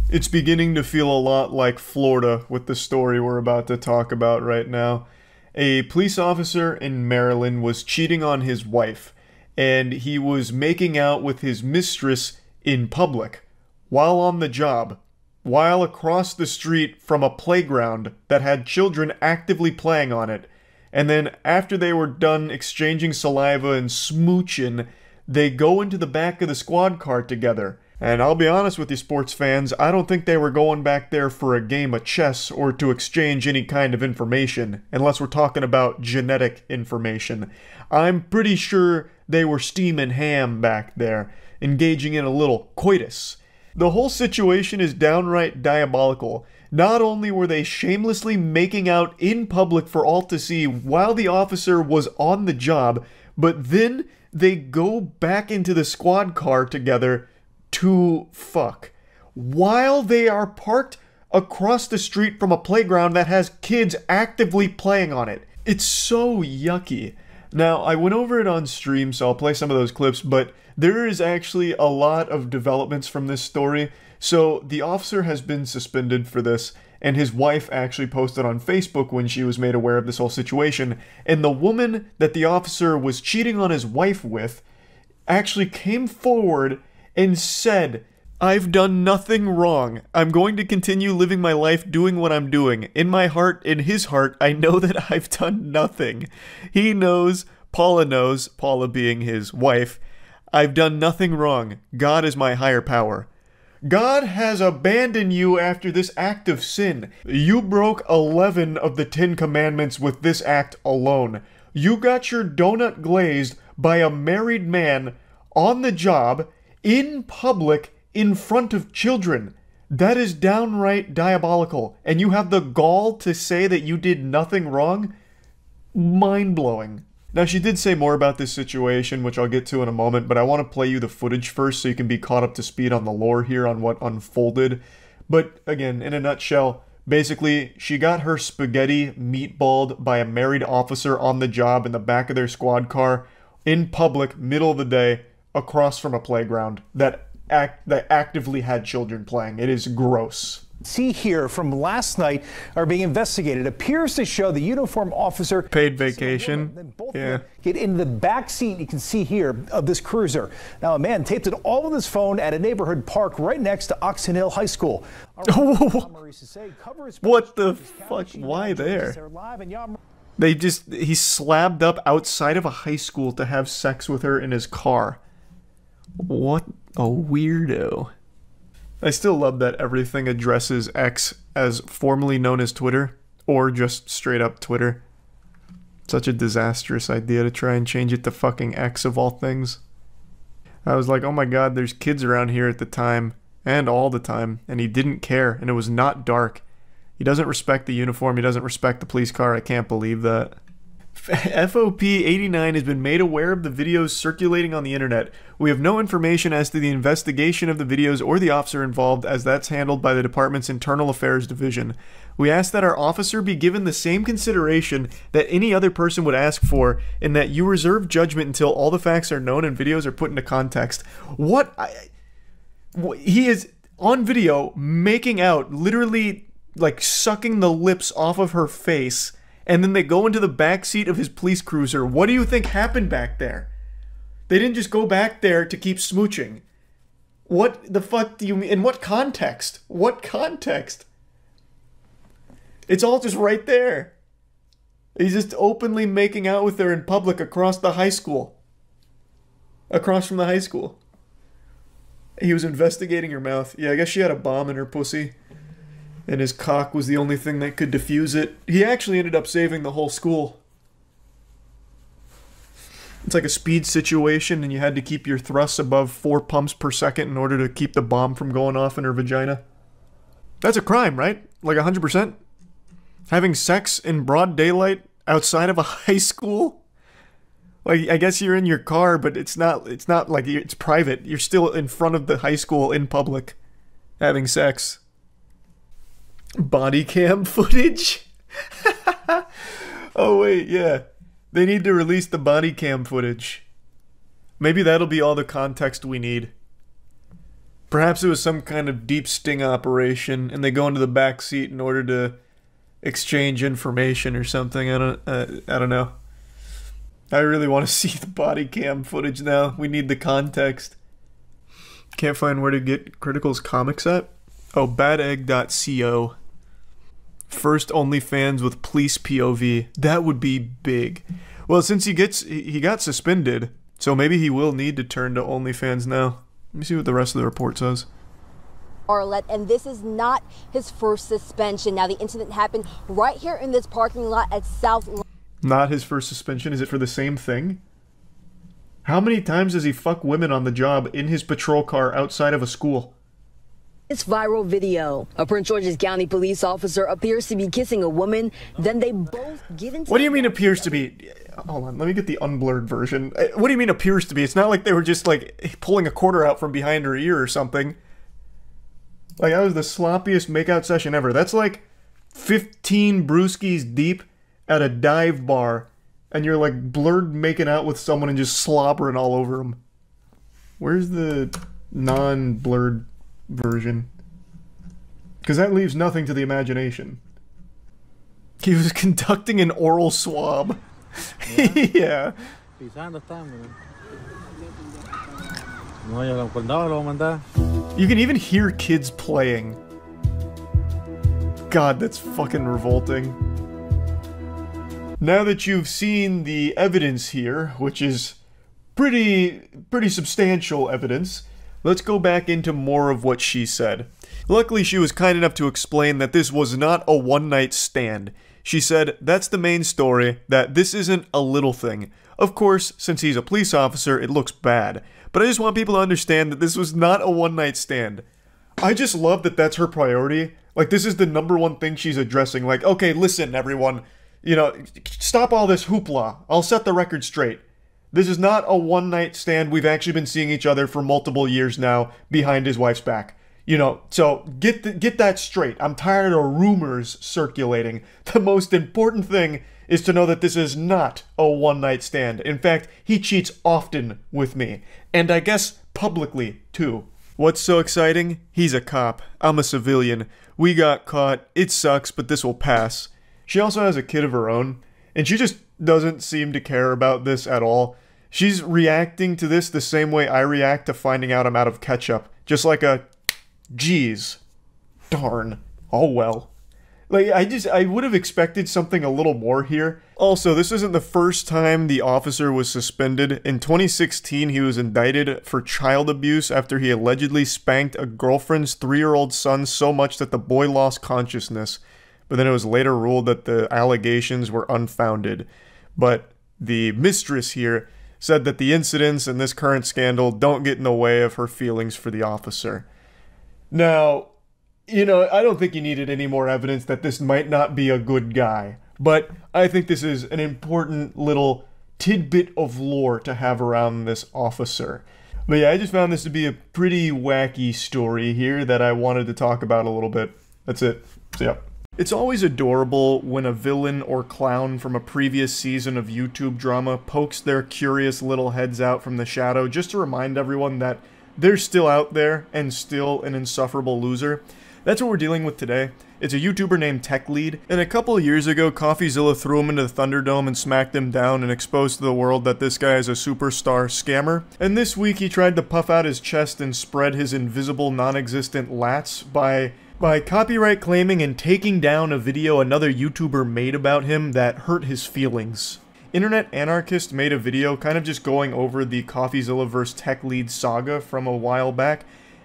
It's beginning to feel a lot like Florida with the story we're about to talk about right now. A police officer in Maryland was cheating on his wife, and he was making out with his mistress in public, while on the job, while across the street from a playground that had children actively playing on it. And then after they were done exchanging saliva and smooching, they go into the back of the squad car together. And I'll be honest with you, sports fans, I don't think they were going back there for a game of chess or to exchange any kind of information, unless we're talking about genetic information. I'm pretty sure they were steaming ham back there, engaging in a little coitus. The whole situation is downright diabolical. Not only were they shamelessly making out in public for all to see while the officer was on the job, but then they go back into the squad car together to fuck, while they are parked across the street from a playground that has kids actively playing on it. It's so yucky. Now, I went over it on stream, so I'll play some of those clips, but there is actually a lot of developments from this story. So the officer has been suspended for this, and his wife actually posted on Facebook when she was made aware of this whole situation, and the woman that the officer was cheating on his wife with actually came forward and said, "I've done nothing wrong. I'm going to continue living my life doing what I'm doing. In my heart, in his heart, I know that I've done nothing." He knows, Paula being his wife, "I've done nothing wrong. God is my higher power." God has abandoned you after this act of sin. You broke 11 of the 10 commandments with this act alone. You got your donut glazed by a married man on the job, in public, in front of children. That is downright diabolical. And you have the gall to say that you did nothing wrong? Mind-blowing. Now, she did say more about this situation, which I'll get to in a moment, but I want to play you the footage first so you can be caught up to speed on the lore here on what unfolded. But, again, in a nutshell, basically, she got her spaghetti meatballed by a married officer on the job in the back of their squad car, in public, middle of the day, across from a playground that actively had children playing. It is gross. See here from last night are being investigated. Appears to show the uniformed officer paid vacation. Yeah. Get in the back seat, you can see here, of this cruiser. Now, a man taped it all with his phone at a neighborhood park right next to Oxon Hill High School. What the fuck? Why there? He slabbed up outside of a high school to have sex with her in his car. What a weirdo. I still love that everything addresses X as formerly known as Twitter, or just straight up Twitter. Such a disastrous idea to try and change it to fucking X of all things. I was like, oh my god, there's kids around here at the time, and all the time, and he didn't care, and it was not dark. He doesn't respect the uniform, he doesn't respect the police car, I can't believe that. FOP89 has been made aware of the videos circulating on the internet. We have no information as to the investigation of the videos or the officer involved, as that's handled by the department's Internal Affairs Division. We ask that our officer be given the same consideration that any other person would ask for, and that you reserve judgment until all the facts are known and videos are put into context. He is on video making out, literally like sucking the lips off of her face, and then they go into the back seat of his police cruiser. What do you think happened back there? They didn't just go back there to keep smooching. What the fuck do you mean? In what context? What context? It's all just right there. He's just openly making out with her in public across the high school. Across from the high school. He was investigating her mouth. Yeah, I guess she had a bomb in her pussy. And his cock was the only thing that could defuse it. He actually ended up saving the whole school. It's like a speed situation, and you had to keep your thrusts above 4 pumps per second in order to keep the bomb from going off in her vagina. That's a crime, right? Like 100%? Having sex in broad daylight outside of a high school? Like, I guess you're in your car, but it's not like it's private. You're still in front of the high school in public having sex. Body cam footage? Oh wait, yeah. They need to release the body cam footage. Maybe that'll be all the context we need. Perhaps it was some kind of deep sting operation, and they go into the back seat in order to exchange information or something. I don't know. I really want to see the body cam footage now. We need the context. Can't find where to get Critical's comics at. Oh, badegg.co. First OnlyFans with police POV. That would be big. Well, since he got suspended, so maybe he will need to turn to OnlyFans now. Let me see what the rest of the report says. Arlette, and this is not his first suspension. Now, the incident happened right here in this parking lot at South. Not his first suspension? Is it for the same thing? How many times does he fuck women on the job in his patrol car outside of a school? This viral video. A Prince George's County police officer appears to be kissing a woman. Then they both get into... What do you mean appears to be? Hold on, let me get the unblurred version. What do you mean appears to be? It's not like they were just like pulling a quarter out from behind her ear or something. Like, that was the sloppiest makeout session ever. That's like 15 brewskis deep at a dive bar, and you're like blurred making out with someone and just slobbering all over them. Where's the non-blurred version? Because that leaves nothing to the imagination. He was conducting an oral swab. Yeah. You can even hear kids playing. God, that's fucking revolting. Now that you've seen the evidence here, which is pretty substantial evidence, let's go back into more of what she said. Luckily, she was kind enough to explain that this was not a one-night stand. She said, that's the main story, that this isn't a little thing. Of course, since he's a police officer, it looks bad. But I just want people to understand that this was not a one-night stand. I just love that that's her priority. Like, this is the #1 thing she's addressing. Like, okay, listen, everyone. You know, stop all this hoopla. I'll set the record straight. This is not a one-night stand. We've actually been seeing each other for multiple years now behind his wife's back. You know, so get that straight. I'm tired of rumors circulating. The most important thing is to know that this is not a one-night stand. In fact, he cheats often with me. And I guess publicly, too. What's so exciting? He's a cop. I'm a civilian. We got caught. It sucks, but this will pass. She also has a kid of her own, and she just doesn't seem to care about this at all. She's reacting to this the same way I react to finding out I'm out of ketchup. Just like a, geez, darn, oh well. Like, I would have expected something a little more here. Also, this isn't the first time the officer was suspended. In 2016, he was indicted for child abuse after he allegedly spanked a girlfriend's 3-year-old son so much that the boy lost consciousness. But then it was later ruled that the allegations were unfounded. But the mistress here said that the incidents in this current scandal don't get in the way of her feelings for the officer. Now, you know, I don't think you needed any more evidence that this might not be a good guy. But I think this is an important little tidbit of lore to have around this officer. But yeah, I just found this to be a pretty wacky story here that I wanted to talk about a little bit. That's it. So yeah. It's always adorable when a villain or clown from a previous season of YouTube drama pokes their curious little heads out from the shadow just to remind everyone that they're still out there and still an insufferable loser. That's what we're dealing with today. It's a YouTuber named TechLead, and a couple of years ago, CoffeeZilla threw him into the Thunderdome and smacked him down and exposed to the world that this guy is a superstar scammer. And this week, he tried to puff out his chest and spread his invisible, non-existent lats by copyright claiming and taking down a video another YouTuber made about him that hurt his feelings. Internet Anarchist made a video kind of just going over the CoffeeZilla vs. TechLead saga from a while back,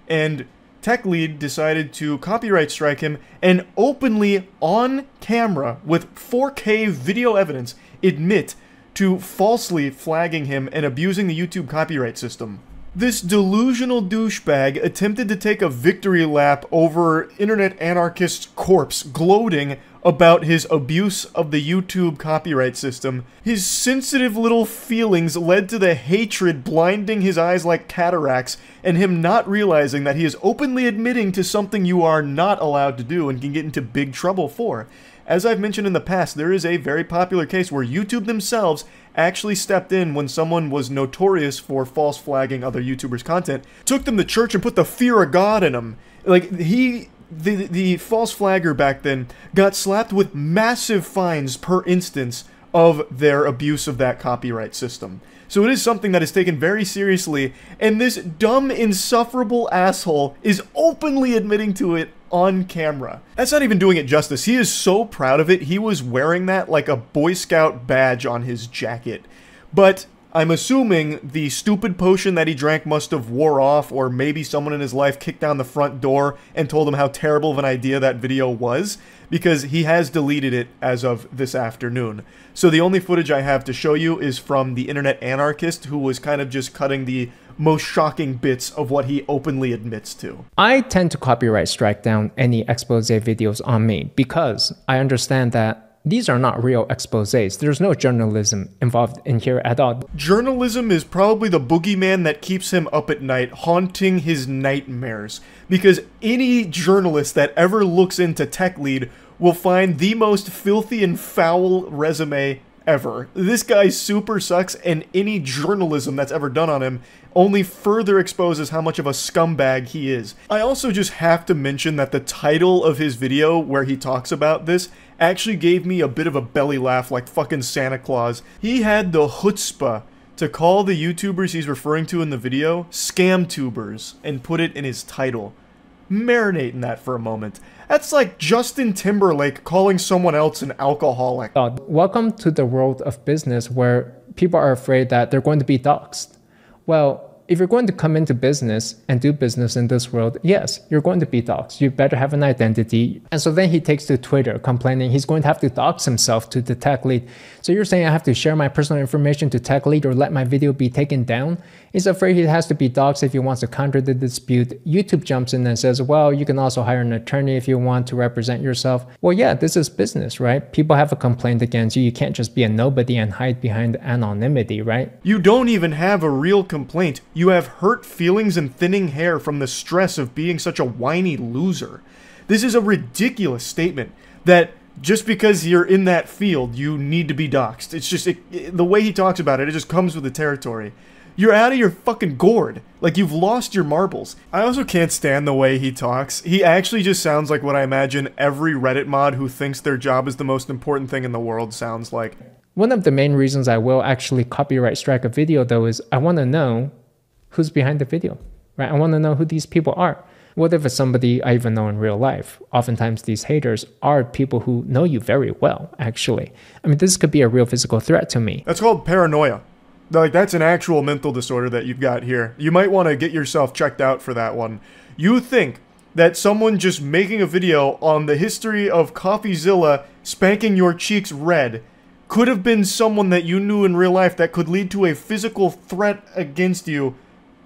and TechLead decided to copyright strike him and openly, on camera, with 4K video evidence, admit to falsely flagging him and abusing the YouTube copyright system. This delusional douchebag attempted to take a victory lap over Internet Anarchist's corpse, gloating about his abuse of the YouTube copyright system. His sensitive little feelings led to the hatred blinding his eyes like cataracts, and him not realizing that he is openly admitting to something you are not allowed to do and can get into big trouble for. As I've mentioned in the past, there is a very popular case where YouTube themselves actually stepped in when someone was notorious for false flagging other YouTubers' content, took them to church and put the fear of God in them. Like, the false flagger back then got slapped with massive fines per instance of their abuse of that copyright system. So it is something that is taken very seriously, and this dumb, insufferable asshole is openly admitting to it on camera. That's not even doing it justice. He is so proud of it, he was wearing that like a Boy Scout badge on his jacket. But I'm assuming the stupid potion that he drank must have wore off, or maybe someone in his life kicked down the front door and told him how terrible of an idea that video was, because he has deleted it as of this afternoon. So the only footage I have to show you is from the internet anarchist, who was kind of just cutting the most shocking bits of what he openly admits to. I tend to copyright strike down any expose videos on me because I understand that these are not real exposés. There's no journalism involved in here at all. Journalism is probably the boogeyman that keeps him up at night, haunting his nightmares. Because any journalist that ever looks into Tech Lead will find the most filthy and foul resume ever. This guy super sucks, and any journalism that's ever done on him only further exposes how much of a scumbag he is. I also just have to mention that the title of his video where he talks about this actually gave me a bit of a belly laugh like fucking Santa Claus. He had the chutzpah to call the YouTubers he's referring to in the video scam tubers and put it in his title. Marinate in that for a moment. That's like Justin Timberlake calling someone else an alcoholic. Welcome to the world of business where people are afraid that they're going to be doxxed. Well, if you're going to come into business and do business in this world, yes, you're going to be doxxed. You better have an identity. And so then he takes to Twitter complaining he's going to have to dox himself to the Tech Lead. So you're saying I have to share my personal information to Tech Lead or let my video be taken down? He's afraid he has to be doxxed if he wants to counter the dispute. YouTube jumps in and says, well, you can also hire an attorney if you want to represent yourself. Well, yeah, this is business, right? People have a complaint against you. You can't just be a nobody and hide behind anonymity, right? You don't even have a real complaint. You have hurt feelings and thinning hair from the stress of being such a whiny loser. This is a ridiculous statement that just because you're in that field, you need to be doxxed. It's just, the way he talks about it, it just comes with the territory. You're out of your fucking gourd. Like, you've lost your marbles. I also can't stand the way he talks. He actually just sounds like what I imagine every Reddit mod who thinks their job is the most important thing in the world sounds like. One of the main reasons I will actually copyright strike a video, though, is I want to know who's behind the video, right? I want to know who these people are. What if it's somebody I even know in real life? Oftentimes these haters are people who know you very well, actually. I mean, this could be a real physical threat to me. That's called paranoia. Like, that's an actual mental disorder that you've got here. You might want to get yourself checked out for that one. You think that someone just making a video on the history of CoffeeZilla spanking your cheeks red could have been someone that you knew in real life that could lead to a physical threat against you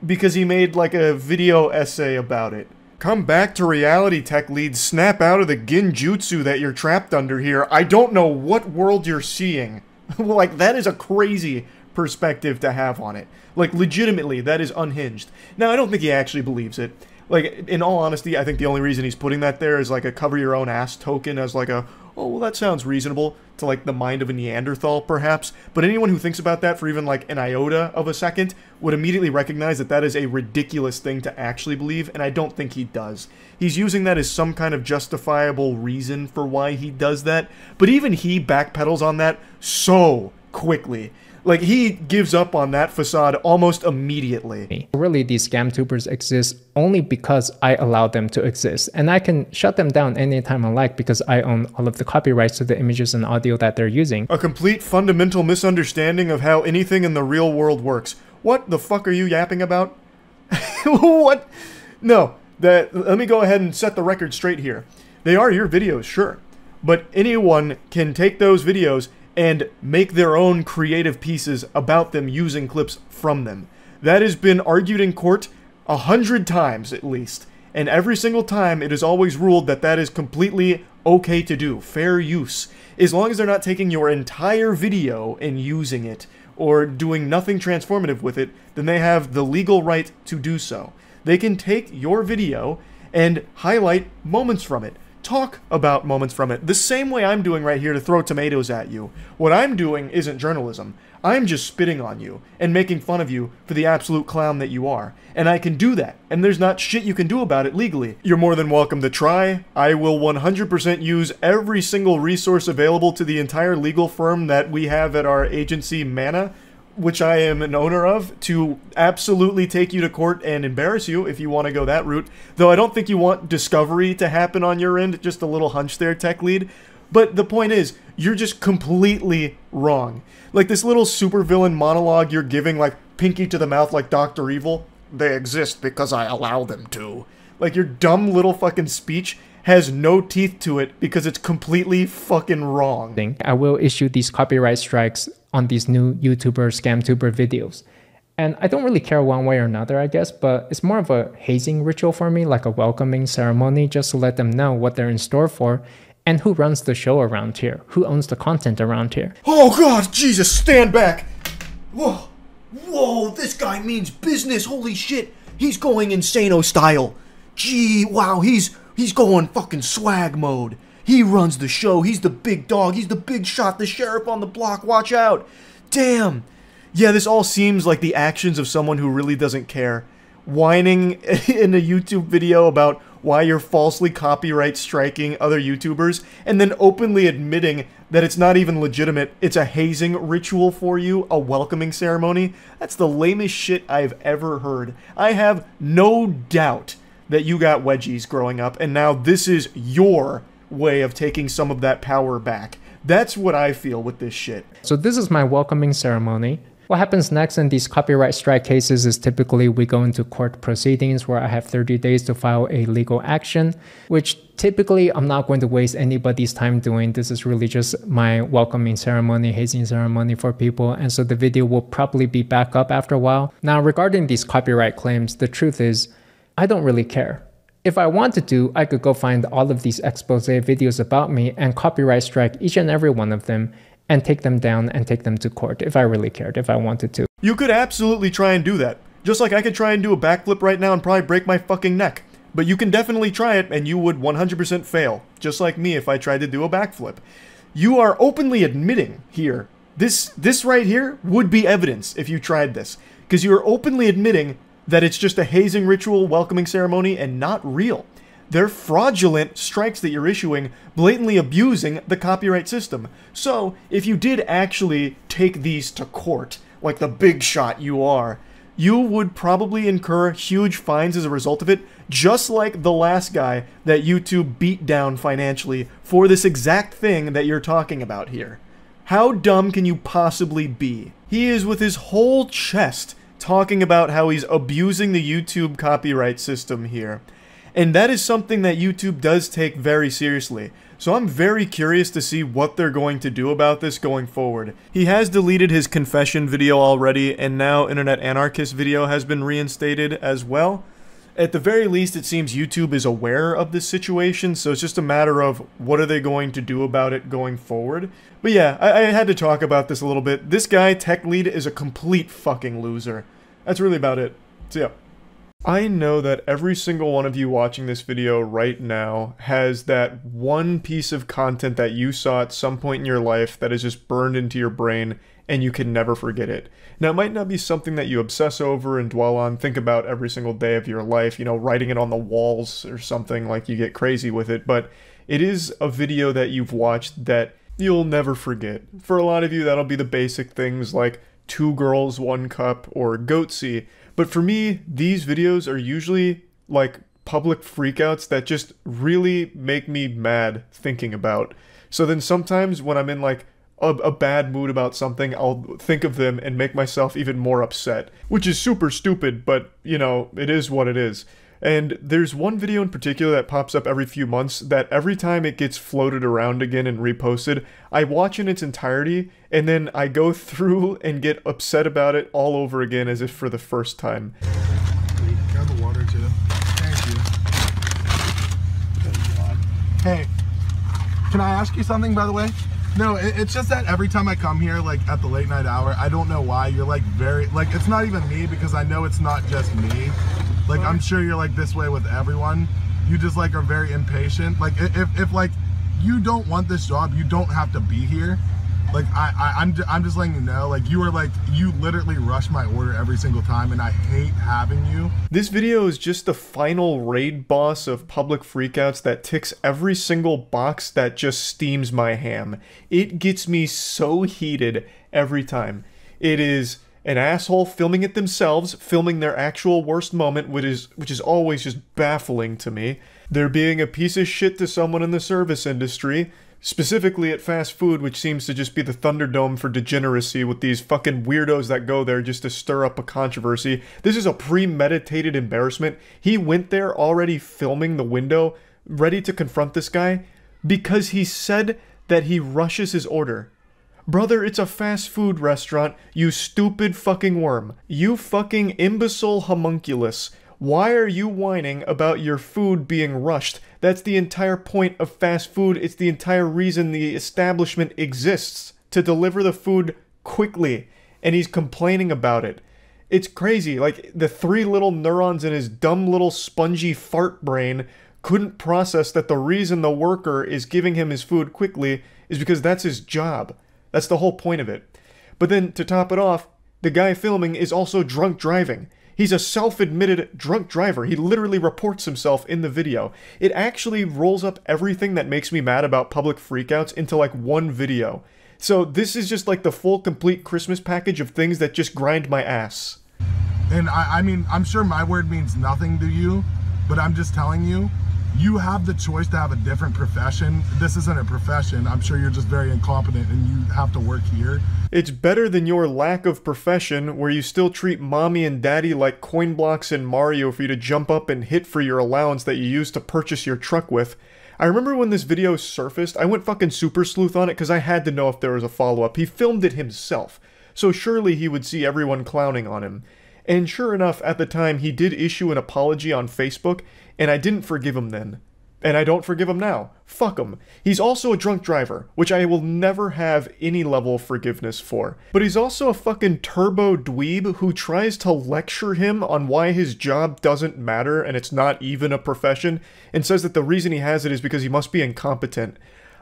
because he made like a video essay about it. Come back to reality, Tech Lead. Snap out of the genjutsu that you're trapped under here. I don't know what world you're seeing. Like, that is a crazy perspective to have on it. Like, legitimately, that is unhinged. Now, I don't think he actually believes it. Like, in all honesty, I think the only reason he's putting that there is like a cover your own ass token as like a, oh, well, that sounds reasonable to like the mind of a Neanderthal, perhaps. But anyone who thinks about that for even like an iota of a second would immediately recognize that that is a ridiculous thing to actually believe, and I don't think he does. He's using that as some kind of justifiable reason for why he does that, but even he backpedals on that so quickly. Like, he gives up on that facade almost immediately. Really, these scam tubers exist only because I allow them to exist. And I can shut them down anytime I like because I own all of the copyrights to the images and audio that they're using. A complete fundamental misunderstanding of how anything in the real world works. What the fuck are you yapping about? What? No, let me go ahead and set the record straight here. They are your videos, sure. But anyone can take those videos and make their own creative pieces about them using clips from them. That has been argued in court 100 times at least, and every single time it is always ruled that that is completely okay to do, fair use. As long as they're not taking your entire video and using it, or doing nothing transformative with it, then they have the legal right to do so. They can take your video and highlight moments from it. Talk about moments from it. The same way I'm doing right here to throw tomatoes at you. What I'm doing isn't journalism. I'm just spitting on you and making fun of you for the absolute clown that you are. And I can do that, and there's not shit you can do about it legally. You're more than welcome to try. I will 100% use every single resource available to the entire legal firm that we have at our agency, Mana, which I am an owner of, to absolutely take you to court and embarrass you if you want to go that route. Though I don't think you want discovery to happen on your end, just a little hunch there, tech lead. But the point is, you're just completely wrong. Like this little supervillain monologue you're giving, like pinky to the mouth like Dr. Evil. They exist because I allow them to. Like your dumb little fucking speech has no teeth to it because it's completely fucking wrong. I will issue these copyright strikes on these new YouTuber, Scamtuber videos. And I don't really care one way or another, I guess, but it's more of a hazing ritual for me, like a welcoming ceremony, just to let them know what they're in store for and who runs the show around here, who owns the content around here. Oh God, Jesus, stand back! Whoa, whoa, this guy means business, holy shit! He's going insano style. Gee, wow, he's going fucking swag mode. He runs the show, he's the big dog, he's the big shot, the sheriff on the block, watch out! Damn! Yeah, this all seems like the actions of someone who really doesn't care. Whining in a YouTube video about why you're falsely copyright striking other YouTubers, and then openly admitting that it's not even legitimate, it's a hazing ritual for you, a welcoming ceremony. That's the lamest shit I've ever heard. I have no doubt that you got wedgies growing up, and now this is your way of taking some of that power back. That's what I feel with this shit. So this is my welcoming ceremony. What happens next in these copyright strike cases is typically we go into court proceedings where I have 30 days to file a legal action, which typically I'm not going to waste anybody's time doing. This is really just my welcoming ceremony, hazing ceremony for people, and so the video will probably be back up after a while. Now, regarding these copyright claims, the truth is, I don't really care. If I wanted to, I could go find all of these expose videos about me and copyright strike each and every one of them and take them down and take them to court if I really cared, if I wanted to. You could absolutely try and do that. Just like I could try and do a backflip right now and probably break my fucking neck. But you can definitely try it and you would 100% fail. Just like me if I tried to do a backflip. You are openly admitting here, this right here would be evidence if you tried this. Because you are openly admitting that it's just a hazing ritual, welcoming ceremony, and not real. They're fraudulent strikes that you're issuing, blatantly abusing the copyright system. So, if you did actually take these to court, like the big shot you are, you would probably incur huge fines as a result of it, just like the last guy that YouTube beat down financially for this exact thing that you're talking about here. How dumb can you possibly be? He is with his whole chest talking about how he's abusing the YouTube copyright system here. And that is something that YouTube does take very seriously. So I'm very curious to see what they're going to do about this going forward. He has deleted his confession video already, and now Internet Anarchist video has been reinstated as well. At the very least, it seems YouTube is aware of this situation, so it's just a matter of what are they going to do about it going forward. But yeah, I had to talk about this a little bit. This guy, Tech Lead, is a complete fucking loser. That's really about it. So yeah. I know that every single one of you watching this video right now has that one piece of content that you saw at some point in your life that is just burned into your brain and you can never forget it. Now, it might not be something that you obsess over and dwell on, think about every single day of your life, you know, writing it on the walls or something, like you get crazy with it, but it is a video that you've watched that you'll never forget. For a lot of you, that'll be the basic things like 2 Girls, 1 Cup, or Goatsy. But for me, these videos are usually like public freakouts that just really make me mad thinking about. So then sometimes when I'm in like a bad mood about something, I'll think of them and make myself even more upset. Which is super stupid, but you know, it is what it is. And there's one video in particular that pops up every few months that every time it gets floated around again and reposted, I watch in its entirety and then I go through and get upset about it all over again as if for the first time. Grab the water too. Thank you. Hey, Can I ask you something, by the way? No, it's just that every time I come here, like at the late night hour, I don't know why you're like very, like it's not even me because I know it's not just me. Like I'm sure you're like this way with everyone. You just like are very impatient. Like if like you don't want this job, you don't have to be here. Like I'm just letting you know, like you literally rush my order every single time and I hate having you. This video is just the final raid boss of public freakouts that ticks every single box that just steams my ham. It gets me so heated every time. It is an asshole filming it themselves, filming their actual worst moment, which is always just baffling to me. They're being a piece of shit to someone in the service industry, specifically at fast food, which seems to just be the Thunderdome for degeneracy with these fucking weirdos that go there just to stir up a controversy. This is a premeditated embarrassment. He went there already filming the window, ready to confront this guy, because he said that he rushes his order. Brother, it's a fast food restaurant, you stupid fucking worm. You fucking imbecile homunculus. Why are you whining about your food being rushed? That's the entire point of fast food. It's the entire reason the establishment exists, to deliver the food quickly. And he's complaining about it. It's crazy. Like, the 3 little neurons in his dumb little spongy fart brain couldn't process that the reason the worker is giving him his food quickly is because that's his job. That's the whole point of it. But then, to top it off, the guy filming is also drunk driving. He's a self-admitted drunk driver. He literally reports himself in the video. It actually rolls up everything that makes me mad about public freakouts into like one video. So this is just like the full complete Christmas package of things that just grind my ass. And I mean, I'm sure my word means nothing to you, but I'm just telling you, you have the choice to have a different profession. This isn't a profession. I'm sure you're just very incompetent and you have to work here. It's better than your lack of profession, where you still treat mommy and daddy like coin blocks in Mario for you to jump up and hit for your allowance that you used to purchase your truck with. I remember when this video surfaced, I went fucking super sleuth on it because I had to know if there was a follow-up. He filmed it himself, so surely he would see everyone clowning on him. And sure enough, at the time, he did issue an apology on Facebook, and I didn't forgive him then. And I don't forgive him now. Fuck him. He's also a drunk driver, which I will never have any level of forgiveness for. But he's also a fucking turbo dweeb who tries to lecture him on why his job doesn't matter and it's not even a profession, and says that the reason he has it is because he must be incompetent.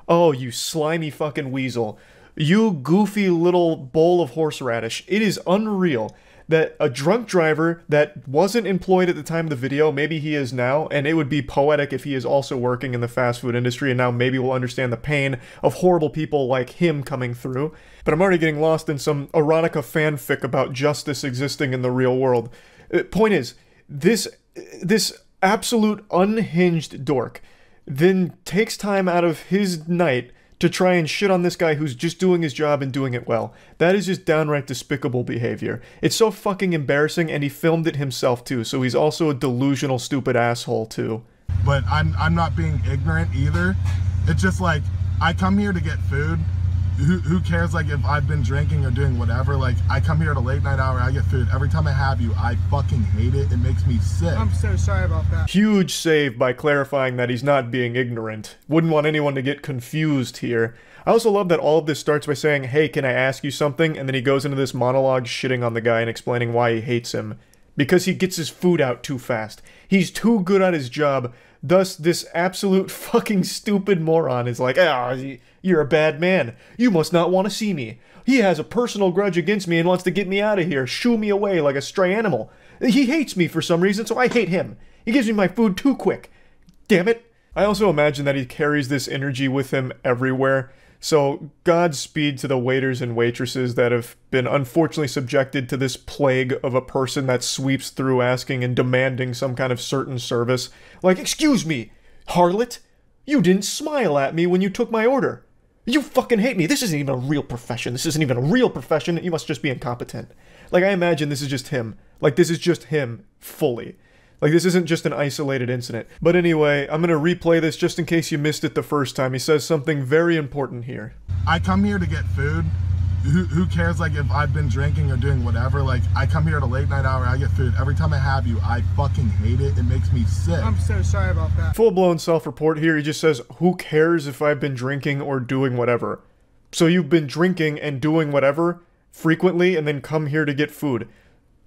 Oh, you slimy fucking weasel. You goofy little bowl of horseradish. It is unreal that a drunk driver that wasn't employed at the time of the video, maybe he is now, and it would be poetic if he is also working in the fast food industry, and now maybe we'll understand the pain of horrible people like him coming through. But I'm already getting lost in some erotica fanfic about justice existing in the real world. Point is, this absolute unhinged dork then takes time out of his night to try and shit on this guy who's just doing his job and doing it well. That is just downright despicable behavior. It's so fucking embarrassing, and he filmed it himself too, so he's also a delusional, stupid asshole too. But I'm not being ignorant either. It's just like, I come here to get food. Who cares, like, if I've been drinking or doing whatever? Like, I come here at a late night hour, I get food. Every time I have you, I fucking hate it. It makes me sick. I'm so sorry about that. Huge save by clarifying that he's not being ignorant. Wouldn't want anyone to get confused here. I also love that all of this starts by saying, hey, can I ask you something? And then he goes into this monologue shitting on the guy and explaining why he hates him. Because he gets his food out too fast. He's too good at his job. Thus, this absolute fucking stupid moron is like, you're a bad man. You must not want to see me. He has a personal grudge against me and wants to get me out of here, shoo me away like a stray animal. He hates me for some reason, so I hate him. He gives me my food too quick. Damn it. I also imagine that he carries this energy with him everywhere. So, Godspeed to the waiters and waitresses that have been unfortunately subjected to this plague of a person that sweeps through asking and demanding some kind of certain service. Like, excuse me, harlot, you didn't smile at me when you took my order. You fucking hate me. This isn't even a real profession. This isn't even a real profession. You must just be incompetent. Like, I imagine this is just him. Like, this is just him, fully. Like, this isn't just an isolated incident. But anyway, I'm gonna replay this just in case you missed it the first time. He says something very important here. I come here to get food. who cares, like, if I've been drinking or doing whatever? Like, I come here at a late night hour, I get food. Every time I have you, I fucking hate it. It makes me sick. I'm so sorry about that. Full-blown self-report here. He just says, who cares if I've been drinking or doing whatever? So you've been drinking and doing whatever frequently and then come here to get food.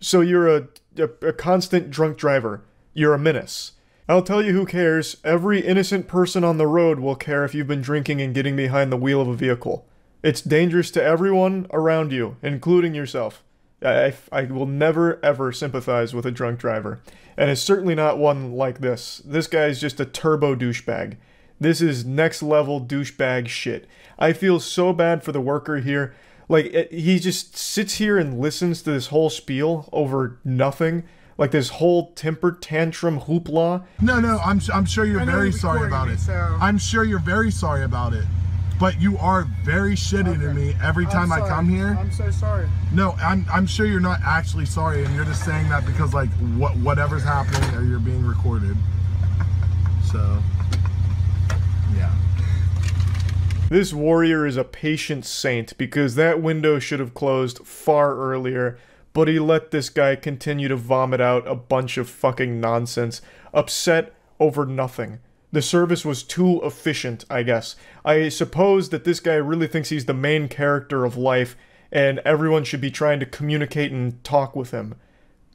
So you're a constant drunk driver. You're a menace. I'll tell you who cares. Every innocent person on the road will care if you've been drinking and getting behind the wheel of a vehicle. It's dangerous to everyone around you, including yourself. I will never, ever sympathize with a drunk driver. And it's certainly not one like this. This guy's just a turbo douchebag. This is next level douchebag shit. I feel so bad for the worker here. Like, he just sits here and listens to this whole spiel over nothing. Like, this whole temper tantrum hoopla. No, I'm sure you're very sorry about it. I'm sure you're very sorry about it. But you are very shitty to me every time I come here. I'm so sorry. No, I'm sure you're not actually sorry, and you're just saying that because, like, whatever's happening or you're being recorded. So, yeah. This warrior is a patient saint because that window should have closed far earlier, but he let this guy continue to vomit out a bunch of fucking nonsense, upset over nothing. The service was too efficient, I guess. I suppose that this guy really thinks he's the main character of life, and everyone should be trying to communicate and talk with him.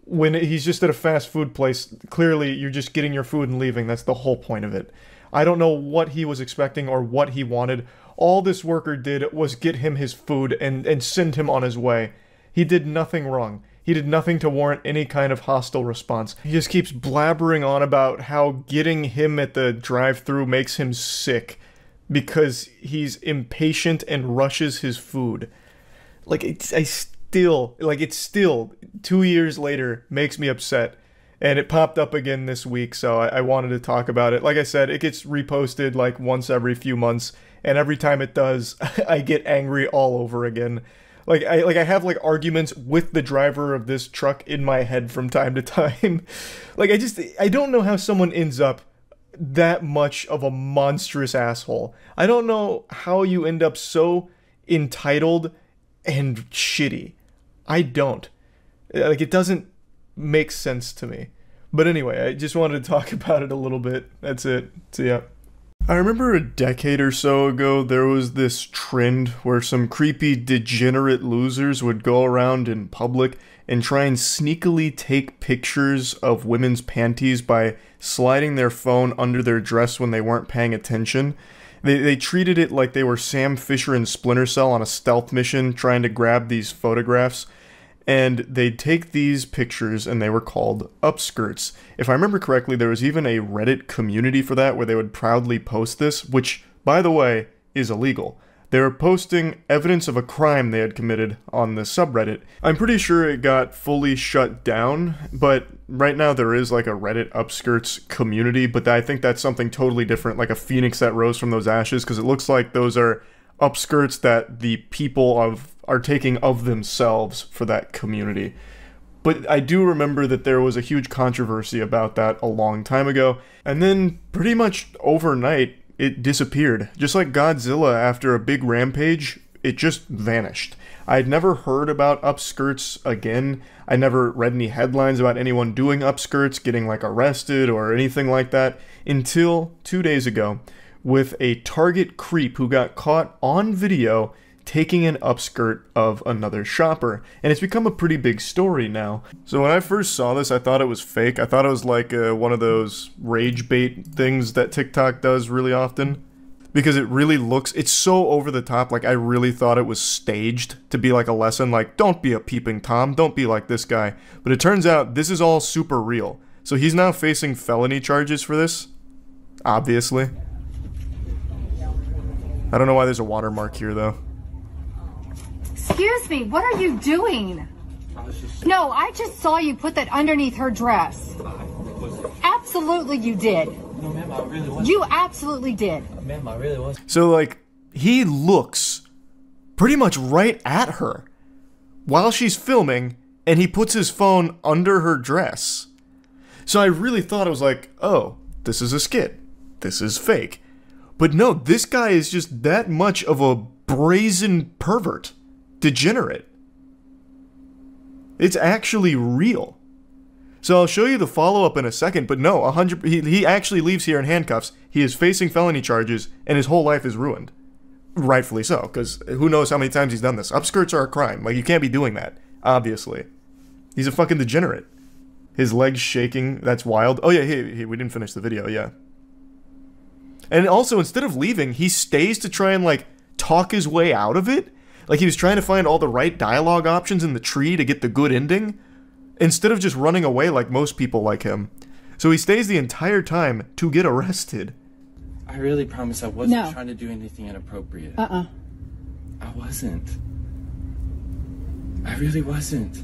When he's just at a fast food place, clearly you're just getting your food and leaving. That's the whole point of it. I don't know what he was expecting or what he wanted. All this worker did was get him his food and send him on his way. He did nothing wrong. He did nothing to warrant any kind of hostile response. He just keeps blabbering on about how getting him at the drive-thru makes him sick because he's impatient and rushes his food. Like, it's still 2 years later makes me upset. And it popped up again this week, so I wanted to talk about it. Like I said, it gets reposted like once every few months, and every time it does, I get angry all over again. Like I have like arguments with the driver of this truck in my head from time to time. Like I don't know how someone ends up that much of a monstrous asshole. I don't know how you end up so entitled and shitty. I don't. Like, it doesn't make sense to me. But anyway, I just wanted to talk about it a little bit. That's it. So yeah. I remember a decade or so ago, there was this trend where some creepy, degenerate losers would go around in public and try and sneakily take pictures of women's panties by sliding their phone under their dress when they weren't paying attention. They treated it like they were Sam Fisher and Splinter Cell on a stealth mission trying to grab these photographs. And they'd take these pictures and they were called upskirts. If I remember correctly, there was even a Reddit community for that where they would proudly post this, which, by the way, is illegal. They were posting evidence of a crime they had committed on the subreddit. I'm pretty sure it got fully shut down, but right now there is like a Reddit upskirts community, but I think that's something totally different, like a phoenix that rose from those ashes, because it looks like those are upskirts that the people are taking of themselves for that community. But I do remember that there was a huge controversy about that a long time ago, and then pretty much overnight it disappeared. Just like Godzilla after a big rampage, it just vanished. I'd never heard about upskirts again. I never read any headlines about anyone doing upskirts, getting like arrested or anything like that, until 2 days ago, with a Target creep who got caught on video taking an upskirt of another shopper. And it's become a pretty big story now. So when I first saw this, I thought it was fake. I thought it was like one of those rage bait things that TikTok does really often. Because it really looks, it's so over the top, like I really thought it was staged to be like a lesson, like, don't be a peeping Tom, don't be like this guy. But it turns out this is all super real. So he's now facing felony charges for this, obviously. I don't know why there's a watermark here though. Excuse me, what are you doing? No, I just saw you put that underneath her dress. Absolutely you did. No, ma'am, I really wasn't. You absolutely did. Ma'am, I really wasn't. So, like, he looks pretty much right at her while she's filming, and he puts his phone under her dress. So I really thought it was like, oh, this is a skit. This is fake. But no, this guy is just that much of a brazen pervert. degenerate. It's actually real. So I'll show you the follow-up in a second, but no, he actually leaves here in handcuffs. He is facing felony charges, and his whole life is ruined. Rightfully so, because who knows how many times he's done this. Upskirts are a crime. Like, you can't be doing that, obviously. He's a fucking degenerate. His legs shaking, that's wild. Oh yeah, we didn't finish the video, yeah. And also, instead of leaving, he stays to try and, like, talk his way out of it. Like, he was trying to find all the right dialogue options in the tree to get the good ending, instead of just running away like most people like him. So he stays the entire time to get arrested. I really promise I wasn't trying to do anything inappropriate. I wasn't. I really wasn't.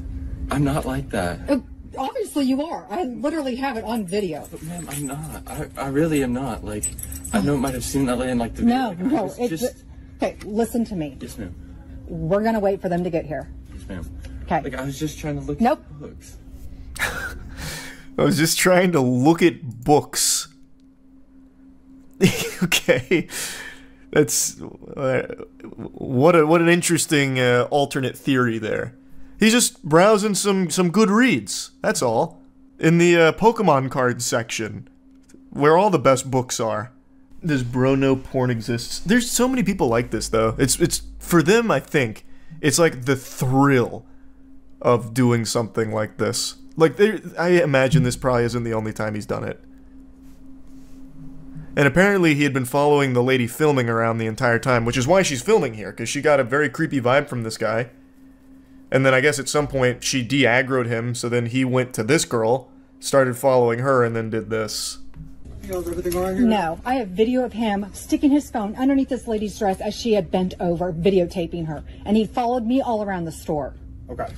I'm not like that. Obviously you are. I literally have it on video. But ma'am, I'm not. I really am not. Like, I know it might have seemed that way in like the video. No, okay, listen to me. Yes, ma'am. We're gonna wait for them to get here. Yes, ma'am. Okay. Like, I was just trying to look at books. I was just trying to look at books. Okay. That's... what an interesting alternate theory there. He's just browsing some good reads. That's all. In the Pokemon cards section, where all the best books are. This bro no porn exists. There's so many people like this, though. It's for them, I think, it's like the thrill of doing something like this. Like, I imagine this probably isn't the only time he's done it. And apparently he had been following the lady filming around the entire time, which is why she's filming here, because she got a very creepy vibe from this guy. And then I guess at some point she de-aggroed him, so then he went to this girl, started following her, and then did this. No, I have video of him sticking his phone underneath this lady's dress as she had bent over, videotaping her. And he followed me all around the store. Okay.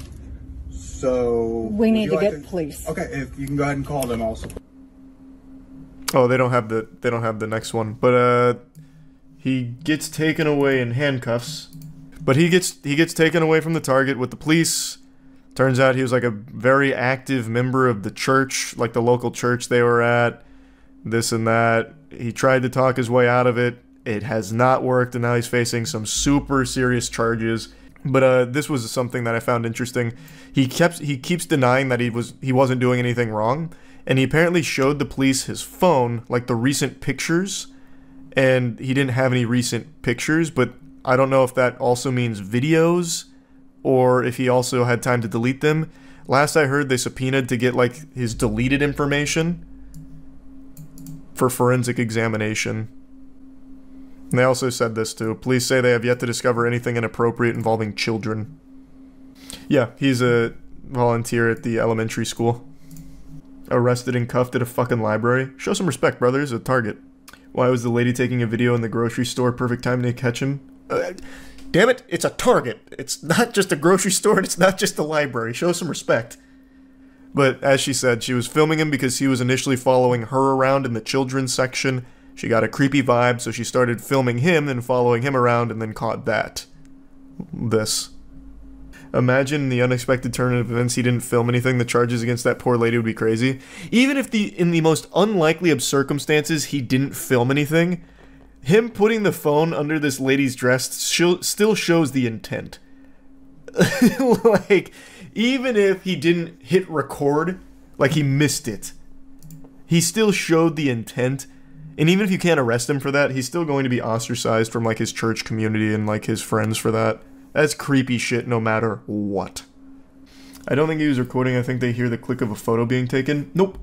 So... We need to get police. Okay, if you can go ahead and call them also. Oh, they don't have the next one. But he gets taken away in handcuffs. But he gets taken away from the target with the police. Turns out he was like a very active member of the church, like the local church they were at. This and that. He tried to talk his way out of it. It has not worked, and now he's facing some super serious charges. But this was something that I found interesting. He keeps denying that he wasn't doing anything wrong, and he apparently showed the police his phone, like the recent pictures, and he didn't have any recent pictures, but I don't know if that also means videos, or if he also had time to delete them. Last I heard, they subpoenaed to get like his deleted information for forensic examination. And they also said this too. Police say they have yet to discover anything inappropriate involving children. Yeah, he's a volunteer at the elementary school. Arrested and cuffed at a fucking library. Show some respect, brothers. A target. Why was the lady taking a video in the grocery store? Perfect time to catch him. Damn it, it's a Target. It's not just a grocery store, and it's not just a library. Show some respect. But as she said, she was filming him because he was initially following her around in the children's section. She got a creepy vibe, so she started filming him and following him around and then caught that. This. Imagine the unexpected turn of events he didn't film anything. The charges against that poor lady would be crazy. Even if in the most unlikely of circumstances he didn't film anything, him putting the phone under this lady's dress still shows the intent. Like, even if he didn't hit record, like he missed it, he still showed the intent. And even if you can't arrest him for that, he's still going to be ostracized from like his church community and like his friends for that. That's creepy shit no matter what. I don't think he was recording. I think they hear the click of a photo being taken. Nope.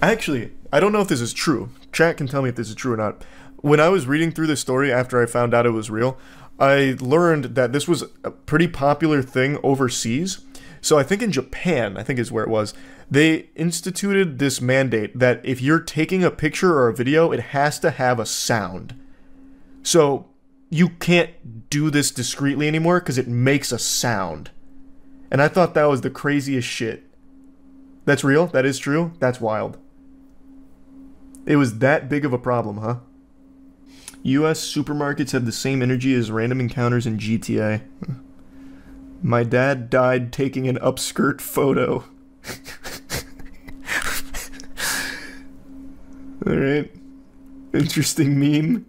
Actually, I don't know if this is true. Chat can tell me if this is true or not. When I was reading through the story after I found out it was real, I learned that this was a pretty popular thing overseas. So I think in Japan, I think is where it was, they instituted this mandate that if you're taking a picture or a video, it has to have a sound. So you can't do this discreetly anymore because it makes a sound. And I thought that was the craziest shit. That's real? That is true? That's wild. It was that big of a problem, huh? US supermarkets have the same energy as random encounters in GTA. My dad died taking an upskirt photo. Alright. Interesting meme.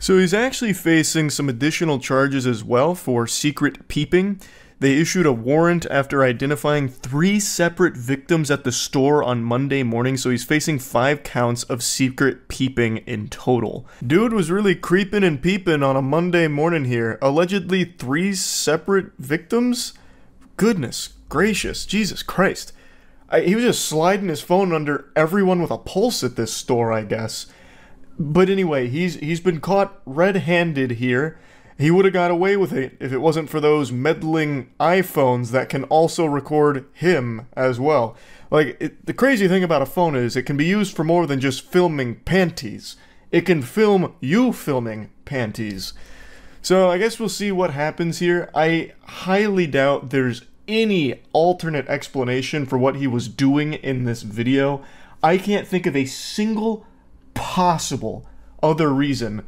So he's actually facing some additional charges as well for secret peeping. They issued a warrant after identifying 3 separate victims at the store on Monday morning, so he's facing 5 counts of secret peeping in total. Dude was really creeping and peeping on a Monday morning here. Allegedly 3 separate victims? Goodness gracious, Jesus Christ. He was just sliding his phone under everyone with a pulse at this store, I guess. But anyway, he's been caught red-handed here. He would have got away with it if it wasn't for those meddling iPhones that can also record him as well. Like, the crazy thing about a phone is it can be used for more than just filming panties. It can film you filming panties. So I guess we'll see what happens here. I highly doubt there's any alternate explanation for what he was doing in this video. I can't think of a single possible other reason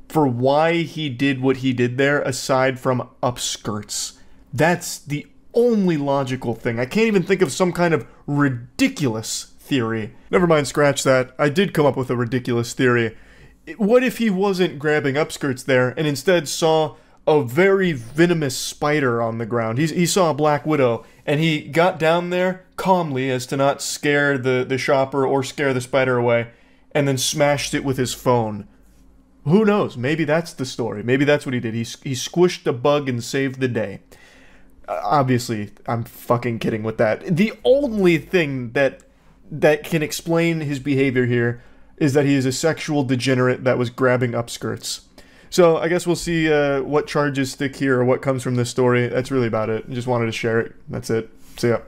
for why he did what he did there aside from upskirts. That's the only logical thing. I can't even think of some kind of ridiculous theory. Never mind, scratch that. I did come up with a ridiculous theory. What if he wasn't grabbing upskirts there and instead saw a very venomous spider on the ground? He saw a black widow and he got down there calmly as to not scare the shopper or scare the spider away and then smashed it with his phone. Who knows? Maybe that's the story. Maybe that's what he did. He squished a bug and saved the day. Obviously, I'm fucking kidding with that. The only thing that can explain his behavior here is that he is a sexual degenerate that was grabbing upskirts. So I guess we'll see what charges stick here or what comes from this story. That's really about it. I just wanted to share it. That's it. See ya.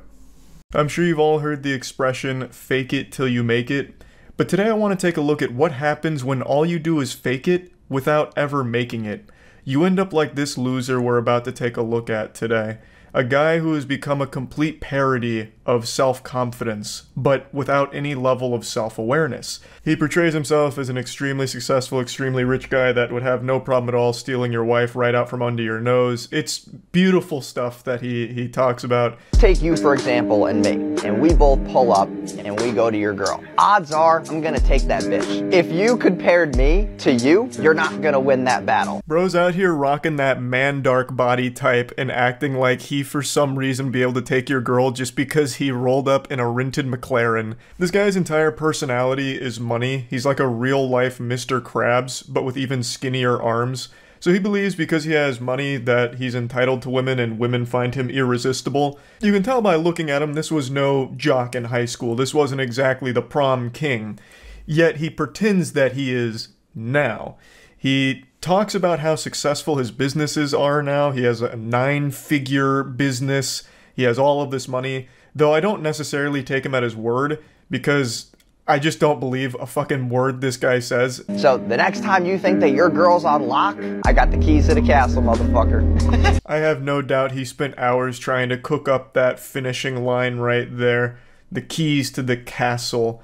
I'm sure you've all heard the expression, fake it till you make it. But today I want to take a look at what happens when all you do is fake it without ever making it. You end up like this loser we're about to take a look at today. A guy who has become a complete parody of self-confidence, but without any level of self-awareness. He portrays himself as an extremely successful, extremely rich guy that would have no problem at all stealing your wife right out from under your nose. It's beautiful stuff that he talks about. Take you, for example, and me, and we both pull up and we go to your girl. Odds are I'm gonna take that bitch. If you compared me to you, you're not gonna win that battle. Bro's out here rocking that man-dark body type and acting like he for some reason be able to take your girl just because he rolled up in a rented McLaren. This guy's entire personality is money. He's like a real-life Mr. Krabs, but with even skinnier arms. So he believes because he has money that he's entitled to women and women find him irresistible. You can tell by looking at him this was no jock in high school. This wasn't exactly the prom king. Yet he pretends that he is now. He talks about how successful his businesses are now. He has a 9-figure business. He has all of this money. Though I don't necessarily take him at his word because I just don't believe a fucking word this guy says. So the next time you think that your girl's on lock, I got the keys to the castle, motherfucker. I have no doubt he spent hours trying to cook up that finishing line right there. The keys to the castle.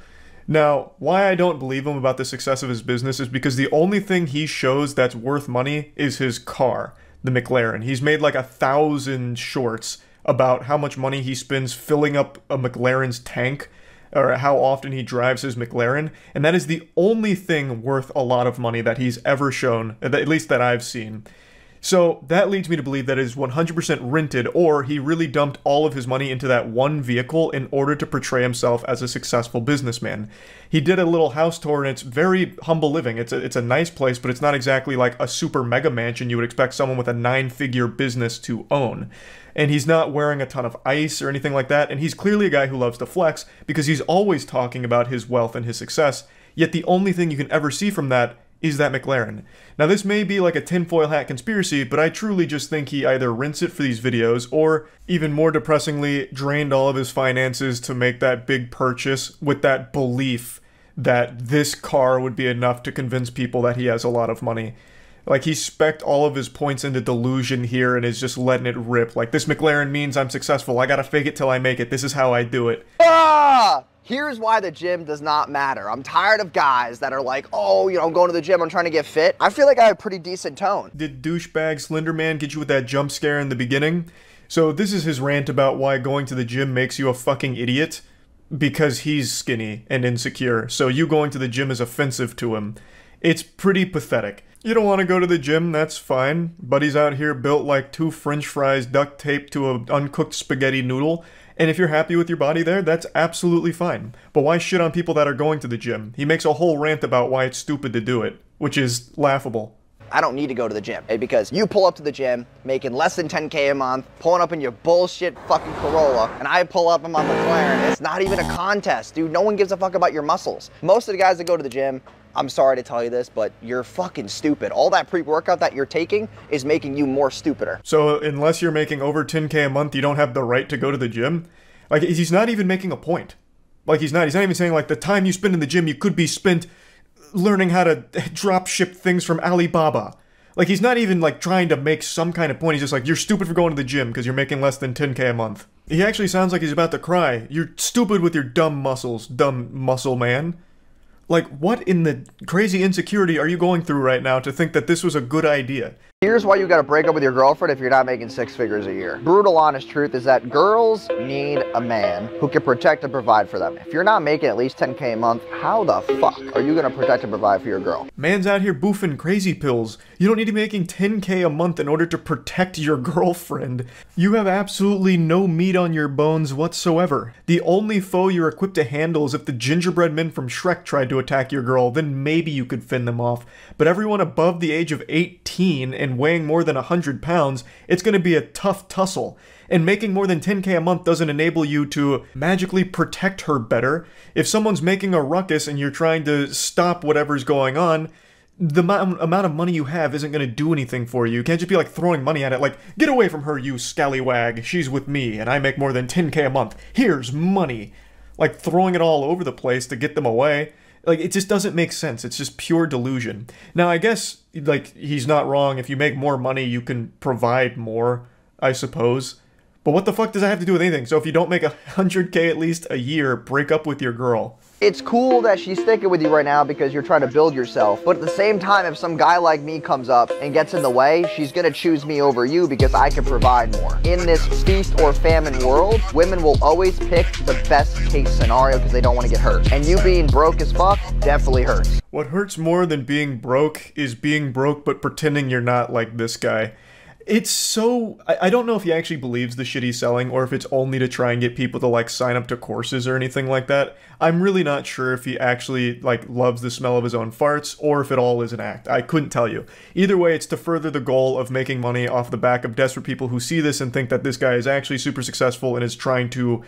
Now, why I don't believe him about the success of his business is because the only thing he shows that's worth money is his car, the McLaren. He's made like 1,000 shorts about how much money he spends filling up a McLaren's tank, or how often he drives his McLaren, and that is the only thing worth a lot of money that he's ever shown, at least that I've seen. So that leads me to believe that it is 100% rented, or he really dumped all of his money into that one vehicle in order to portray himself as a successful businessman. He did a little house tour, and it's very humble living. It's a nice place, but it's not exactly like a super mega mansion you would expect someone with a 9-figure business to own. And he's not wearing a ton of ice or anything like that, and he's clearly a guy who loves to flex because he's always talking about his wealth and his success, yet the only thing you can ever see from that is that McLaren. Now this may be like a tinfoil hat conspiracy, but I truly just think he either rents it for these videos or, even more depressingly, drained all of his finances to make that big purchase with that belief that this car would be enough to convince people that he has a lot of money. Like, he specced all of his points into delusion here and is just letting it rip. Like, this McLaren means I'm successful. I gotta fake it till I make it. This is how I do it. Ah! Here's why the gym does not matter. I'm tired of guys that are like, oh, you know, I'm going to the gym, I'm trying to get fit. I feel like I have a pretty decent tone. Did Douchebag Slenderman get you with that jump scare in the beginning? So this is his rant about why going to the gym makes you a fucking idiot. Because he's skinny and insecure. So you going to the gym is offensive to him. It's pretty pathetic. You don't want to go to the gym, that's fine. Buddy's out here built like 2 French fries duct taped to an uncooked spaghetti noodle. And if you're happy with your body there, that's absolutely fine. But why shit on people that are going to the gym? He makes a whole rant about why it's stupid to do it, which is laughable. I don't need to go to the gym, because you pull up to the gym making less than 10K a month, pulling up in your bullshit fucking Corolla, and I pull up in my McLaren. It's not even a contest, dude. No one gives a fuck about your muscles. Most of the guys that go to the gym, I'm sorry to tell you this, but you're fucking stupid. All that pre-workout that you're taking is making you more stupider. So unless you're making over 10K a month, you don't have the right to go to the gym? Like, he's not even making a point. Like, he's not even saying, like, the time you spend in the gym, you could be spent learning how to drop ship things from Alibaba. Like, he's not even, like, trying to make some kind of point. He's just like, you're stupid for going to the gym because you're making less than 10K a month. He actually sounds like he's about to cry. You're stupid with your dumb muscles, dumb muscle man. Like, what in the crazy insecurity are you going through right now to think that this was a good idea? Here's why you gotta break up with your girlfriend if you're not making 6 figures a year. Brutal honest truth is that girls need a man who can protect and provide for them. If you're not making at least 10K a month, how the fuck are you gonna protect and provide for your girl? Man's out here boofing crazy pills. You don't need to be making 10K a month in order to protect your girlfriend. You have absolutely no meat on your bones whatsoever. The only foe you're equipped to handle is if the gingerbread men from Shrek tried to attack your girl, then maybe you could fend them off. But everyone above the age of 18 and weighing more than 100 pounds, it's going to be a tough tussle. And making more than 10K a month doesn't enable you to magically protect her better. If someone's making a ruckus and you're trying to stop whatever's going on, the amount of money you have isn't going to do anything for you. You can't just be like throwing money at it like, get away from her, you scallywag. She's with me and I make more than 10K a month. Here's money. Like throwing it all over the place to get them away. Like, it just doesn't make sense. It's just pure delusion. Now, I guess, like, he's not wrong. If you make more money, you can provide more, I suppose. But what the fuck does that have to do with anything? So if you don't make 100K at least a year, break up with your girl. It's cool that she's sticking with you right now because you're trying to build yourself. But at the same time, if some guy like me comes up and gets in the way, she's gonna choose me over you because I can provide more. In this feast or famine world, women will always pick the best case scenario because they don't want to get hurt. And you being broke as fuck definitely hurts. What hurts more than being broke is being broke but pretending you're not, like this guy. It's so... I don't know if he actually believes the shit he's selling or if it's only to try and get people to, like, sign up to courses or anything like that. I'm really not sure if he actually, like, loves the smell of his own farts or if it all is an act. I couldn't tell you. Either way, it's to further the goal of making money off the back of desperate people who see this and think that this guy is actually super successful and is trying to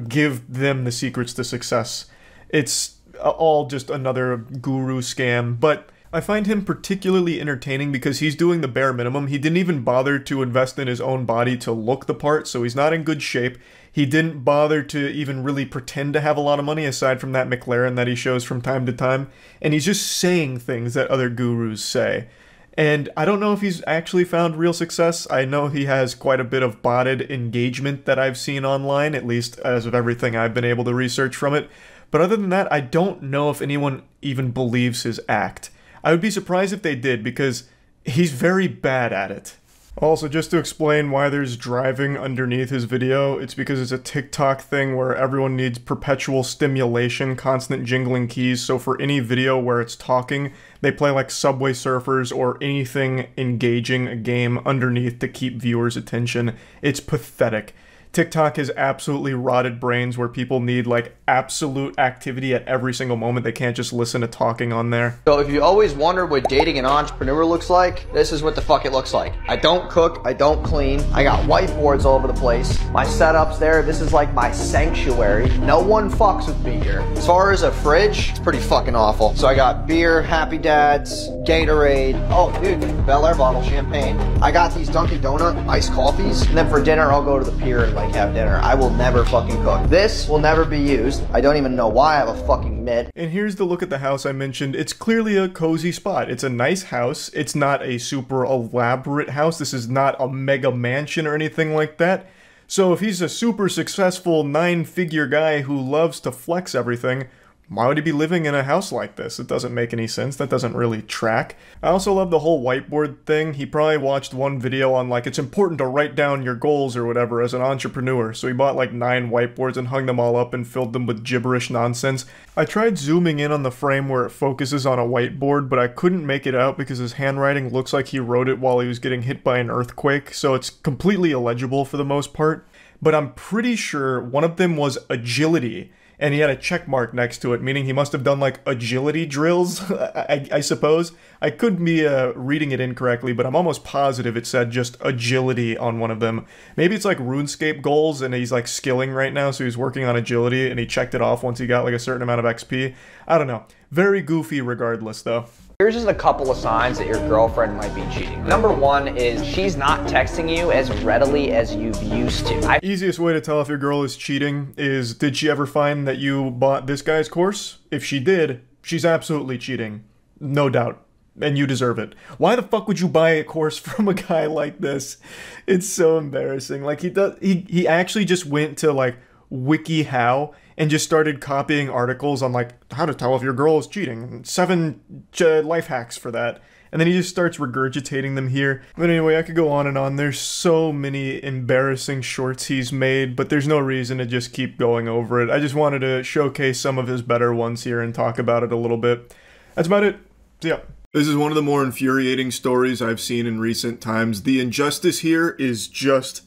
give them the secrets to success. It's all just another guru scam, but... I find him particularly entertaining because he's doing the bare minimum. He didn't even bother to invest in his own body to look the part, so he's not in good shape. He didn't bother to even really pretend to have a lot of money aside from that McLaren that he shows from time to time. And he's just saying things that other gurus say. And I don't know if he's actually found real success. I know he has quite a bit of botted engagement that I've seen online, at least as of everything I've been able to research from it. But other than that, I don't know if anyone even believes his act. I would be surprised if they did, because he's very bad at it. Also, just to explain why there's driving underneath his video, it's because it's a TikTok thing where everyone needs perpetual stimulation, constant jingling keys, so for any video where it's talking, they play like Subway Surfers or anything engaging a game underneath to keep viewers' attention. It's pathetic. TikTok has absolutely rotted brains where people need, like, absolute activity at every single moment. They can't just listen to talking on there. So if you always wonder what dating an entrepreneur looks like, this is what the fuck it looks like. I don't cook, I don't clean, I got whiteboards all over the place. My setup's there, this is like my sanctuary. No one fucks with me here. As far as a fridge, it's pretty fucking awful. So I got beer, Happy Dads, Gatorade, oh dude, Bel Air bottle, champagne. I got these Dunkin' Donut iced coffees, and then for dinner I'll go to the pier and like have dinner. I will never fucking cook. This will never be used. I don't even know why I have a fucking mitt. And here's the look at the house I mentioned. It's clearly a cozy spot. It's a nice house. It's not a super elaborate house. This is not a mega mansion or anything like that. So if he's a super successful 9-figure guy who loves to flex everything, why would he be living in a house like this? It doesn't make any sense. That doesn't really track. I also love the whole whiteboard thing. He probably watched one video on like, it's important to write down your goals or whatever as an entrepreneur. So he bought like 9 whiteboards and hung them all up and filled them with gibberish nonsense. I tried zooming in on the frame where it focuses on a whiteboard, but I couldn't make it out because his handwriting looks like he wrote it while he was getting hit by an earthquake. So it's completely illegible for the most part. But I'm pretty sure one of them was agility, and he had a check mark next to it, meaning he must have done like agility drills, I suppose. I could be reading it incorrectly, but I'm almost positive it said just agility on one of them. Maybe it's like RuneScape goals, and he's like skilling right now, so he's working on agility, and he checked it off once he got like a certain amount of XP. I don't know. Very goofy regardless, though. Here's just a couple of signs that your girlfriend might be cheating. Number 1 is she's not texting you as readily as you've used to. Easiest way to tell if your girl is cheating is, did she ever find that you bought this guy's course? If she did, she's absolutely cheating. No doubt. And you deserve it. Why the fuck would you buy a course from a guy like this? It's so embarrassing. Like, he actually just went to like WikiHow and just started copying articles on like how to tell if your girl is cheating, 7 life hacks for that, and then he just starts regurgitating them here. But anyway, I could go on and on. There's so many embarrassing shorts he's made, but there's no reason to just keep going over it. I just wanted to showcase some of his better ones here and talk about it a little bit. That's about it. See ya. This is one of the more infuriating stories I've seen in recent times. The injustice here is just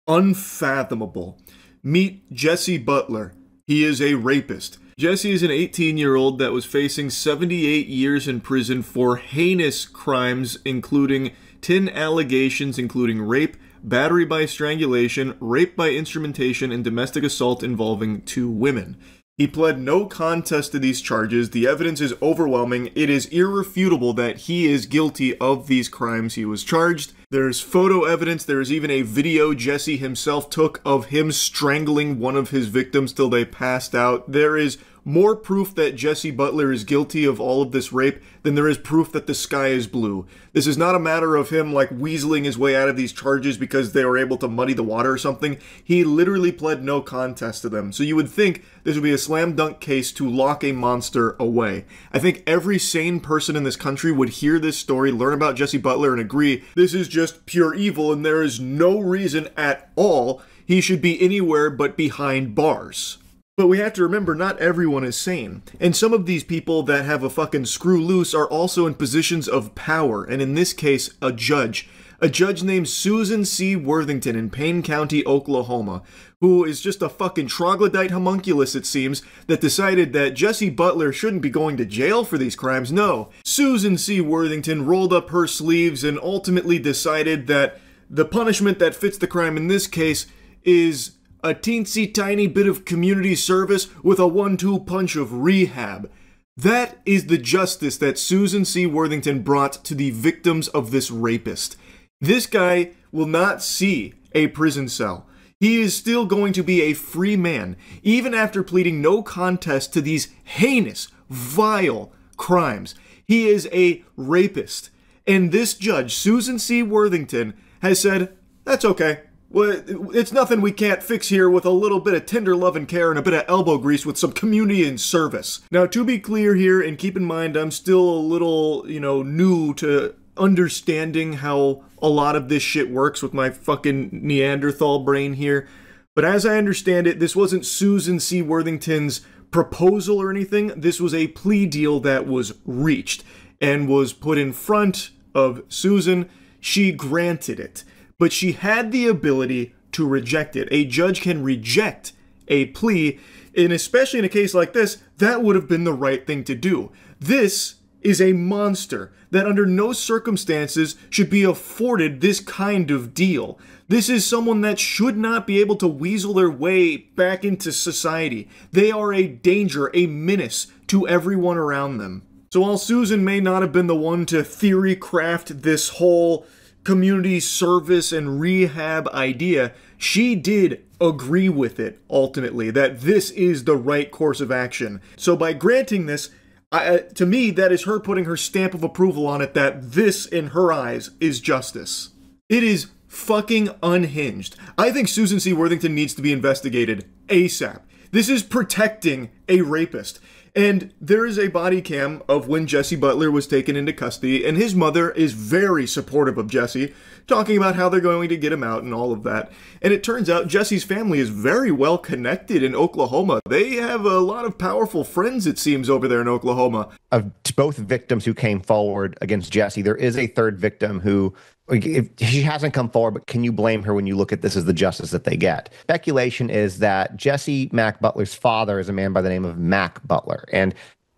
unfathomable. Meet Jesse Butler. He is a rapist. Jesse is an 18-year-old that was facing 78 years in prison for heinous crimes, including 10 allegations, including rape, battery by strangulation, rape by instrumentation, and domestic assault involving 2 women. He pled no contest to these charges. The evidence is overwhelming. It is irrefutable that he is guilty of these crimes he was charged. There's photo evidence. There's even a video Jesse himself took of him strangling one of his victims till they passed out. There is more proof that Jesse Butler is guilty of all of this rape than there is proof that the sky is blue. This is not a matter of him like weaseling his way out of these charges because they were able to muddy the water or something. He literally pled no contest to them. So you would think this would be a slam dunk case to lock a monster away. I think every sane person in this country would hear this story, learn about Jesse Butler, and agree this is just pure evil and there is no reason at all he should be anywhere but behind bars. But we have to remember, not everyone is sane. And some of these people that have a fucking screw loose are also in positions of power, and in this case, a judge. A judge named Susan C. Worthington in Payne County, Oklahoma, who is just a fucking troglodyte homunculus, it seems, that decided that Jesse Butler shouldn't be going to jail for these crimes. No. Susan C. Worthington rolled up her sleeves and ultimately decided that the punishment that fits the crime in this case is a teensy tiny bit of community service with a 1-2 punch of rehab. That is the justice that Susan C. Worthington brought to the victims of this rapist. This guy will not see a prison cell. He is still going to be a free man, even after pleading no contest to these heinous, vile crimes. He is a rapist. And this judge, Susan C. Worthington, has said, that's okay. Well, it's nothing we can't fix here with a little bit of tender love and care and a bit of elbow grease with some community and service. Now, to be clear here, and keep in mind, I'm still a little, new to understanding how a lot of this shit works with my fucking Neanderthal brain here. But as I understand it, this wasn't Susan C. Worthington's proposal or anything. This was a plea deal that was reached and was put in front of Susan. She granted it. But she had the ability to reject it. A judge can reject a plea, and especially in a case like this, that would have been the right thing to do. This is a monster that under no circumstances should be afforded this kind of deal. This is someone that should not be able to weasel their way back into society. They are a danger, a menace to everyone around them. So while Susan may not have been the one to theory craft this whole community service and rehab idea, she did agree with it ultimately, that this is the right course of action. So by granting this, to me, that is her putting her stamp of approval on it, that this, in her eyes, is justice. It is fucking unhinged. I think Susan C. Worthington needs to be investigated ASAP. This is protecting a rapist. And there is a body cam of when Jesse Butler was taken into custody, and his mother is very supportive of Jesse, talking about how they're going to get him out and all of that. And it turns out Jesse's family is very well connected in Oklahoma. They have a lot of powerful friends, it seems, over there in Oklahoma. Of both victims who came forward against Jesse, there is a third victim who, if she hasn't come forward, but can you blame her when you look at this as the justice that they get? Speculation is that Jesse Mac Butler's father is a man by the name of Mac Butler, and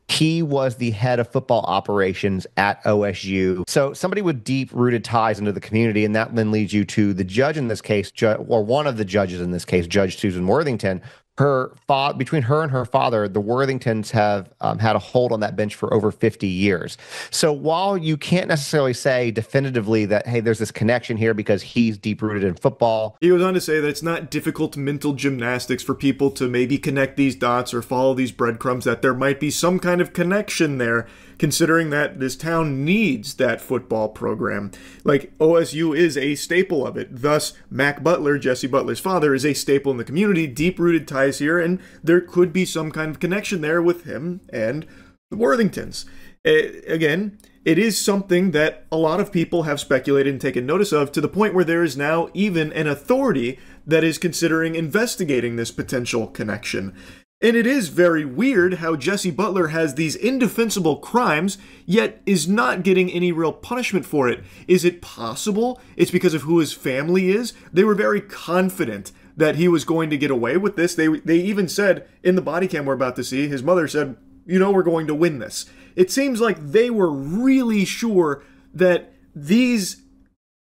he was the head of football operations at OSU. So somebody with deep-rooted ties into the community, and that then leads you to the judge in this case, or one of the judges in this case, Judge Susan Worthington. Between her and her father, the Worthingtons have had a hold on that bench for over 50 years. So while you can't necessarily say definitively that, hey, there's this connection here because he's deep-rooted in football. He goes on to say that it's not difficult mental gymnastics for people to maybe connect these dots or follow these breadcrumbs, that there might be some kind of connection there, considering that this town needs that football program. Like, OSU is a staple of it. Thus, Mac Butler, Jesse Butler's father, is a staple in the community, deep-rooted ties here, and there could be some kind of connection there with him and the Worthingtons. Again, it is something that a lot of people have speculated and taken notice of, to the point where there is now even an authority that is considering investigating this potential connection. And it is very weird how Jesse Butler has these indefensible crimes, yet is not getting any real punishment for it. Is it possible it's because of who his family is? They were very confident that he was going to get away with this. They even said, in the body cam we're about to see, his mother said, you know, we're going to win this. It seems like they were really sure that these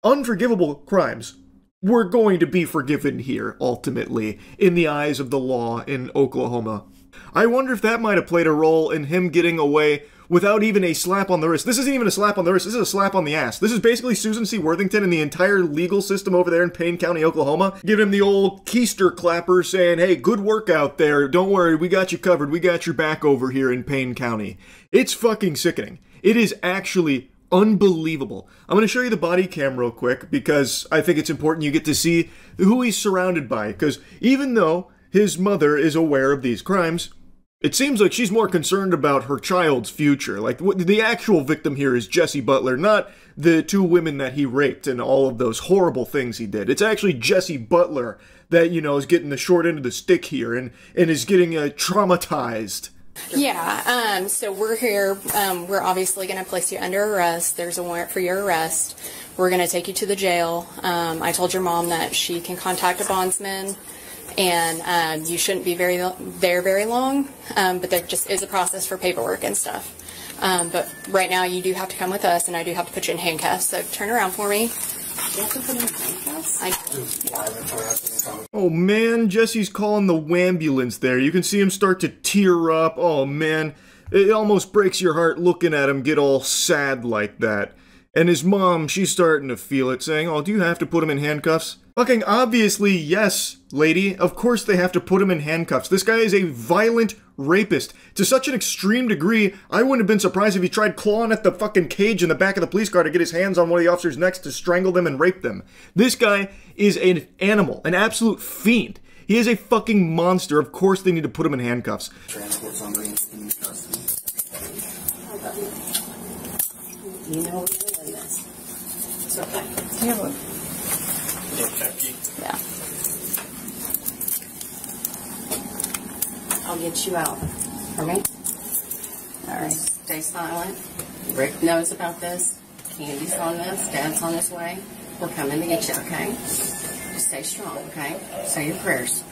unforgivable crimes were going to be forgiven here, ultimately, in the eyes of the law in Oklahoma. I wonder if that might have played a role in him getting away without even a slap on the wrist. This isn't even a slap on the wrist, this is a slap on the ass. This is basically Susan C. Worthington and the entire legal system over there in Payne County, Oklahoma, giving him the old keister clapper saying, hey, good work out there, don't worry, we got you covered, we got your back over here in Payne County. It's fucking sickening. It is actually unbelievable. I'm going to show you the body cam real quick because I think it's important you get to see who he's surrounded by, because even though his mother is aware of these crimes, it seems like she's more concerned about her child's future. Like, the actual victim here is Jesse Butler, not the two women that he raped and all of those horrible things he did. It's actually Jesse Butler that, you know, is getting the short end of the stick here and is getting traumatized. Yeah, so we're here. We're obviously going to place you under arrest. There's a warrant for your arrest. We're going to take you to the jail. I told your mom that she can contact a bondsman, and you shouldn't be very long, but there just is a process for paperwork and stuff. But right now you do have to come with us, and I do have to put you in handcuffs, so turn around for me. You have to put me in handcuffs? Oh man, Jesse's calling the wambulance there. You can see him start to tear up. Oh man, it almost breaks your heart looking at him get all sad like that. And his mom, she's starting to feel it, saying, oh, do you have to put him in handcuffs? Fucking obviously, yes, lady. Of course they have to put him in handcuffs. This guy is a violent rapist. To such an extreme degree, I wouldn't have been surprised if he tried clawing at the fucking cage in the back of the police car to get his hands on one of the officers' necks to strangle them and rape them. This guy is an animal, an absolute fiend. He is a fucking monster. Of course they need to put him in handcuffs. Transport somebody in custody. You know we're doing this. It's okay. Here, yeah. I'll get you out. For me? Alright, stay silent. Rick knows about this. Candy's on this. Dad's on his way. We're coming to get you, okay? Just stay strong, okay? Say your prayers.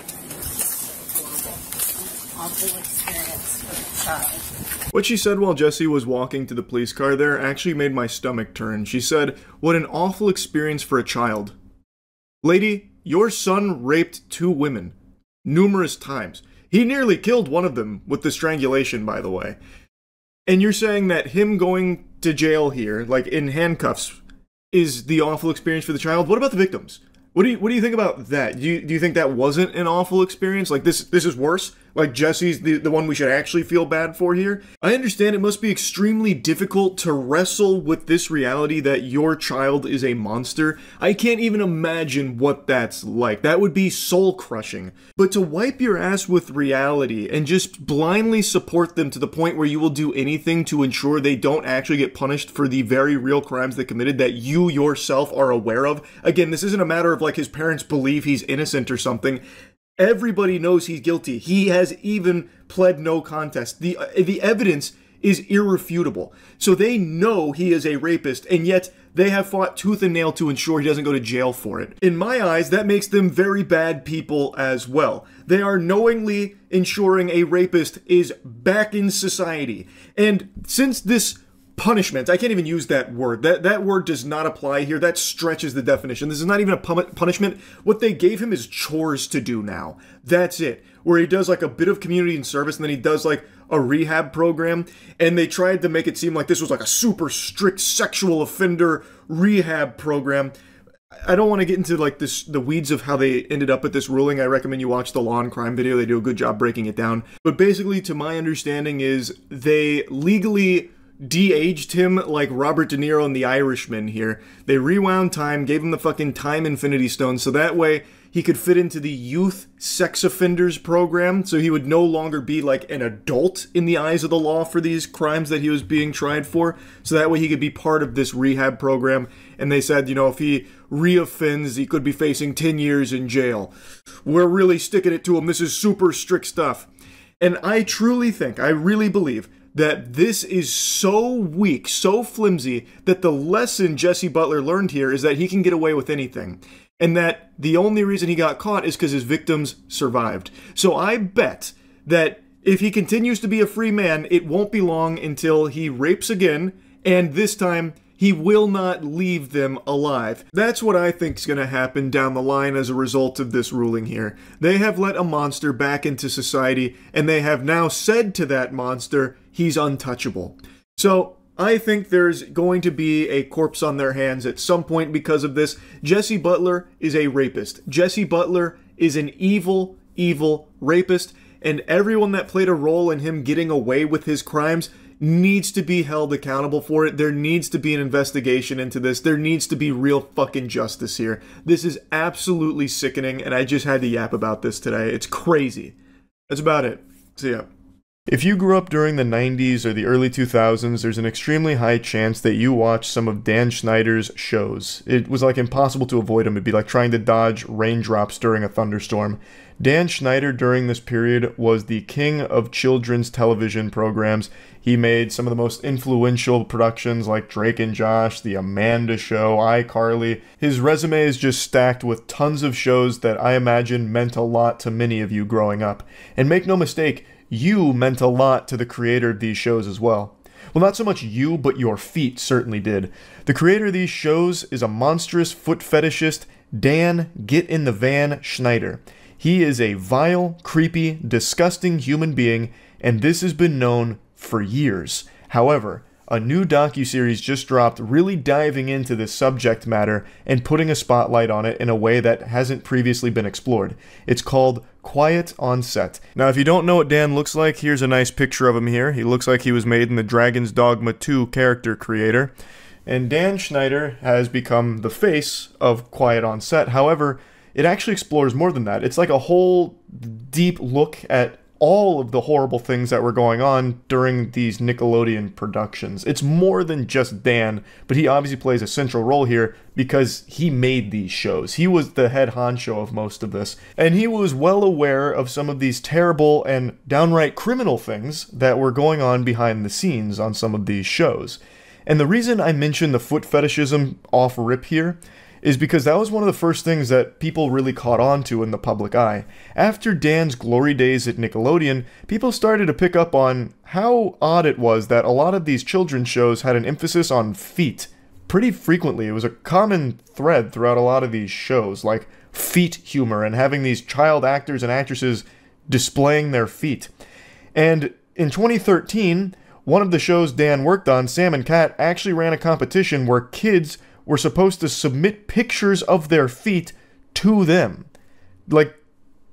Awful experience for the child. What she said while Jesse was walking to the police car there actually made my stomach turn. She said, what an awful experience for a child. Lady, your son raped 2 women. Numerous times. He nearly killed one of them with the strangulation, by the way. And you're saying that him going to jail here, like in handcuffs, is the awful experience for the child? What about the victims? What do you think about that? Do you think that wasn't an awful experience? Like this is worse? like Jesse's the one we should actually feel bad for here. I understand it must be extremely difficult to wrestle with this reality that your child is a monster. I can't even imagine what that's like. That would be soul-crushing. But to wipe your ass with reality and just blindly support them to the point where you will do anything to ensure they don't actually get punished for the very real crimes they committed that you yourself are aware of. Again, this isn't a matter of like his parents believe he's innocent or something. Everybody knows he's guilty. He has even pled no contest. The evidence is irrefutable. So they know he is a rapist, and yet they have fought tooth and nail to ensure he doesn't go to jail for it. In my eyes, that makes them very bad people as well. They are knowingly ensuring a rapist is back in society. And since this punishment, I can't even use that word. That word does not apply here. That stretches the definition. This is not even a punishment. What they gave him is chores to do now. That's it. Where he does like a bit of community and service, and then he does like a rehab program, and they tried to make it seem like this was like a super strict sexual offender rehab program. I don't want to get into like the weeds of how they ended up at this ruling. I recommend you watch the Law and Crime video. They do a good job breaking it down. But basically, to my understanding, is they legally de-aged him like Robert De Niro in The Irishman here. They rewound time, gave him the fucking time infinity stone, so that way he could fit into the youth sex offenders program, so he would no longer be like an adult in the eyes of the law for these crimes that he was being tried for, so that way he could be part of this rehab program. And they said, you know, if he reoffends, he could be facing 10 years in jail. We're really sticking it to him. This is super strict stuff. And I truly think, I really believe, that this is so weak, so flimsy, that the lesson Jesse Butler learned here is that he can get away with anything. And that the only reason he got caught is because his victims survived. So I bet that if he continues to be a free man, it won't be long until he rapes again, and this time he will not leave them alive. That's what I think is going to happen down the line as a result of this ruling here. They have let a monster back into society, and they have now said to that monster, he's untouchable. So I think there's going to be a corpse on their hands at some point because of this. Jesse Butler is a rapist. Jesse Butler is an evil, evil rapist, and everyone that played a role in him getting away with his crimes needs to be held accountable for it. There needs to be an investigation into this. There needs to be real fucking justice here. This is absolutely sickening, and I just had to yap about this today. It's crazy. That's about it. See ya. If you grew up during the 90s or the early 2000s, there's an extremely high chance that you watched some of Dan Schneider's shows. It was like impossible to avoid him. It'd be like trying to dodge raindrops during a thunderstorm. Dan Schneider during this period was the king of children's television programs. He made some of the most influential productions like Drake and Josh, The Amanda Show, iCarly. His resume is just stacked with tons of shows that I imagine meant a lot to many of you growing up. And make no mistake, you meant a lot to the creator of these shows as well. Well, not so much you, but your feet certainly did. The creator of these shows is a monstrous foot fetishist, Dan Get in the Van Schneider. He is a vile, creepy, disgusting human being, and this has been known for years. However, a new docuseries just dropped really diving into this subject matter and putting a spotlight on it in a way that hasn't previously been explored. It's called Quiet on Set. Now, if you don't know what Dan looks like, here's a nice picture of him here. He looks like he was made in the Dragon's Dogma 2 character creator. And Dan Schneider has become the face of Quiet on Set. However, it actually explores more than that. It's like a whole deep look at all of the horrible things that were going on during these Nickelodeon productions. It's more than just Dan, but he obviously plays a central role here because he made these shows. He was the head honcho of most of this, and he was well aware of some of these terrible and downright criminal things that were going on behind the scenes on some of these shows. And the reason I mention the foot fetishism off rip here is because that was one of the first things that people really caught on to in the public eye. After Dan's glory days at Nickelodeon, people started to pick up on how odd it was that a lot of these children's shows had an emphasis on feet. Pretty frequently, it was a common thread throughout a lot of these shows, like feet humor and having these child actors and actresses displaying their feet. And in 2013, one of the shows Dan worked on, Sam and Cat, actually ran a competition where kids were supposed to submit pictures of their feet to them. Like,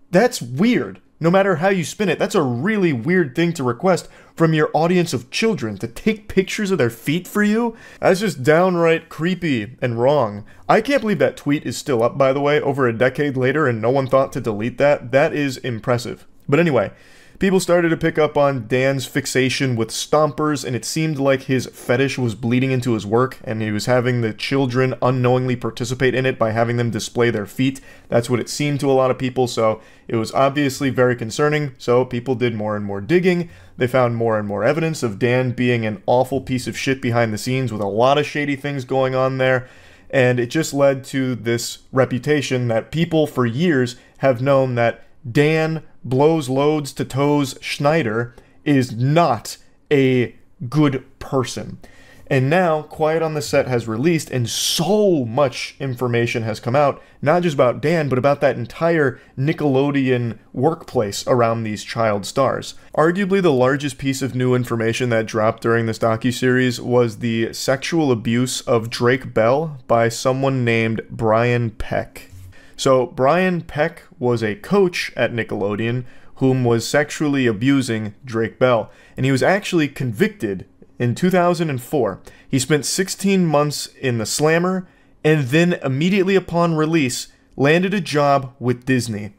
that's weird. No matter how you spin it, that's a really weird thing to request from your audience of children, to take pictures of their feet for you. That's just downright creepy and wrong. I can't believe that tweet is still up, by the way, over a decade later, and no one thought to delete that. That is impressive. But anyway, people started to pick up on Dan's fixation with stompers, and it seemed like his fetish was bleeding into his work, and he was having the children unknowingly participate in it by having them display their feet. That's what it seemed to a lot of people, so it was obviously very concerning, so people did more and more digging. They found more and more evidence of Dan being an awful piece of shit behind the scenes with a lot of shady things going on there, and it just led to this reputation that people for years have known that Dan blows loads to toes Schneider is not a good person. And now Quiet on the Set has released, and so much information has come out, not just about Dan, but about that entire Nickelodeon workplace around these child stars. Arguably the largest piece of new information that dropped during this docuseries was the sexual abuse of Drake Bell by someone named Brian Peck. So Brian Peck was a coach at Nickelodeon whom was sexually abusing Drake Bell, and he was actually convicted in 2004. He spent 16 months in the slammer, and then immediately upon release, landed a job with Disney.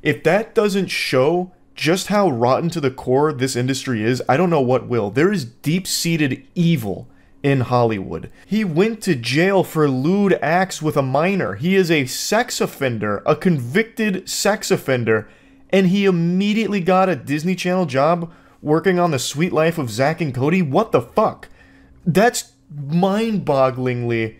If that doesn't show just how rotten to the core this industry is, I don't know what will. There is deep-seated evil in Hollywood. He went to jail for lewd acts with a minor. He is a sex offender, a convicted sex offender, and he immediately got a Disney Channel job working on The Sweet Life of Zack and Cody. What the fuck? That's mind-bogglingly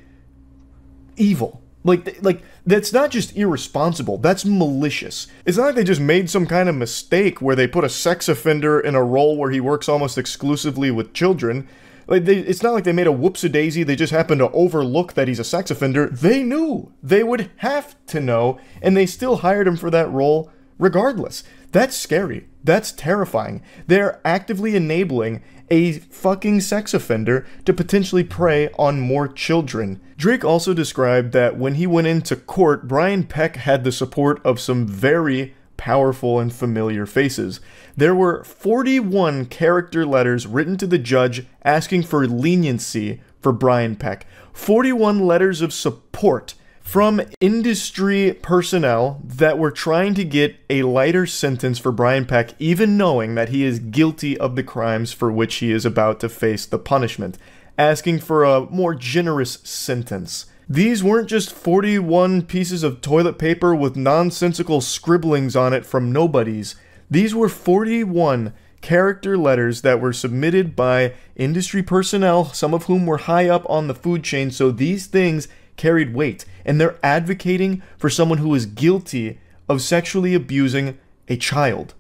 evil. Like that's not just irresponsible, that's malicious. It's not like they just made some kind of mistake where they put a sex offender in a role where he works almost exclusively with children. It's not like they made a whoopsie-daisy, they just happened to overlook that he's a sex offender. They knew. They would have to know, and they still hired him for that role regardless. That's scary. That's terrifying. They're actively enabling a fucking sex offender to potentially prey on more children. Drake also described that when he went into court, Brian Peck had the support of some very powerful and familiar faces. There were 41 character letters written to the judge asking for leniency for Brian Peck. 41 letters of support from industry personnel that were trying to get a lighter sentence for Brian Peck, even knowing that he is guilty of the crimes for which he is about to face the punishment, asking for a more generous sentence. These weren't just 41 pieces of toilet paper with nonsensical scribblings on it from nobodies. These were 41 character letters that were submitted by industry personnel, some of whom were high up on the food chain, so these things carried weight, and they're advocating for someone who is guilty of sexually abusing a child.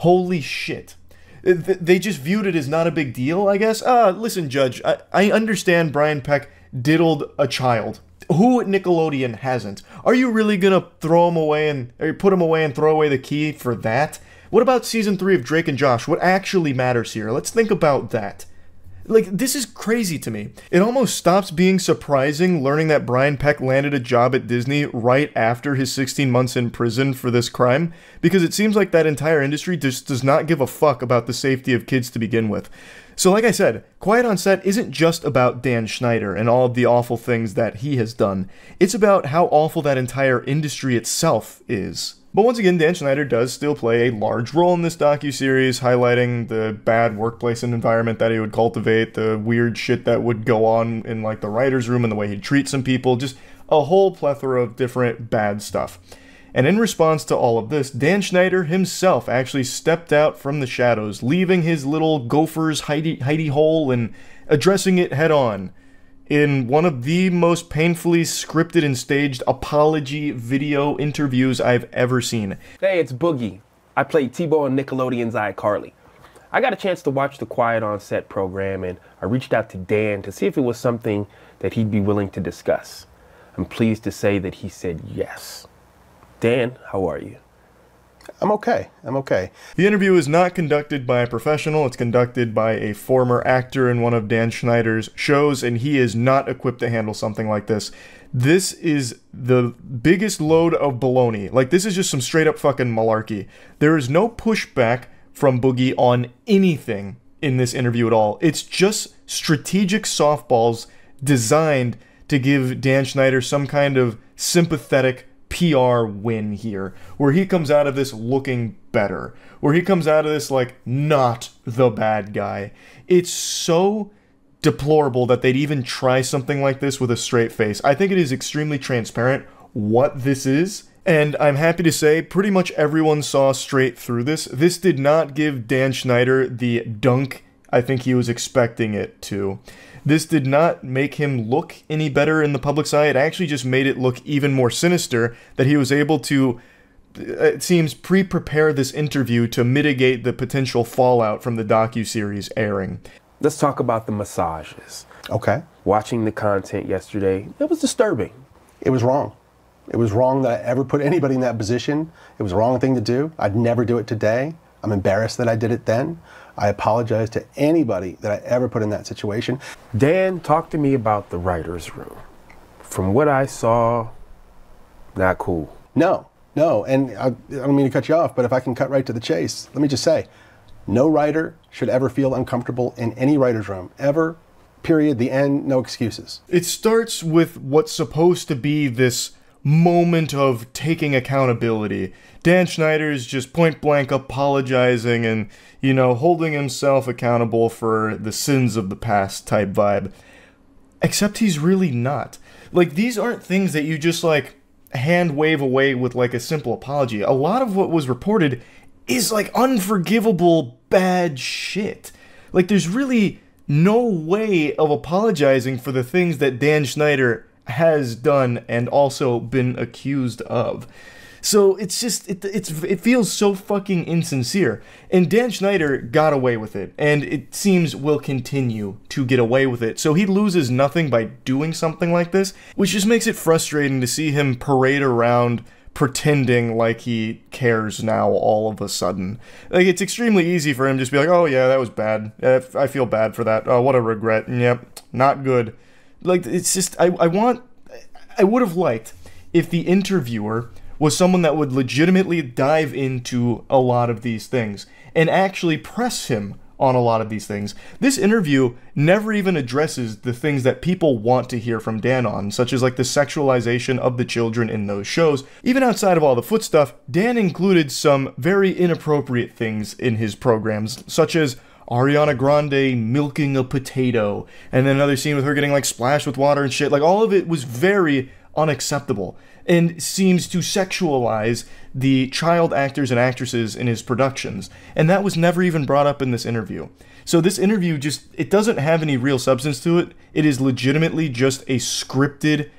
Holy shit. They just viewed it as not a big deal, I guess. Listen, Judge, I understand Brian Peck diddled a child. Who at Nickelodeon hasn't? Are you really gonna throw him away or put him away and throw away the key for that? What about season 3 of Drake and Josh? What actually matters here? Let's think about that. Like, this is crazy to me. It almost stops being surprising learning that Brian Peck landed a job at Disney right after his 16 months in prison for this crime, because it seems like that entire industry just does not give a fuck about the safety of kids to begin with. So like I said, Quiet on Set isn't just about Dan Schneider and all of the awful things that he has done. It's about how awful that entire industry itself is. But once again, Dan Schneider does still play a large role in this docuseries, highlighting the bad workplace and environment that he would cultivate, the weird shit that would go on in like the writer's room and the way he'd treat some people, just a whole plethora of different bad stuff. And in response to all of this, Dan Schneider himself actually stepped out from the shadows, leaving his little gopher's hidey hole and addressing it head on in one of the most painfully scripted and staged apology video interviews I've ever seen. Hey, it's Boogie. I played T-Bo on Nickelodeon's iCarly. I got a chance to watch the Quiet on Set program, and I reached out to Dan to see if it was something that he'd be willing to discuss. I'm pleased to say that he said yes. Dan, how are you? I'm okay. I'm okay. The interview is not conducted by a professional. It's conducted by a former actor in one of Dan Schneider's shows, and he is not equipped to handle something like this. This is the biggest load of baloney. Like, this is just some straight up fucking malarkey. There is no pushback from Boogie on anything in this interview at all. It's just strategic softballs designed to give Dan Schneider some kind of sympathetic PR win here, where he comes out of this looking better, where he comes out of this like not the bad guy. It's so deplorable that they'd even try something like this with a straight face. I think it is extremely transparent what this is, and I'm happy to say pretty much everyone saw straight through this. This did not give Dan Schneider the dunk I think he was expecting it to. This did not make him look any better in the public's eye. It actually just made it look even more sinister that he was able to, it seems, pre-prepare this interview to mitigate the potential fallout from the docuseries airing. Let's talk about the massages. Okay. Watching the content yesterday, it was disturbing. It was wrong. It was wrong that I ever put anybody in that position. It was the wrong thing to do. I'd never do it today. I'm embarrassed that I did it then. I apologize to anybody that I ever put in that situation. Dan, talk to me about the writer's room. From what I saw, not cool. No, and I don't mean to cut you off, but if I can cut right to the chase, let me just say, no writer should ever feel uncomfortable in any writer's room, ever, period, the end, no excuses. It starts with what's supposed to be this moment of taking accountability. Dan Schneider is just point blank apologizing and, you know, holding himself accountable for the sins of the past type vibe. Except he's really not. Like, these aren't things that you just, like, hand wave away with, like, a simple apology. A lot of what was reported is, like, unforgivable bad shit. Like, there's really no way of apologizing for the things that Dan Schneider has done and also been accused of. So it's just, it feels so fucking insincere. And Dan Schneider got away with it, and it seems will continue to get away with it. So he loses nothing by doing something like this, which just makes it frustrating to see him parade around pretending like he cares now all of a sudden. Like, it's extremely easy for him to just be like, oh yeah, that was bad. I feel bad for that. Oh, what a regret. Yep, not good. Like, it's just, I would have liked if the interviewer was someone that would legitimately dive into a lot of these things and actually press him on a lot of these things. This interview never even addresses the things that people want to hear from Dan on, such as like the sexualization of the children in those shows. Even outside of all the foot stuff, Dan included some very inappropriate things in his programs, such as Ariana Grande milking a potato, and then another scene with her getting like splashed with water and shit. Like, all of it was very unacceptable and seems to sexualize the child actors and actresses in his productions. And that was never even brought up in this interview. So this interview just, it doesn't have any real substance to it. It is legitimately just a scripted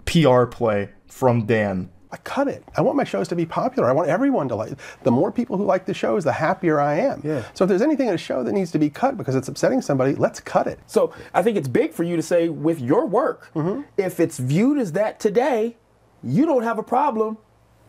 PR play from Dan. I cut it. I want my shows to be popular. I want everyone to like. The more people who like the shows, the happier I am. Yeah. So if there's anything in a show that needs to be cut because it's upsetting somebody, let's cut it. So I think it's big for you to say with your work, if it's viewed as that today, you don't have a problem.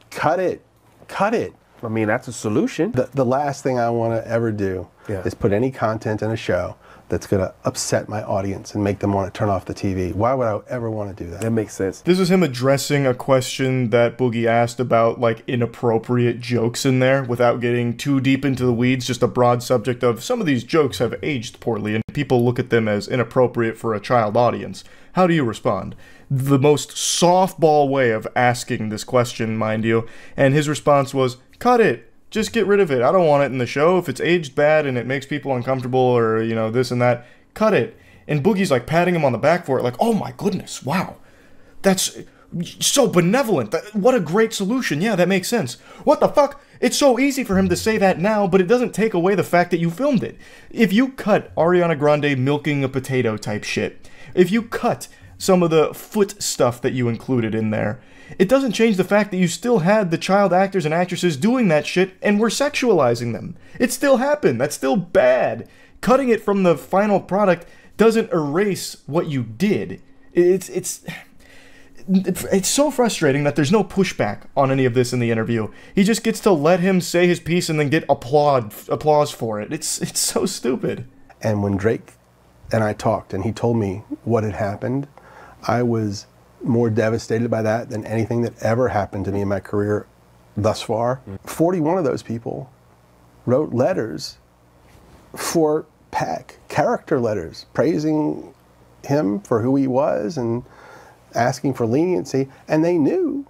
Cut it. Cut it. I mean, that's a solution. The last thing I want to ever do is put any content in a show that's going to upset my audience and make them want to turn off the TV. Why would I ever want to do that? That makes sense. This was him addressing a question that Boogie asked about, like, inappropriate jokes in there without getting too deep into the weeds, just a broad subject of some of these jokes have aged poorly and people look at them as inappropriate for a child audience. How do you respond? The most softball way of asking this question, mind you, and his response was, cut it. Just get rid of it. I don't want it in the show. If it's aged bad and it makes people uncomfortable or, you know, this and that, cut it. And Boogie's like patting him on the back for it, like, oh my goodness, wow. That's so benevolent. What a great solution. Yeah, that makes sense. What the fuck? It's so easy for him to say that now, but it doesn't take away the fact that you filmed it. If you cut Ariana Grande milking a potato type shit, if you cut some of the foot stuff that you included in there, it doesn't change the fact that you still had the child actors and actresses doing that shit and were sexualizing them. It still happened. That's still bad. Cutting it from the final product doesn't erase what you did. it's so frustrating that there's no pushback on any of this in the interview. He just gets to let him say his piece and then get applause for it. It's so stupid. And when Drake and I talked and he told me what had happened, I was more devastated by that than anything that ever happened to me in my career thus far. 41 of those people wrote letters for Peck, character letters, praising him for who he was and asking for leniency, and they knew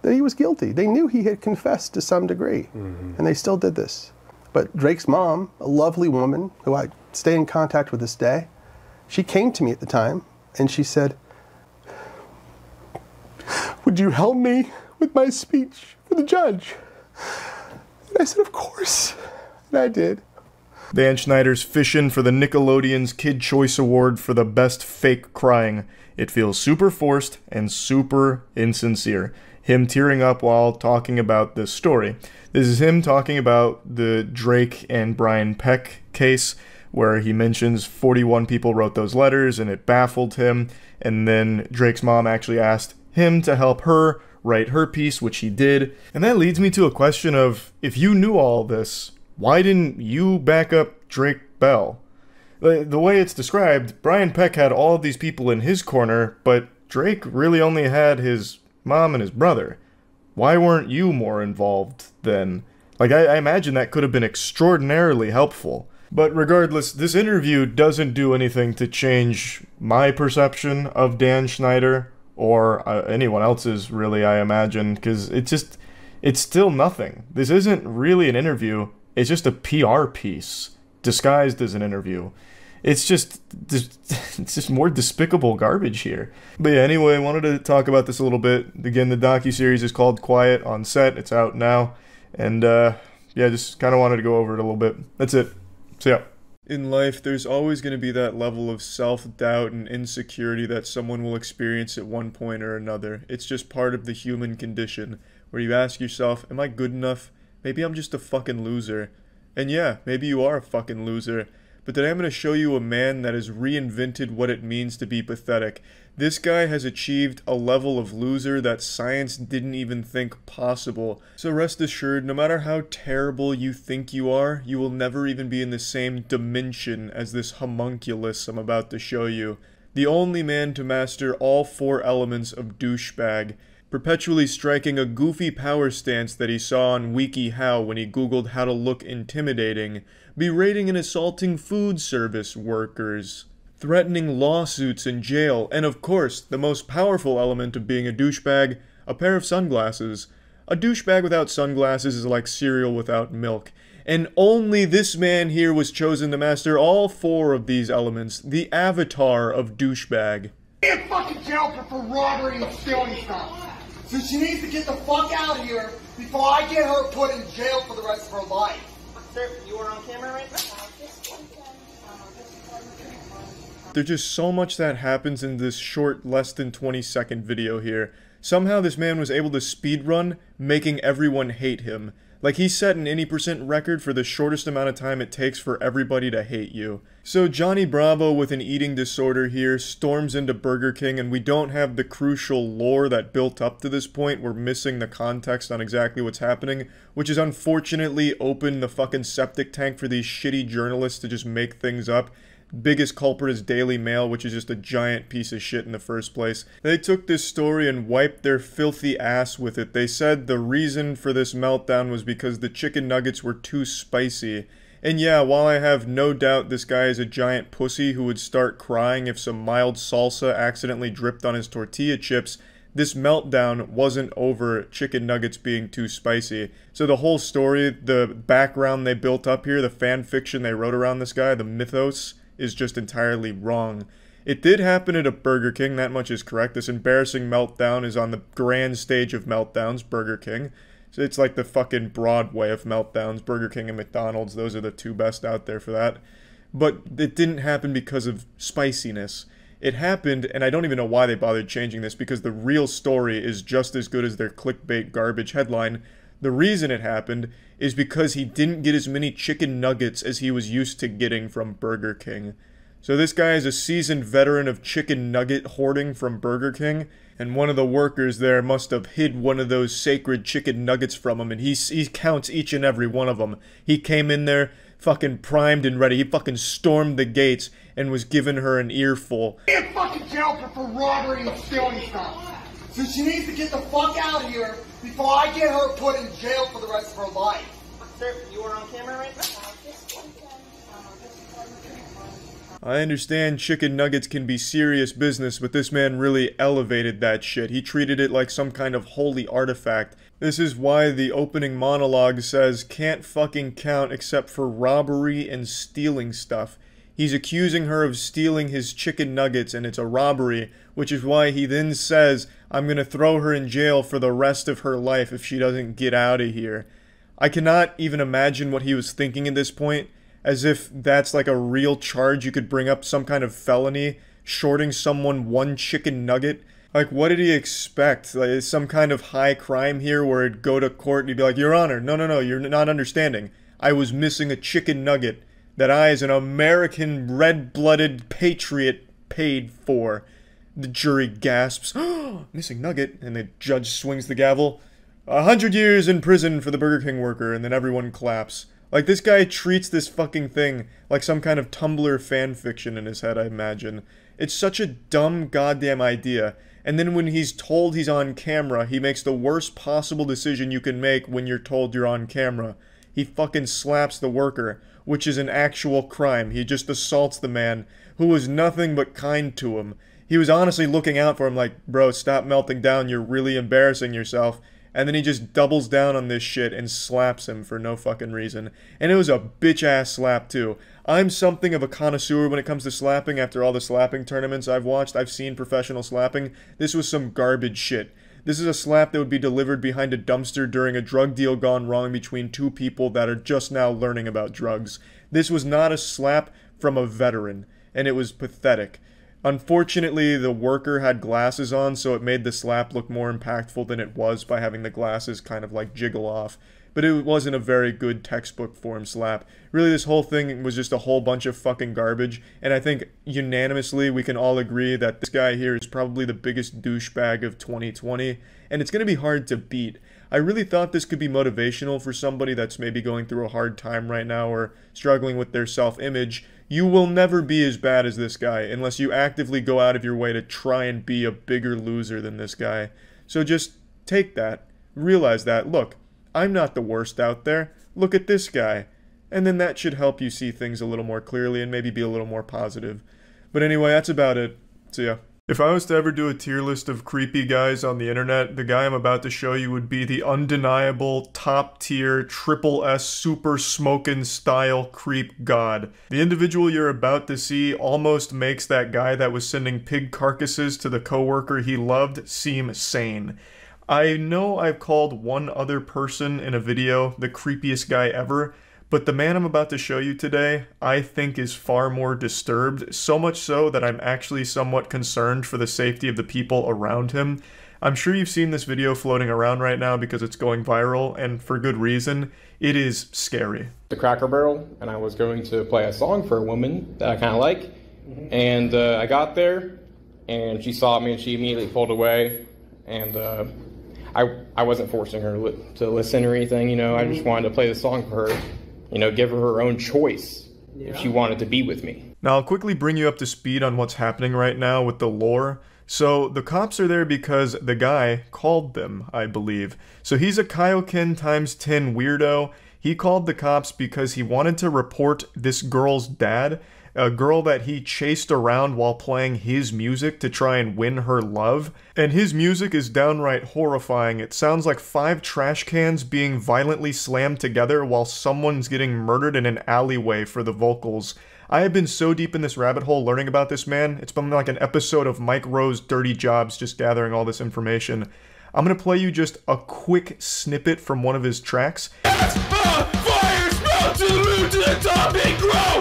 that he was guilty. They knew he had confessed to some degree, and they still did this. But Drake's mom, a lovely woman who I stay in contact with this day, she came to me at the time and she said, "Would you help me with my speech for the judge?" And I said, "Of course," and I did. Dan Schneider's fishing for the Nickelodeon's Kid Choice Award for the best fake crying. It feels super forced and super insincere. Him tearing up while talking about this story. This is him talking about the Drake and Brian Peck case, where he mentions 41 people wrote those letters and it baffled him, and then Drake's mom actually asked him to help her write her piece, which he did. And that leads me to a question of, if you knew all this, why didn't you back up Drake Bell? The way it's described, Brian Peck had all of these people in his corner, but Drake really only had his mom and his brother. Why weren't you more involved then? Like, I imagine that could have been extraordinarily helpful. But regardless, this interview doesn't do anything to change my perception of Dan Schneider, or anyone else's, really, I imagine, because it's still nothing. This isn't really an interview. It's just a PR piece disguised as an interview. It's just more despicable garbage here. But yeah, anyway, I wanted to talk about this a little bit. Again, the docuseries is called Quiet on Set. It's out now. And yeah, just kind of wanted to go over it a little bit. That's it. So yeah. In life, there's always going to be that level of self-doubt and insecurity that someone will experience at one point or another. It's just part of the human condition, where you ask yourself, am I good enough? Maybe I'm just a fucking loser. And yeah, maybe you are a fucking loser. But today I'm going to show you a man that has reinvented what it means to be pathetic. This guy has achieved a level of loser that science didn't even think possible. So rest assured, no matter how terrible you think you are, you will never even be in the same dimension as this homunculus I'm about to show you. The only man to master all 4 elements of douchebag, perpetually striking a goofy power stance that he saw on WikiHow when he googled how to look intimidating, berating and assaulting food service workers, threatening lawsuits and jail, and of course, the most powerful element of being a douchebag, a pair of sunglasses. A douchebag without sunglasses is like cereal without milk. And only this man here was chosen to master all 4 of these elements, the avatar of douchebag. In fucking jail for robbery and stealing stuff. So she needs to get the fuck out of here before I get her put in jail for the rest of her life. Sir, you are on camera right now? There's just so much that happens in this short, less than 20-second video here. Somehow this man was able to speedrun, making everyone hate him. Like, he set an 80% record for the shortest amount of time it takes for everybody to hate you. So Johnny Bravo with an eating disorder here storms into Burger King, and we don't have the crucial lore that built up to this point. We're missing the context on exactly what's happening, which is unfortunately opened the fucking septic tank for these shitty journalists to just make things up. Biggest culprit is Daily Mail, which is just a giant piece of shit in the first place. They took this story and wiped their filthy ass with it. They said the reason for this meltdown was because the chicken nuggets were too spicy. And yeah, while I have no doubt this guy is a giant pussy who would start crying if some mild salsa accidentally dripped on his tortilla chips, this meltdown wasn't over chicken nuggets being too spicy. So the whole story, the background they built up here, the fan fiction they wrote around this guy, the mythos, is just entirely wrong. It did happen at a Burger King, that much is correct. This embarrassing meltdown is on the grand stage of meltdowns, Burger King. So it's like the fucking Broadway of meltdowns. Burger King and McDonald's, those are the 2 best out there for that. But it didn't happen because of spiciness. It happened, and I don't even know why they bothered changing this, because the real story is just as good as their clickbait garbage headline. The reason it happened is because he didn't get as many chicken nuggets as he was used to getting from Burger King. So this guy is a seasoned veteran of chicken nugget hoarding from Burger King, and one of the workers there must have hid one of those sacred chicken nuggets from him, and he counts each and every one of them. He came in there fucking primed and ready. He fucking stormed the gates and was giving her an earful. She's in fucking jail for robbery and stealing stuff. So she needs to get the fuck out of here before I get her put in jail for the rest of her life. Sir, you are on camera right now? I understand chicken nuggets can be serious business, but this man really elevated that shit. He treated it like some kind of holy artifact. This is why the opening monologue says, can't fucking count except for robbery and stealing stuff. He's accusing her of stealing his chicken nuggets, and it's a robbery, which is why he then says, I'm gonna throw her in jail for the rest of her life if she doesn't get out of here. I cannot even imagine what he was thinking at this point. As if that's like a real charge you could bring up, some kind of felony, shorting someone one chicken nugget. Like, what did he expect? Like, is some kind of high crime here where it'd go to court and he'd be like, Your Honor, no, you're not understanding. I was missing a chicken nugget that I, as an American red-blooded patriot, paid for. The jury gasps, missing nugget, and the judge swings the gavel. 100 years in prison for the Burger King worker, and then everyone claps. Like, this guy treats this fucking thing like some kind of Tumblr fanfiction in his head, I imagine. It's such a dumb goddamn idea. And then when he's told he's on camera, he makes the worst possible decision you can make when you're told you're on camera. He fucking slaps the worker, which is an actual crime. He just assaults the man, who was nothing but kind to him. He was honestly looking out for him like, bro, stop melting down, you're really embarrassing yourself. And then he just doubles down on this shit and slaps him for no fucking reason. And it was a bitch-ass slap, too. I'm something of a connoisseur when it comes to slapping after all the slapping tournaments I've watched. I've seen professional slapping. This was some garbage shit. This is a slap that would be delivered behind a dumpster during a drug deal gone wrong between two people that are just now learning about drugs. This was not a slap from a veteran, and it was pathetic. Unfortunately, the worker had glasses on, so it made the slap look more impactful than it was by having the glasses kind of like jiggle off. But it wasn't a very good textbook form slap. Really, this whole thing was just a whole bunch of fucking garbage, and I think unanimously we can all agree that this guy here is probably the biggest douchebag of 2020, and it's going to be hard to beat. I really thought this could be motivational for somebody that's maybe going through a hard time right now or struggling with their self-image. You will never be as bad as this guy unless you actively go out of your way to try and be a bigger loser than this guy. So just take that. Realize that. Look, I'm not the worst out there. Look at this guy. And then that should help you see things a little more clearly and maybe be a little more positive. But anyway, that's about it. See ya. If I was to ever do a tier list of creepy guys on the internet, the guy I'm about to show you would be the undeniable, top-tier, triple S super smokin' style creep god. The individual you're about to see almost makes that guy that was sending pig carcasses to the coworker he loved seem sane. I know I've called one other person in a video the creepiest guy ever, but the man I'm about to show you today, I think is far more disturbed, so much so that I'm actually somewhat concerned for the safety of the people around him. I'm sure you've seen this video floating around right now because it's going viral, and for good reason. It is scary. The Cracker Barrel, and I was going to play a song for a woman that I kind of like, and I got there, and she saw me and she immediately pulled away, and I wasn't forcing her to listen or anything, you know, I just wanted to play the song for her. You know, give her her own choice if she wanted to be with me. Now, I'll quickly bring you up to speed on what's happening right now with the lore. So, the cops are there because the guy called them, I believe. So, he's a Kaioken times 10 weirdo. He called the cops because he wanted to report this girl's dad, a girl that he chased around while playing his music to try and win her love. And his music is downright horrifying. It sounds like 5 trash cans being violently slammed together while someone's getting murdered in an alleyway for the vocals. I have been so deep in this rabbit hole learning about this man. It's been like an episode of Mike Rowe's Dirty Jobs just gathering all this information. I'm gonna play you just a quick snippet from one of his tracks. Fire sprout to the moon to the top and grow!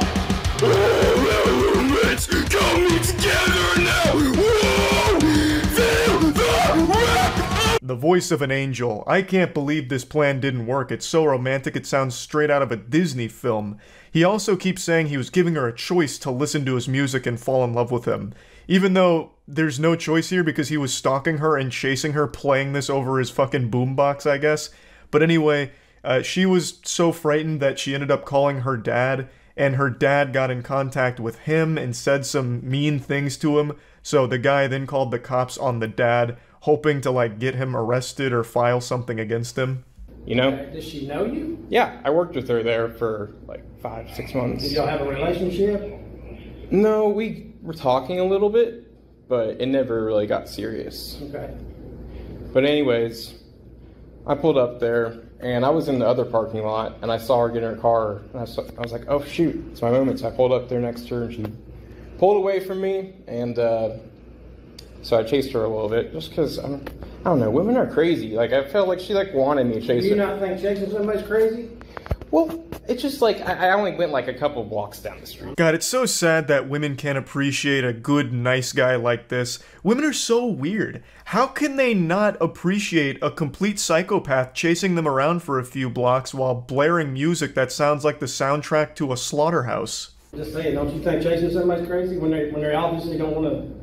Elements coming together now! Whoa! Feel the rap! The the voice of an angel. I can't believe this plan didn't work. It's so romantic it sounds straight out of a Disney film. He also keeps saying he was giving her a choice to listen to his music and fall in love with him. Even though there's no choice here because he was stalking her and chasing her, playing this over his fucking boombox, I guess. But anyway, she was so frightened that she ended up calling her dad, and her dad got in contact with him and said some mean things to him. So the guy then called the cops on the dad, hoping to like get him arrested or file something against him. You know? Does she know you? Yeah, I worked with her there for like 5-6 months. Did y'all have a relationship? No, we were talking a little bit, but it never really got serious. Okay. But anyways, I pulled up there, and I was in the other parking lot, and I saw her get in her car, and I was like, oh shoot, it's my moment. So I pulled up there next to her, and she pulled away from me, and so I chased her a little bit, just because, I don't know, women are crazy. Like, I felt like she like wanted me to chase her. Do you not think chasing somebody's crazy? Well, it's just like, I only went like a couple blocks down the street. God, it's so sad that women can't appreciate a good, nice guy like this. Women are so weird. How can they not appreciate a complete psychopath chasing them around for a few blocks while blaring music that sounds like the soundtrack to a slaughterhouse? Just saying, don't you think chasing somebody's crazy when they obviously don't want to?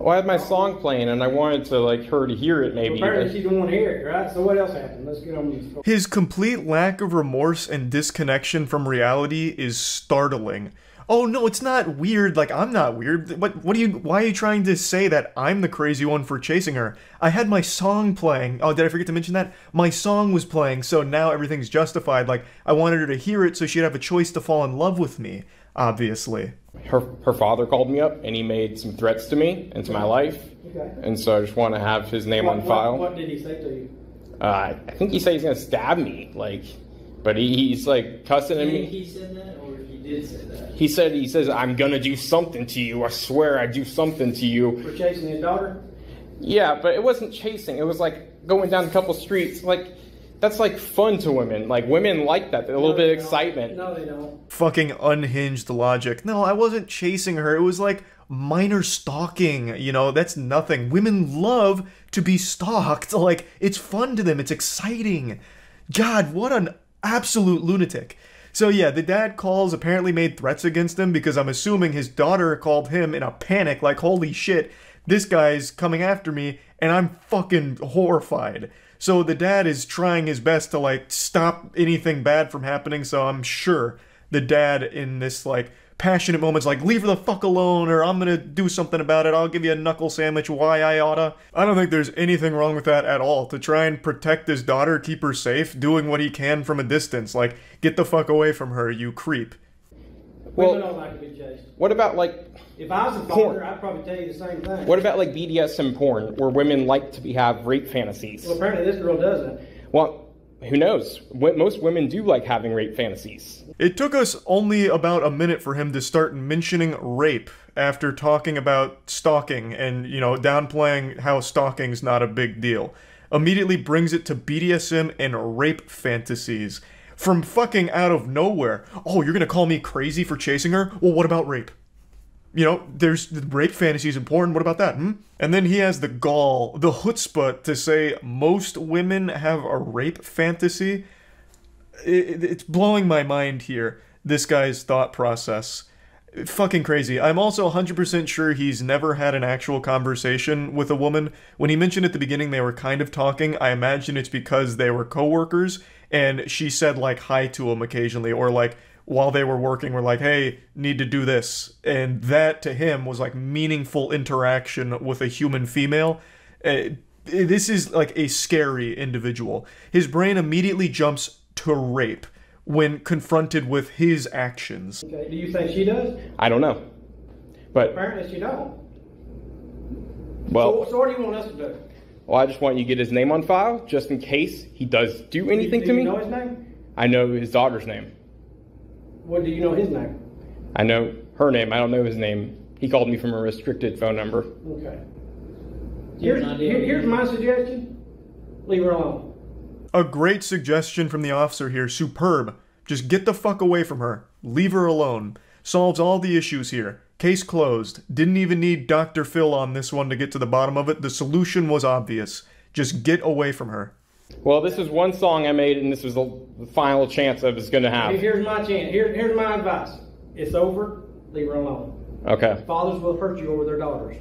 Well, I had my song playing, and I wanted to like her to hear it, maybe. Well, apparently she didn't want to hear it, right? So what else happened? Let's get on with this. His complete lack of remorse and disconnection from reality is startling. Oh no, it's not weird. Like, I'm not weird. Why are you trying to say that I'm the crazy one for chasing her? I had my song playing. Oh, did I forget to mention that? My song was playing, so now everything's justified. Like, I wanted her to hear it so she'd have a choice to fall in love with me, obviously. Her father called me up, and he made some threats to me and to my life. Okay. And so I just want to have his name on file. What did he say to you? I think he said he's going to stab me, like, but he's like cussing at me. He said that, or he did say that? He says, I'm going to do something to you. I swear I do something to you. For chasing his daughter? Yeah, but it wasn't chasing. It was like going down a couple streets. Like, that's like fun to women. Like, women like that. A little bit of excitement. No, they don't. Fucking unhinged logic. No, I wasn't chasing her. It was like minor stalking. You know, that's nothing. Women love to be stalked. Like, it's fun to them. It's exciting. God, what an absolute lunatic. So yeah, the dad calls, apparently made threats against him because I'm assuming his daughter called him in a panic, like, holy shit, this guy's coming after me, and I'm fucking horrified. So the dad is trying his best to, like, stop anything bad from happening, so I'm sure the dad in this, like, passionate moment's like, leave her the fuck alone, or I'm gonna do something about it, I'll give you a knuckle sandwich, why I oughta. I don't think there's anything wrong with that at all, to try and protect his daughter, keep her safe, doing what he can from a distance, like, get the fuck away from her, you creep. Well, women don't like to be chased. What about, like, if I was a father, I'd probably tell you the same thing. What about, like, BDSM porn, where women like to have rape fantasies? Well, apparently this girl doesn't. Well, who knows? Most women do like having rape fantasies. It took us only about a minute for him to start mentioning rape after talking about stalking and, you know, downplaying how stalking's not a big deal. Immediately brings it to BDSM and rape fantasies. From fucking out of nowhere. Oh, you're gonna call me crazy for chasing her? Well, what about rape? You know, there's rape fantasies in porn, what about that, And then he has the gall, the chutzpah to say most women have a rape fantasy. It's blowing my mind here, this guy's thought process. Fucking crazy. I'm also 100% sure he's never had an actual conversation with a woman. When he mentioned at the beginning they were kind of talking, I imagine it's because they were coworkers, and she said, like, hi to him occasionally, or, like, while they were working, were like, hey, need to do this. And that, to him, was, like, meaningful interaction with a human female. This is, like, a scary individual. His brain immediately jumps to rape when confronted with his actions. Okay. Do you think she does? I don't know. But apparently she don't. Well, so what do you want us to do? Well, I just want you to get his name on file, just in case he does do anything to me. Do you know his name? I know his daughter's name. What do you know his name? I know her name. I don't know his name. He called me from a restricted phone number. Okay. Here's my suggestion. Leave her alone. A great suggestion from the officer here. Superb. Just get the fuck away from her. Leave her alone. Solves all the issues here. Case closed. Didn't even need Dr. Phil on this one to get to the bottom of it. The solution was obvious. Just get away from her. Well, this is one song I made, and this was the final chance I was going to have. Here's my chance. Here's my advice. It's over. Leave her alone. Okay. Fathers will hurt you over their daughters.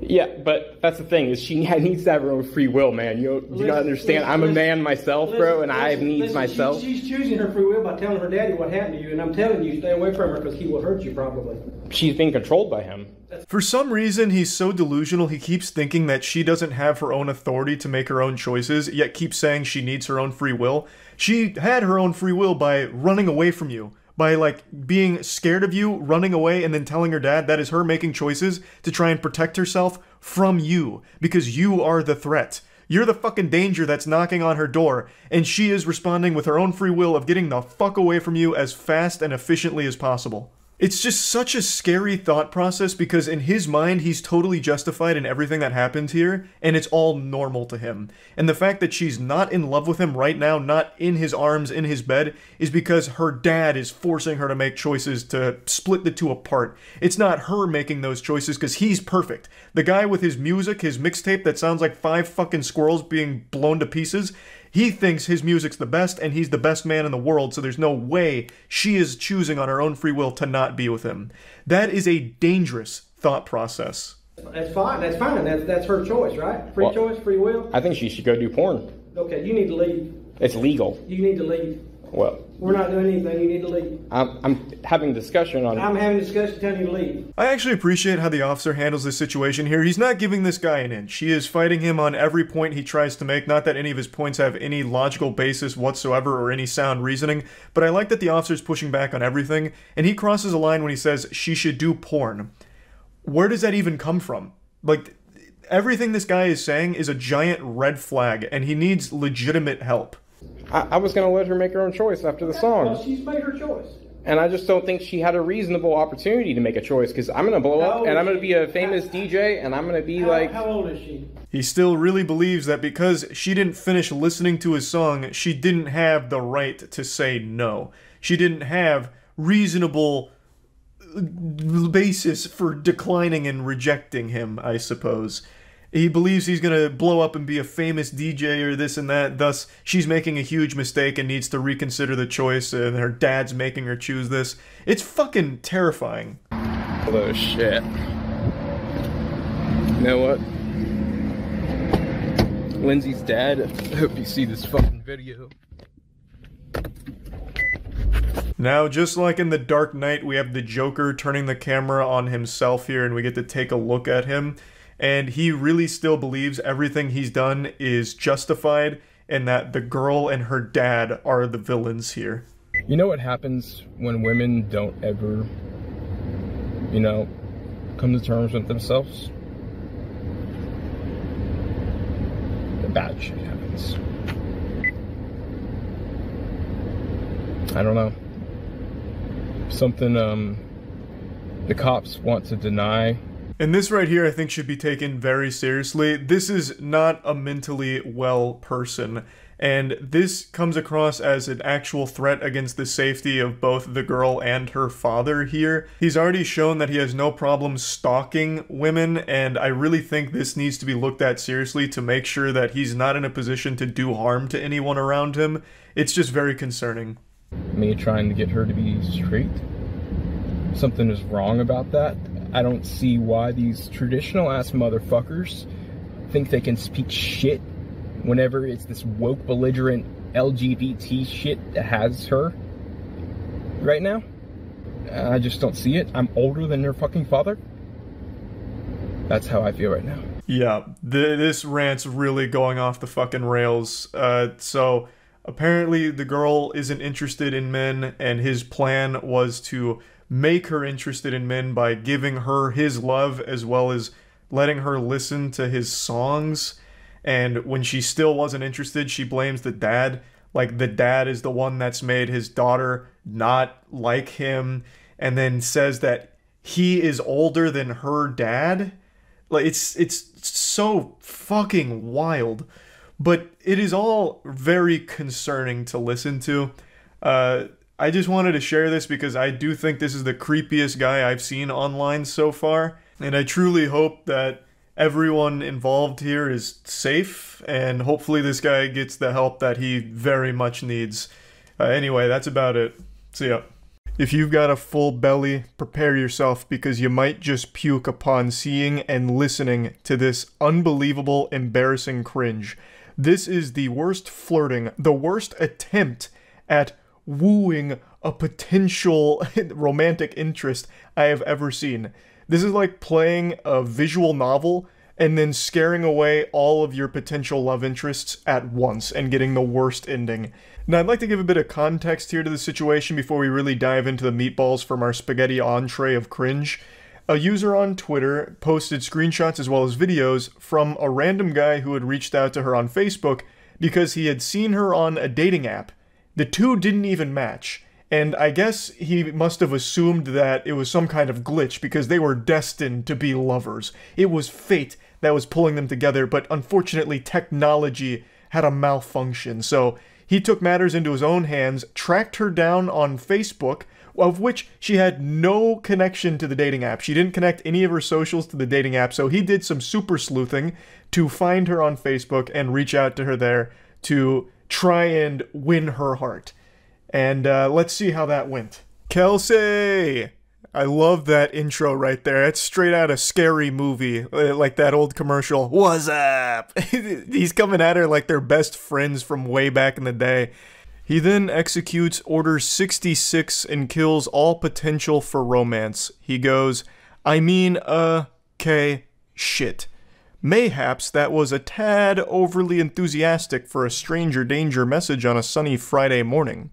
Yeah, but that's the thing, is she needs to have her own free will, man. You gotta understand, I'm a man myself, bro, and I have needs myself. She's choosing her free will by telling her daddy what happened to you, and I'm telling you, stay away from her because he will hurt you probably. She's being controlled by him. For some reason, he's so delusional, he keeps thinking that she doesn't have her own authority to make her own choices, yet keeps saying she needs her own free will. She had her own free will by running away from you. By, like, being scared of you, running away, and then telling her dad that is her making choices to try and protect herself from you. Because you are the threat. You're the fucking danger that's knocking on her door. And she is responding with her own free will of getting the fuck away from you as fast and efficiently as possible. It's just such a scary thought process because in his mind, he's totally justified in everything that happened here, and it's all normal to him. And the fact that she's not in love with him right now, not in his arms, in his bed, is because her dad is forcing her to make choices to split the two apart. It's not her making those choices because he's perfect. The guy with his music, his mixtape that sounds like 5 fucking squirrels being blown to pieces, he thinks his music's the best and he's the best man in the world, so there's no way she is choosing on her own free will to not be with him. That is a dangerous thought process. That's fine. That's her choice, right? Free choice, free will. I think she should go do porn. Okay, you need to leave. It's legal. You need to leave. Well, we're not doing anything. You need to leave. I'm having a discussion on... I'm having a discussion telling you to leave. I actually appreciate how the officer handles this situation here. He's not giving this guy an inch. He is fighting him on every point he tries to make. Not that any of his points have any logical basis whatsoever or any sound reasoning, but I like that the officer's pushing back on everything, and he crosses a line when he says she should do porn. Where does that even come from? Like, everything this guy is saying is a giant red flag, and he needs legitimate help. I was going to let her make her own choice after the song. Well, she's made her choice. And I just don't think she had a reasonable opportunity to make a choice, because I'm going to blow up, and I'm going to be a famous DJ, and I'm going to be like... How old is she? He still really believes that because she didn't finish listening to his song, she didn't have the right to say no. She didn't have reasonable basis for declining and rejecting him, I suppose. He believes he's going to blow up and be a famous DJ or this and that, thus she's making a huge mistake and needs to reconsider the choice, and her dad's making her choose this. It's fucking terrifying. Oh shit. You know what? Lindsay's dad, I hope you see this fucking video. Now, just like in The Dark Knight, we have the Joker turning the camera on himself here, and we get to take a look at him. And he really still believes everything he's done is justified and that the girl and her dad are the villains here. You know what happens when women don't ever, you know, come to terms with themselves? The bad shit happens. I don't know. Something the cops want to deny. And this right here I think should be taken very seriously. This is not a mentally well person, and this comes across as an actual threat against the safety of both the girl and her father here. He's already shown that he has no problem stalking women, and I really think this needs to be looked at seriously to make sure that he's not in a position to do harm to anyone around him. It's just very concerning. Me trying to get her to be straight? Something is wrong about that. I don't see why these traditional ass motherfuckers think they can speak shit whenever it's this woke belligerent LGBT shit that has her right now. I just don't see it. I'm older than her fucking father. That's how I feel right now. Yeah, this rant's really going off the fucking rails. So apparently the girl isn't interested in men, and his plan was to make her interested in men by giving her his love as well as letting her listen to his songs. And when she still wasn't interested, she blames the dad. Like, the dad is the one that's made his daughter not like him, and then says that he is older than her dad. Like, it's so fucking wild. But it is all very concerning to listen to. I just wanted to share this because I do think this is the creepiest guy I've seen online so far. And I truly hope that everyone involved here is safe, and hopefully this guy gets the help that he very much needs. Anyway, that's about it. See ya. If you've got a full belly, prepare yourself because you might just puke upon seeing and listening to this unbelievable, embarrassing cringe. This is the worst flirting, the worst attempt at wooing a potential romantic interest I have ever seen. This is like playing a visual novel and then scaring away all of your potential love interests at once and getting the worst ending. Now, I'd like to give a bit of context here to the situation before we really dive into the meatballs from our spaghetti entree of cringe. A user on Twitter posted screenshots as well as videos from a random guy who had reached out to her on Facebook because he had seen her on a dating app. The two didn't even match, and I guess he must have assumed that it was some kind of glitch because they were destined to be lovers. It was fate that was pulling them together, but unfortunately technology had a malfunction, so he took matters into his own hands, tracked her down on Facebook, of which she had no connection to the dating app. She didn't connect any of her socials to the dating app, so he did some super sleuthing to find her on Facebook and reach out to her there to try and win her heart. And let's see how that went. Kelsey! I love that intro right there. It's straight out of Scary Movie, like that old commercial. What's up? He's coming at her like they're best friends from way back in the day. He then executes Order 66 and kills all potential for romance. He goes, I mean, okay, shit. Mayhaps that was a tad overly enthusiastic for a stranger danger message on a sunny Friday morning.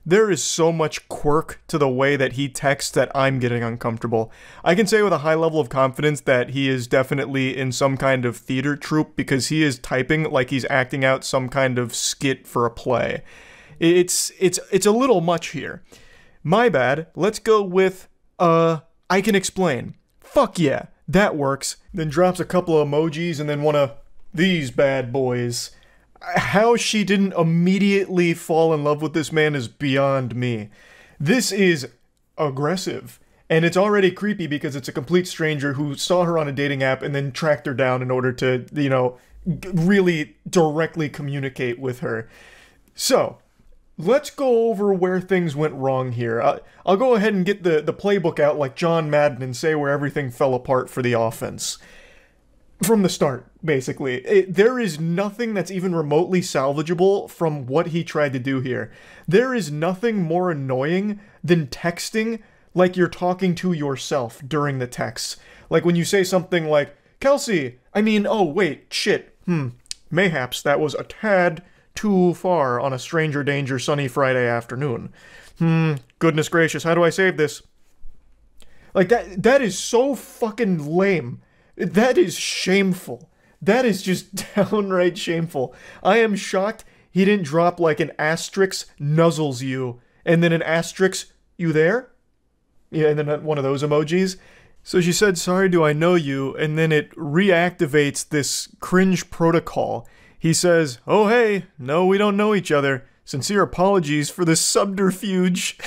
There is so much quirk to the way that he texts that I'm getting uncomfortable. I can say with a high level of confidence that he is definitely in some kind of theater troupe because he is typing like he's acting out some kind of skit for a play. It's a little much here. My bad. Let's go with, I can explain. Fuck yeah, that works. Then drops a couple of emojis and then one of these bad boys. How she didn't immediately fall in love with this man is beyond me. This is aggressive. And it's already creepy because it's a complete stranger who saw her on a dating app and then tracked her down in order to, you know, really directly communicate with her. So, let's go over where things went wrong here. I'll go ahead and get the playbook out like John Madden and say where everything fell apart for the offense. From the start, basically. There is nothing that's even remotely salvageable from what he tried to do here. There is nothing more annoying than texting like you're talking to yourself during the text. Like when you say something like, Kelsey, I mean, oh wait, shit, mayhaps that was a tad too far on a stranger danger sunny Friday afternoon. Goodness gracious, how do I save this? Like that is so fucking lame. That is shameful. That is just downright shameful. I am shocked he didn't drop like an asterisk nuzzles you, and then an asterisk, you there? Yeah, and then one of those emojis. So she said, sorry, do I know you? And then it reactivates this cringe protocol. He says, oh hey, no we don't know each other. Sincere apologies for the subterfuge.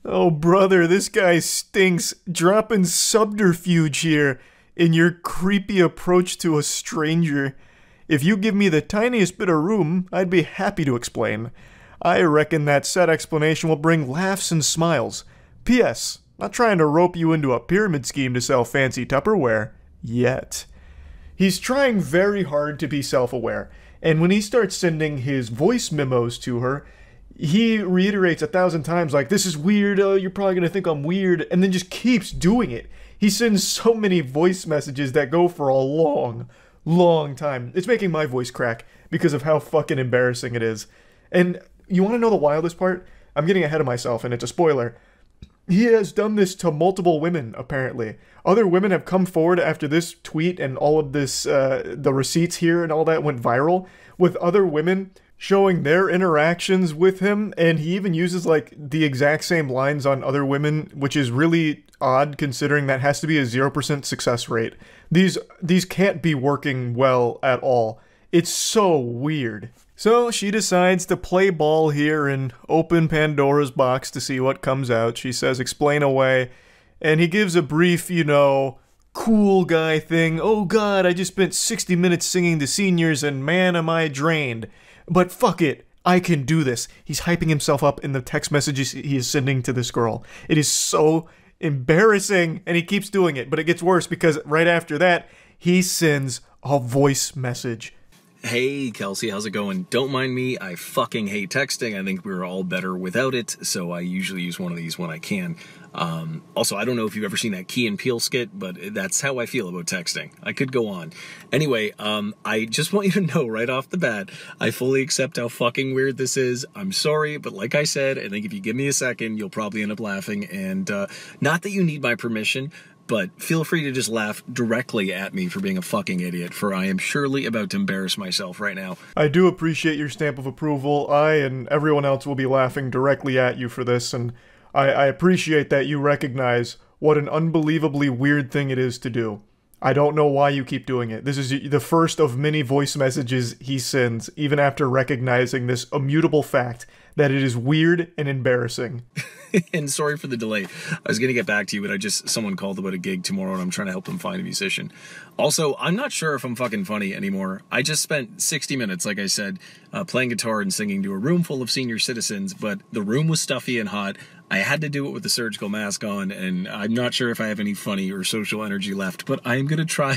Oh brother, this guy stinks. Dropping subterfuge here in your creepy approach to a stranger. If you give me the tiniest bit of room, I'd be happy to explain. I reckon that said explanation will bring laughs and smiles. P.S. Not trying to rope you into a pyramid scheme to sell fancy Tupperware. Yet. He's trying very hard to be self-aware, and when he starts sending his voice memos to her, he reiterates 1,000 times like, this is weird, you're probably gonna think I'm weird, and then just keeps doing it. He sends so many voice messages that go for a long, long time. It's making my voice crack because of how fucking embarrassing it is. And you want to know the wildest part? I'm getting ahead of myself, and it's a spoiler. He has done this to multiple women, apparently. Other women have come forward after this tweet and all of this, the receipts here and all that went viral, with other women showing their interactions with him, and he even uses like the exact same lines on other women, which is really odd considering that has to be a 0% success rate. These can't be working well at all. It's so weird. So she decides to play ball here and open Pandora's box to see what comes out. She says, explain away, and he gives a brief, you know, cool guy thing. Oh god, I just spent 60 minutes singing to seniors and man am I drained. But fuck it, I can do this. He's hyping himself up in the text messages he is sending to this girl. It is so embarrassing, and he keeps doing it, but it gets worse because right after that, he sends a voice message. Hey, Kelsey, how's it going? Don't mind me, I fucking hate texting. I think we're all better without it, so I usually use one of these when I can. Also, I don't know if you've ever seen that Key and Peele skit, but that's how I feel about texting. I could go on. Anyway, I just want you to know right off the bat, I fully accept how fucking weird this is. I'm sorry, but like I said, I think if you give me a second, you'll probably end up laughing, and not that you need my permission, but feel free to just laugh directly at me for being a fucking idiot, for I am surely about to embarrass myself right now. I do appreciate your stamp of approval. I and everyone else will be laughing directly at you for this, and I appreciate that you recognize what an unbelievably weird thing it is to do. I don't know why you keep doing it. This is the first of many voice messages he sends, even after recognizing this immutable fact that it is weird and embarrassing. And sorry for the delay. I was going to get back to you, but someone called about a gig tomorrow and I'm trying to help them find a musician. Also, I'm not sure if I'm fucking funny anymore. I just spent 60 minutes, like I said, playing guitar and singing to a room full of senior citizens, but the room was stuffy and hot. I had to do it with the surgical mask on, and I'm not sure if I have any funny or social energy left, but I'm going to try.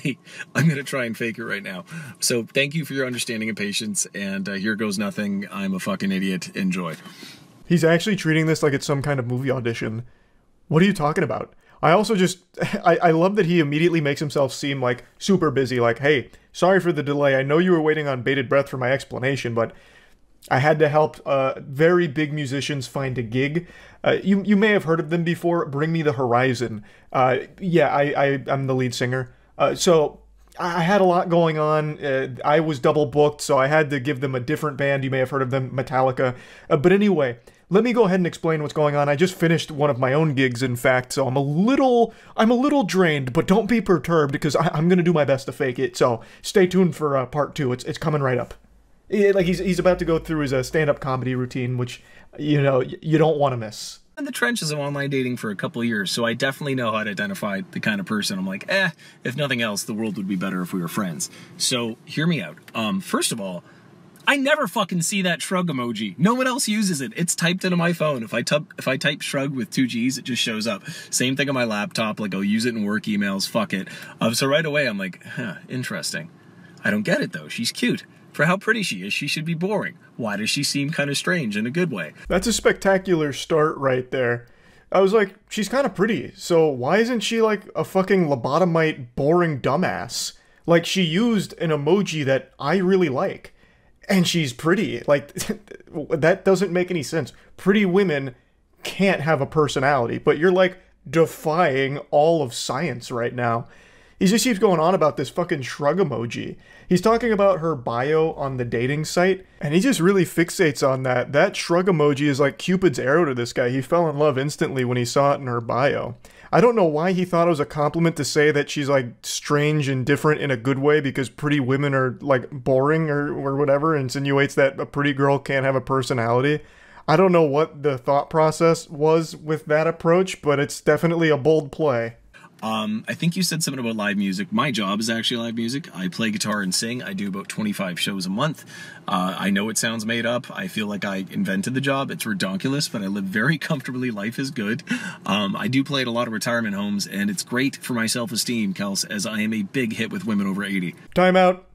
I'm going to try and fake it right now. So thank you for your understanding and patience, and here goes nothing. I'm a fucking idiot. Enjoy. He's actually treating this like it's some kind of movie audition. What are you talking about? I also just, I love that he immediately makes himself seem like super busy, like, hey, sorry for the delay. I know you were waiting on bated breath for my explanation, but I had to help very big musicians find a gig. You may have heard of them before. Bring Me the Horizon. Yeah, I'm the lead singer. So I had a lot going on. I was double booked, so I had to give them a different band. You may have heard of them, Metallica. But anyway, let me go ahead and explain what's going on. I just finished one of my own gigs, in fact, so I'm a little drained, but don't be perturbed because I'm going to do my best to fake it. So stay tuned for part 2. It's coming right up. Like he's about to go through his stand-up comedy routine, which, you know, you don't want to miss. In the trenches of online dating for a couple of years, so I definitely know how to identify the kind of person I'm like, if nothing else, the world would be better if we were friends. So hear me out. First of all, I never fucking see that shrug emoji. No one else uses it. It's typed into my phone. If I type shrug with 2 G's, it just shows up. Same thing on my laptop. Like, I'll use it in work emails. Fuck it. So right away, I'm like, interesting. I don't get it, though. She's cute. For how pretty she is, she should be boring. Why does she seem kind of strange in a good way? That's a spectacular start right there. I was like, she's kind of pretty, so why isn't she like a fucking lobotomite boring dumbass? Like, she used an emoji that I really like. And she's pretty. Like, that doesn't make any sense. Pretty women can't have a personality, but you're like defying all of science right now. He just keeps going on about this fucking shrug emoji. He's talking about her bio on the dating site, and he just really fixates on that. That shrug emoji is like Cupid's arrow to this guy. He fell in love instantly when he saw it in her bio. I don't know why he thought it was a compliment to say that she's like strange and different in a good way because pretty women are like boring or whatever, insinuates that a pretty girl can't have a personality. I don't know what the thought process was with that approach, but it's definitely a bold play. I think you said something about live music. My job is actually live music. I play guitar and sing. I do about 25 shows a month. I know it sounds made up. I feel like I invented the job. It's redonkulous, but I live very comfortably. Life is good. I do play at a lot of retirement homes, and it's great for my self-esteem, Kels, as I am a big hit with women over 80. Time out.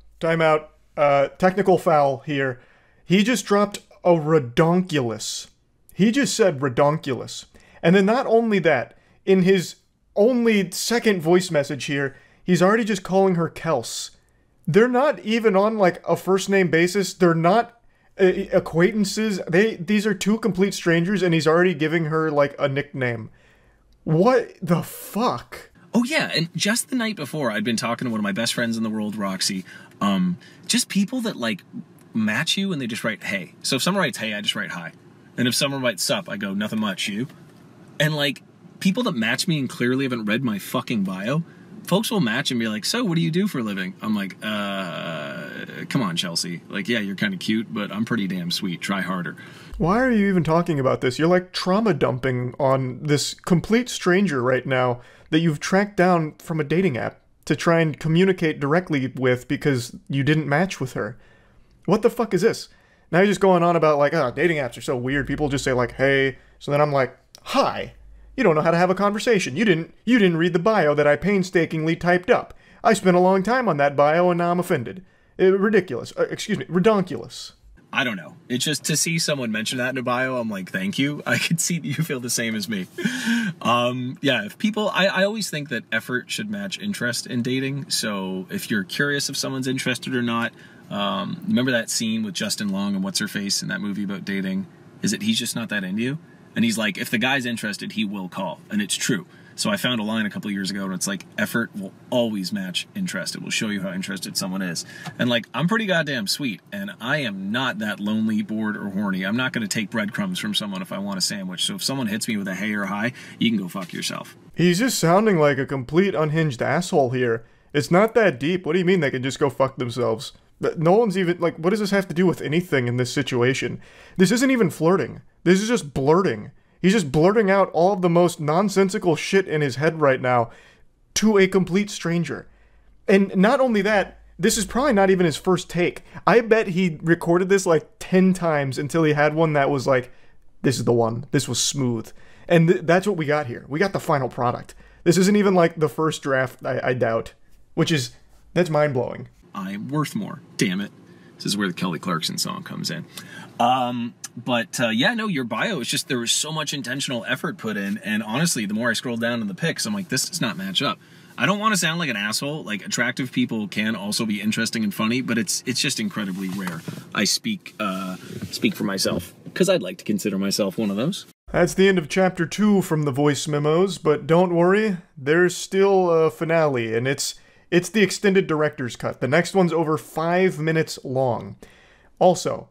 Technical foul here. He just dropped a redonkulous. He just said redonkulous. And then not only that, in his only second voice message here, he's already just calling her Kels. They're not even on like a first name basis. They're not acquaintances. These are two complete strangers, and he's already giving her like a nickname. What the fuck? Oh yeah, and just the night before, I'd been talking to one of my best friends in the world, Roxy. Just people that like match you and they just write hey. So if someone writes hey, I just write hi. And if someone writes sup, I go nothing much, you. And like people that match me and clearly haven't read my fucking bio, folks will match and be like, so what do you do for a living? I'm like, come on, Chelsea. Like, yeah, you're kind of cute, but I'm pretty damn sweet. Try harder. Why are you even talking about this? You're like trauma dumping on this complete stranger right now that you've tracked down from a dating app to try and communicate directly with because you didn't match with her. What the fuck is this? Now you're just going on about like, oh, dating apps are so weird. People just say like, hey. So then I'm like, hi. You don't know how to have a conversation. You didn't read the bio that I painstakingly typed up. I spent a long time on that bio and now I'm offended. Ridiculous. Excuse me, redonkulous. I don't know. It's just to see someone mention that in a bio, I'm like, thank you. I can see that you feel the same as me. Yeah, if people, I always think that effort should match interest in dating. So if you're curious if someone's interested or not, remember that scene with Justin Long and What's-Her-Face in that movie about dating? Is it he's just not that into you? And he's like, if the guy's interested, he will call. And it's true. So I found a line a couple of years ago and it's like, effort will always match interest. It will show you how interested someone is. And like, I'm pretty goddamn sweet and I am not that lonely, bored, or horny. I'm not going to take breadcrumbs from someone if I want a sandwich. So if someone hits me with a hey or hi, you can go fuck yourself. He's just sounding like a complete unhinged asshole here. It's not that deep. What do you mean they can just go fuck themselves? No one's even, like, what does this have to do with anything in this situation? This isn't even flirting. This is just blurting. He's just blurting out all of the most nonsensical shit in his head right now to a complete stranger. And not only that, this is probably not even his first take. I bet he recorded this like 10 times until he had one that was like, this is the one. This was smooth. And that's what we got here. We got the final product. This isn't even like the first draft, I doubt. That's mind-blowing. I'm worth more. Damn it. This is where the Kelly Clarkson song comes in. Yeah, no, your bio is just, there was so much intentional effort put in, and honestly, the more I scroll down in the pics, I'm like, this does not match up. I don't want to sound like an asshole. Like, attractive people can also be interesting and funny, but it's just incredibly rare. I speak for myself, because I'd like to consider myself one of those. That's the end of Chapter 2 from the voice memos, but don't worry, there's still a finale, and it's the extended director's cut. The next one's over 5 minutes long. Also,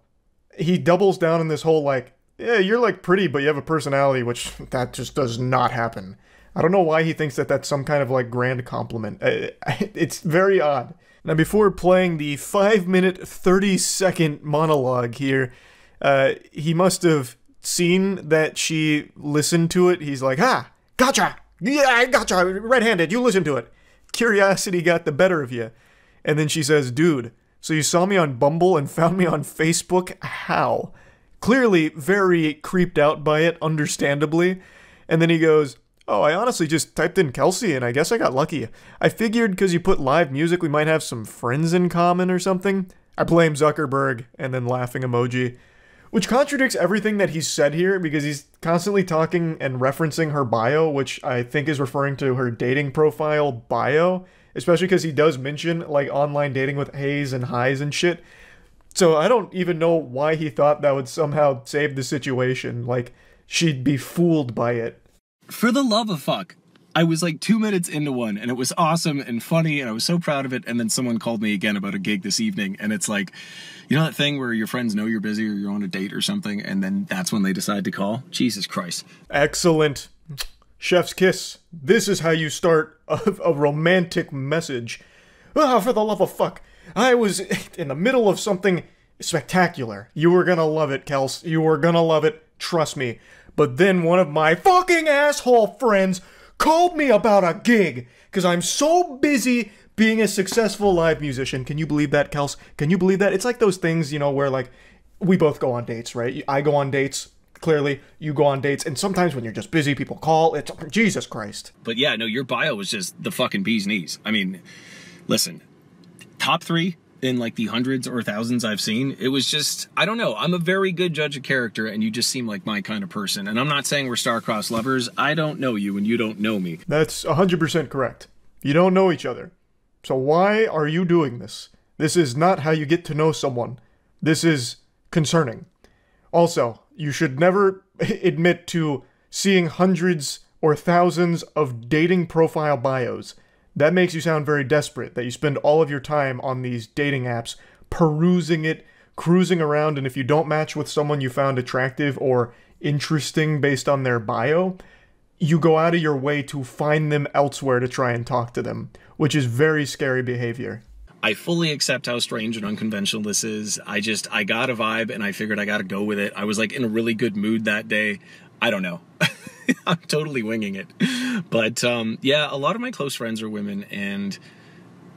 he doubles down on this whole, like, yeah, you're, like, pretty, but you have a personality, which that just does not happen. I don't know why he thinks that that's some kind of, like, grand compliment. It's very odd. Now, before playing the 5-minute, 30-second monologue here, he must have seen that she listened to it. He's like, ha, gotcha! Yeah, I gotcha! Red-handed, you listen to it. Curiosity got the better of you. And then she says, dude, so you saw me on Bumble and found me on Facebook? How? Clearly very creeped out by it, understandably. And then he goes, oh, I honestly just typed in Kelsey and I guess I got lucky. I figured because you put live music we might have some friends in common or something. I blame Zuckerberg, and then laughing emoji. Which contradicts everything that he's said here, because he's constantly talking and referencing her bio, which I think is referring to her dating profile bio, especially because he does mention, like, online dating with hays and highs and shit. So I don't even know why he thought that would somehow save the situation. Like, she'd be fooled by it. For the love of fuck. I was like 2 minutes into one and it was awesome and funny and I was so proud of it, and then someone called me again about a gig this evening, and it's like, you know that thing where your friends know you're busy or you're on a date or something and then that's when they decide to call? Jesus Christ. Excellent. Chef's kiss. This is how you start a romantic message. Ah, for the love of fuck. I was in the middle of something spectacular. You were gonna love it, Kels. You were gonna love it. Trust me. But then one of my fucking asshole friends called me about a gig because I'm so busy being a successful live musician. Can you believe that, Kels? Can you believe that? It's like those things, you know, where like we both go on dates, right? I go on dates. Clearly, you go on dates, and sometimes when you're just busy, people call. It's Jesus Christ. But yeah, no, your bio was just the fucking bee's knees. I mean, listen, top 3 in like the hundreds or thousands I've seen. It was just, I don't know. I'm a very good judge of character, and you just seem like my kind of person. And I'm not saying we're star-crossed lovers. I don't know you, and you don't know me. That's 100% correct. You don't know each other. So why are you doing this? This is not how you get to know someone. This is concerning. Also, you should never admit to seeing hundreds or thousands of dating profile bios. That makes you sound very desperate, that you spend all of your time on these dating apps, perusing it, cruising around, and if you don't match with someone you found attractive or interesting based on their bio, you go out of your way to find them elsewhere to try and talk to them, which is very scary behavior. I fully accept how strange and unconventional this is. I got a vibe and I figured I gotta go with it. I was like in a really good mood that day. I don't know. I'm totally winging it. But yeah, a lot of my close friends are women, and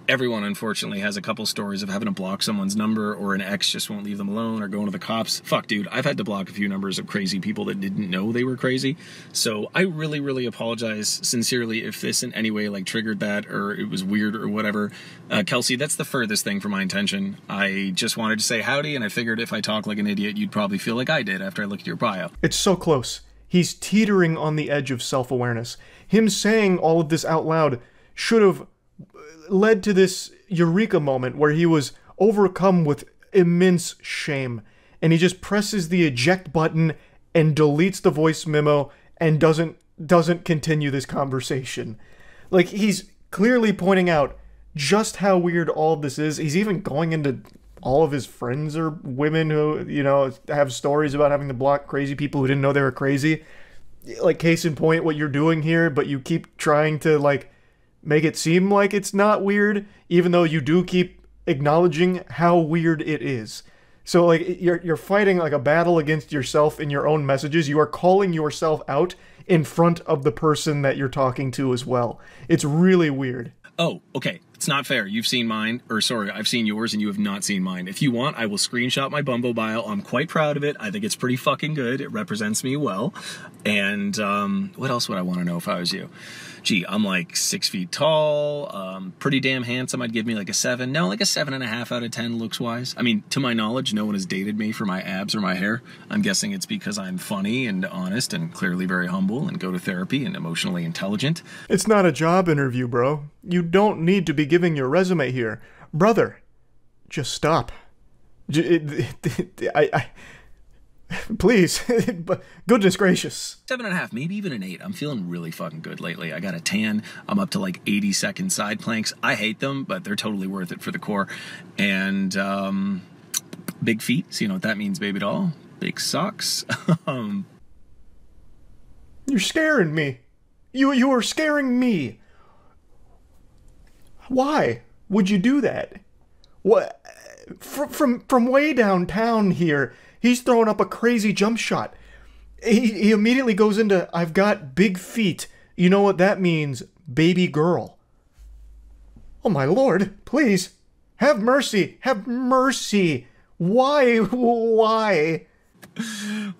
everyone, unfortunately, has a couple stories of having to block someone's number, or an ex just won't leave them alone, or going to the cops. Fuck, dude, I've had to block a few numbers of crazy people that didn't know they were crazy. So I really, really apologize sincerely if this in any way, like, triggered that, or it was weird, or whatever. Kelsey, that's the furthest thing from my intention. I just wanted to say howdy, and I figured if I talk like an idiot, you'd probably feel like I did after I looked at your bio. It's so close. He's teetering on the edge of self-awareness. Him saying all of this out loud should have led to this eureka moment where he was overcome with immense shame, and he just presses the eject button and deletes the voice memo and doesn't continue this conversation. Like, he's clearly pointing out just how weird all of this is. He's even going into all of his friends are women who, you know, have stories about having to block crazy people who didn't know they were crazy. Like, case in point, what you're doing here, but you keep trying to, like, make it seem like it's not weird, even though you do keep acknowledging how weird it is. So, like, you're fighting, like, a battle against yourself in your own messages. You are calling yourself out in front of the person that you're talking to as well. It's really weird. Oh, okay. It's not fair. You've seen mine, or sorry, I've seen yours and you have not seen mine. If you want, I will screenshot my Bumble bio. I'm quite proud of it. I think it's pretty fucking good. It represents me well. And what else would I want to know if I was you? Gee, I'm like 6 feet tall, pretty damn handsome. I'd give me like a 7. No, like a 7.5 out of 10 looks wise. I mean, to my knowledge, no one has dated me for my abs or my hair. I'm guessing it's because I'm funny and honest and clearly very humble and go to therapy and emotionally intelligent. It's not a job interview, bro. You don't need to be giving your resume here. Brother, just stop. Please. Goodness gracious. 7.5, maybe even an 8. I'm feeling really fucking good lately. I got a tan. I'm up to like 80-second side planks. I hate them, but they're totally worth it for the core. And big feet. So you know what that means, baby doll. Big socks. You're scaring me. You are scaring me. Why would you do that? What? From way downtown here, he's throwing up a crazy jump shot. He immediately goes into, I've got big feet. You know what that means, baby girl. Oh my lord, please. Have mercy. Have mercy. Why? Why?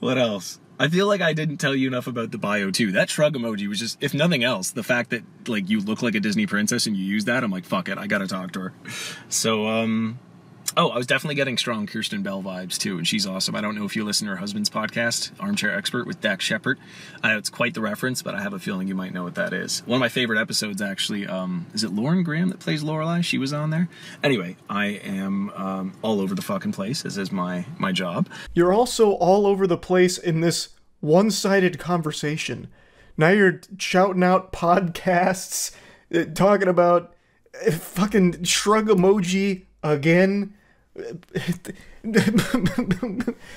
What else? I feel like I didn't tell you enough about the bio too. That shrug emoji was just, if nothing else, the fact that like you look like a Disney princess and you use that, I'm like, fuck it, I gotta talk to her. So, oh, I was definitely getting strong Kirsten Bell vibes too, and she's awesome. I don't know if you listen to her husband's podcast, Armchair Expert with Dax Shepard. It's quite the reference, but I have a feeling you might know what that is. One of my favorite episodes, actually, is it Lauren Graham that plays Lorelai? She was on there. Anyway, I am all over the fucking place, as is my job. You're also all over the place in this one-sided conversation. Now you're shouting out podcasts, talking about fucking shrug emoji again.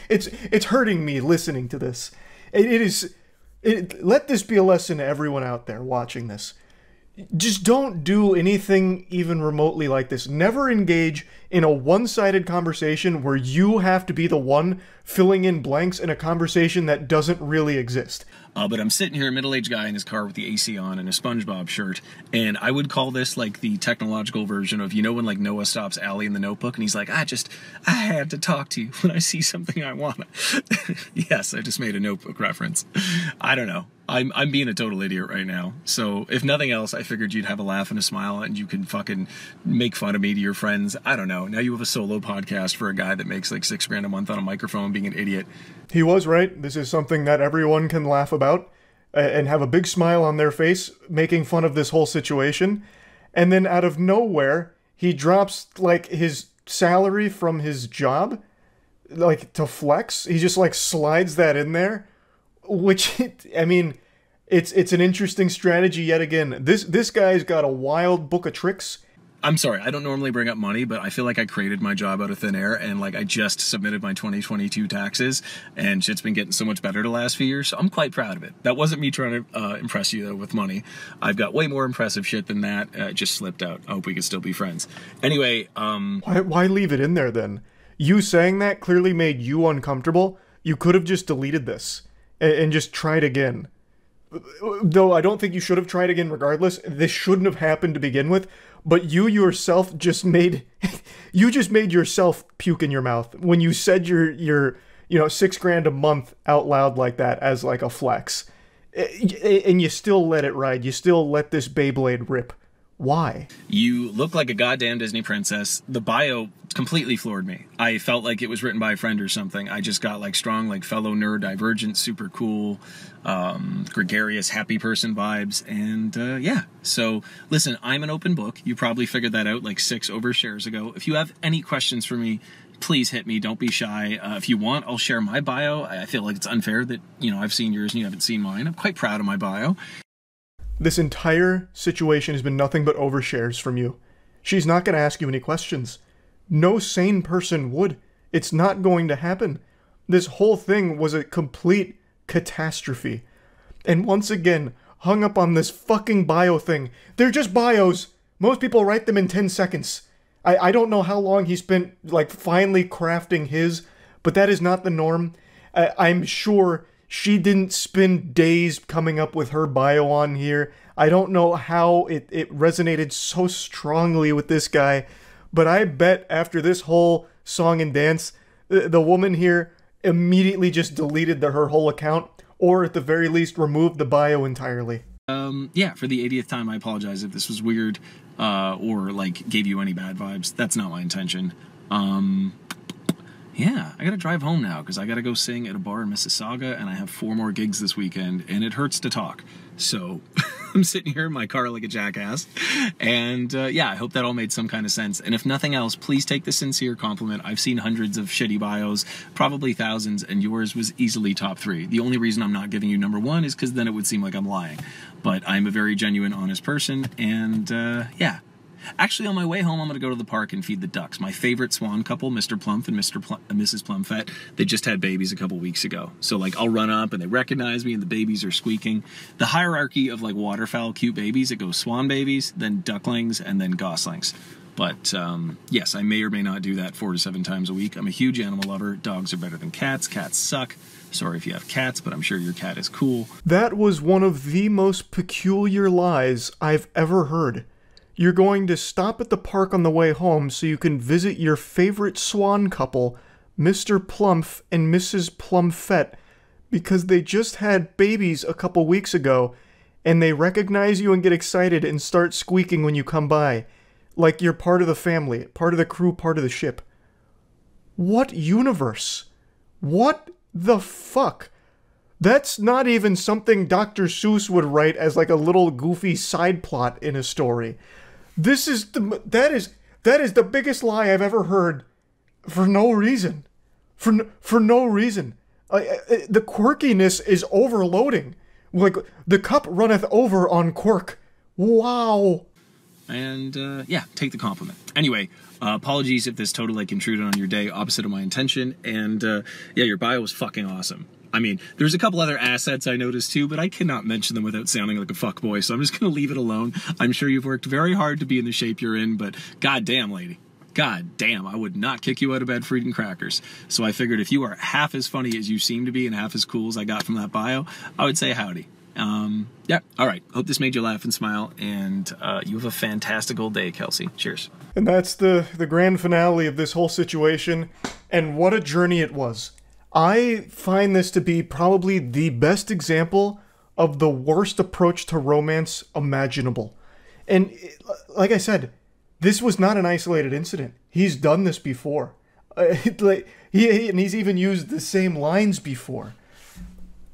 It's hurting me listening to this. Let this be a lesson to everyone out there watching this. Just don't do anything even remotely like this. Never engage in a one-sided conversation where you have to be the one filling in blanks in a conversation that doesn't really exist. But I'm sitting here, a middle-aged guy in his car with the AC on and a SpongeBob shirt, and I would call this like the technological version of, you know, when like Noah stops Allie in the Notebook and he's like, I had to talk to you when I see something I want. Yes, I just made a Notebook reference. I don't know. I'm being a total idiot right now. So if nothing else, I figured you'd have a laugh and a smile and you can fucking make fun of me to your friends. I don't know. Now you have a solo podcast for a guy that makes like $6 grand a month on a microphone being an idiot. He was right. This is something that everyone can laugh about and have a big smile on their face making fun of this whole situation. And then out of nowhere, he drops like his salary from his job, like to flex. He just like slides that in there. Which, I mean, it's an interesting strategy yet again. This guy's got a wild book of tricks. I'm sorry, I don't normally bring up money, but I feel like I created my job out of thin air, and like I just submitted my 2022 taxes, and shit's been getting so much better the last few years, so I'm quite proud of it. That wasn't me trying to impress you, though, with money. I've got way more impressive shit than that. It just slipped out. I hope we could still be friends. Anyway, Why leave it in there, then? You saying that clearly made you uncomfortable. You could have just deleted this and just tried again. though I don't think you should have tried again regardless. This shouldn't have happened to begin with, but you yourself just made, you just made yourself puke in your mouth when you said your you know, $6,000 a month out loud like that as like a flex. And you still let it ride. You still let this Beyblade rip. Why? You look like a goddamn Disney princess. The bio completely floored me. I felt like it was written by a friend or something. I just got like strong, like fellow nerd, divergent, super cool, gregarious, happy person vibes. And yeah, so listen, I'm an open book. You probably figured that out like 6 overshares ago. If you have any questions for me, please hit me. Don't be shy. If you want, I'll share my bio. I feel like it's unfair that, you know, I've seen yours and you haven't seen mine. I'm quite proud of my bio. This entire situation has been nothing but overshares from you. She's not going to ask you any questions. No sane person would. It's not going to happen. This whole thing was a complete catastrophe. And once again, hung up on this fucking bio thing. They're just bios. Most people write them in 10 seconds. I don't know how long he spent, like, finally crafting his, but that is not the norm. I'm sure she didn't spend days coming up with her bio on here. I don't know how it resonated so strongly with this guy, but I bet after this whole song and dance, the woman here immediately just deleted her whole account, or at the very least removed the bio entirely. Yeah, for the 80th time, I apologize if this was weird, or, like, gave you any bad vibes. That's not my intention. Yeah, I gotta drive home now, because I gotta go sing at a bar in Mississauga, and I have 4 more gigs this weekend, and it hurts to talk. So, I'm sitting here in my car like a jackass, and, yeah, I hope that all made some kind of sense. And if nothing else, please take the sincere compliment. I've seen hundreds of shitty bios, probably thousands, and yours was easily top 3. The only reason I'm not giving you number 1 is because then it would seem like I'm lying. But I'm a very genuine, honest person, and, yeah. Actually, on my way home, I'm going to go to the park and feed the ducks. My favorite swan couple, Mr. Plump and Mrs. Plumfett, they just had babies a couple weeks ago. So, like, I'll run up and they recognize me and the babies are squeaking. The hierarchy of, like, waterfowl cute babies, it goes swan babies, then ducklings, and then goslings. But, yes, I may or may not do that 4 to 7 times a week. I'm a huge animal lover. Dogs are better than cats. Cats suck. Sorry if you have cats, but I'm sure your cat is cool. That was one of the most peculiar lies I've ever heard. You're going to stop at the park on the way home so you can visit your favorite swan couple, Mr. Plumph and Mrs. Plumfett, because they just had babies a couple weeks ago, and they recognize you and get excited and start squeaking when you come by, like you're part of the family, part of the crew, part of the ship. What universe? What the fuck? That's not even something Dr. Seuss would write as like a little goofy side plot in a story. This is that is the biggest lie I've ever heard, for no reason, for no reason. The quirkiness is overloading. Like the cup runneth over on quirk. Wow. And yeah, take the compliment. Anyway, apologies if this totally like intruded on your day, opposite of my intention. And yeah, your bio was fucking awesome. I mean, there's a couple other assets I noticed too, but I cannot mention them without sounding like a fuckboy, so I'm just going to leave it alone. I'm sure you've worked very hard to be in the shape you're in, but goddamn, lady. God damn, I would not kick you out of bed for eating crackers. So I figured if you are half as funny as you seem to be and half as cool as I got from that bio, I would say howdy. Yeah, all right. Hope this made you laugh and smile, and you have a fantastical day, Kelsey. Cheers. And that's the grand finale of this whole situation, and what a journey it was. I find this to be probably the best example of the worst approach to romance imaginable. And like I said, this was not an isolated incident. He's done this before. And he's even used the same lines before.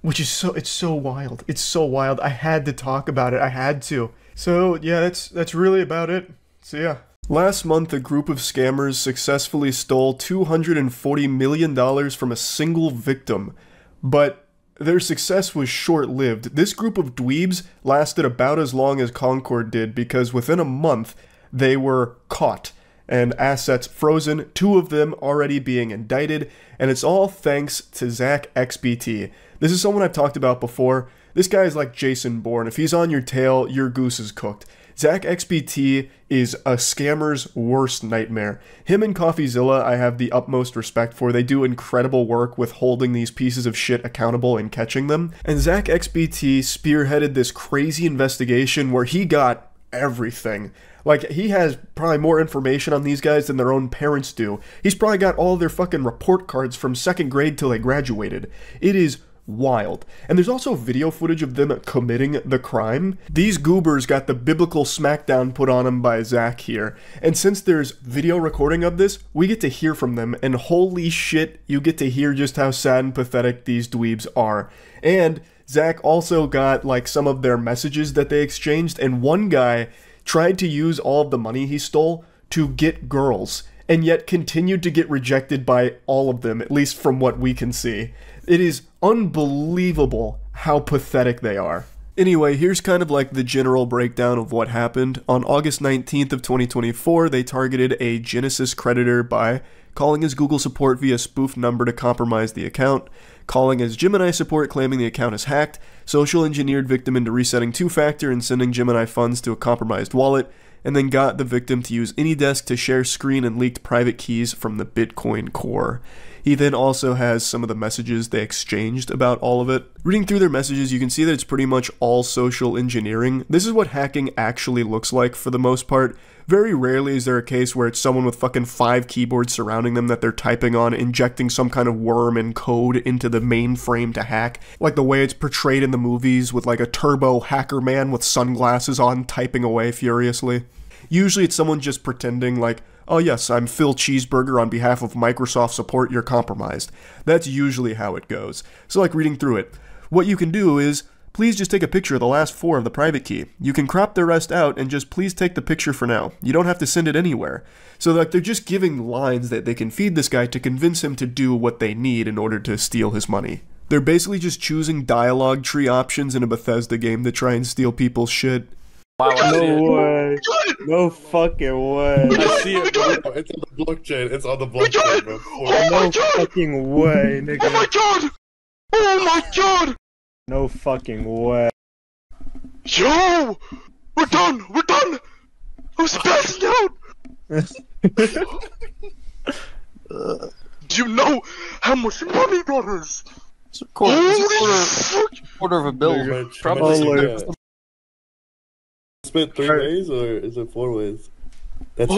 Which is it's so wild. It's so wild. I had to talk about it. I had to. So yeah, that's really about it. So yeah. Last month, a group of scammers successfully stole $240 million from a single victim, but their success was short-lived. This group of dweebs lasted about as long as Concord did, because within a month, they were caught and assets frozen, 2 of them already being indicted, and it's all thanks to Zach XBT. This is someone I've talked about before. This guy is like Jason Bourne. If he's on your tail, your goose is cooked. Zach XBT is a scammer's worst nightmare. Him and CoffeeZilla I have the utmost respect for. They do incredible work with holding these pieces of shit accountable and catching them. And Zach XBT spearheaded this crazy investigation where he got everything. Like, he has probably more information on these guys than their own parents do. He's probably got all their fucking report cards from 2nd grade till they graduated. It is wild. And there's also video footage of them committing the crime. These goobers got the biblical smackdown put on them by Zach here. And since there's video recording of this, we get to hear from them, and holy shit, you get to hear just how sad and pathetic these dweebs are. And Zach also got like some of their messages that they exchanged, and one guy tried to use all of the money he stole to get girls, and yet continued to get rejected by all of them, at least from what we can see. It is unbelievable how pathetic they are. Anyway, here's kind of like the general breakdown of what happened. On August 19th of 2024, they targeted a Genesis creditor by calling his Google support via spoofed number to compromise the account, calling his Gemini support claiming the account is hacked, social engineered victim into resetting two-factor and sending Gemini funds to a compromised wallet, and then got the victim to use AnyDesk to share screen and leaked private keys from the Bitcoin core. He then also has some of the messages they exchanged about all of it. Reading through their messages, you can see that it's pretty much all social engineering. This is what hacking actually looks like for the most part. Very rarely is there a case where it's someone with fucking 5 keyboards surrounding them that they're typing on, injecting some kind of worm and code into the mainframe to hack, like the way it's portrayed in the movies with like a turbo hacker man with sunglasses on typing away furiously. Usually it's someone just pretending like, oh yes, I'm Phil Cheeseburger on behalf of Microsoft support, you're compromised. That's usually how it goes. So like reading through it, what you can do is, please just take a picture of the last 4 of the private key. You can crop the rest out and just please take the picture for now. You don't have to send it anywhere. So like they're just giving lines that they can feed this guy to convince him to do what they need in order to steal his money. They're basically just choosing dialogue tree options in a Bethesda game to try and steal people's shit. No way. No fucking way. I see it, bro. It's on the blockchain. It's on the blockchain, bro. No fucking way, nigga. Oh my god! Oh my god! No fucking way. Yo! We're done! We're done! I'm spazzing out! Do you know how much money that is? It's a quarter of a bill. Probably. Spent 3 ways or is it 4 ways? That's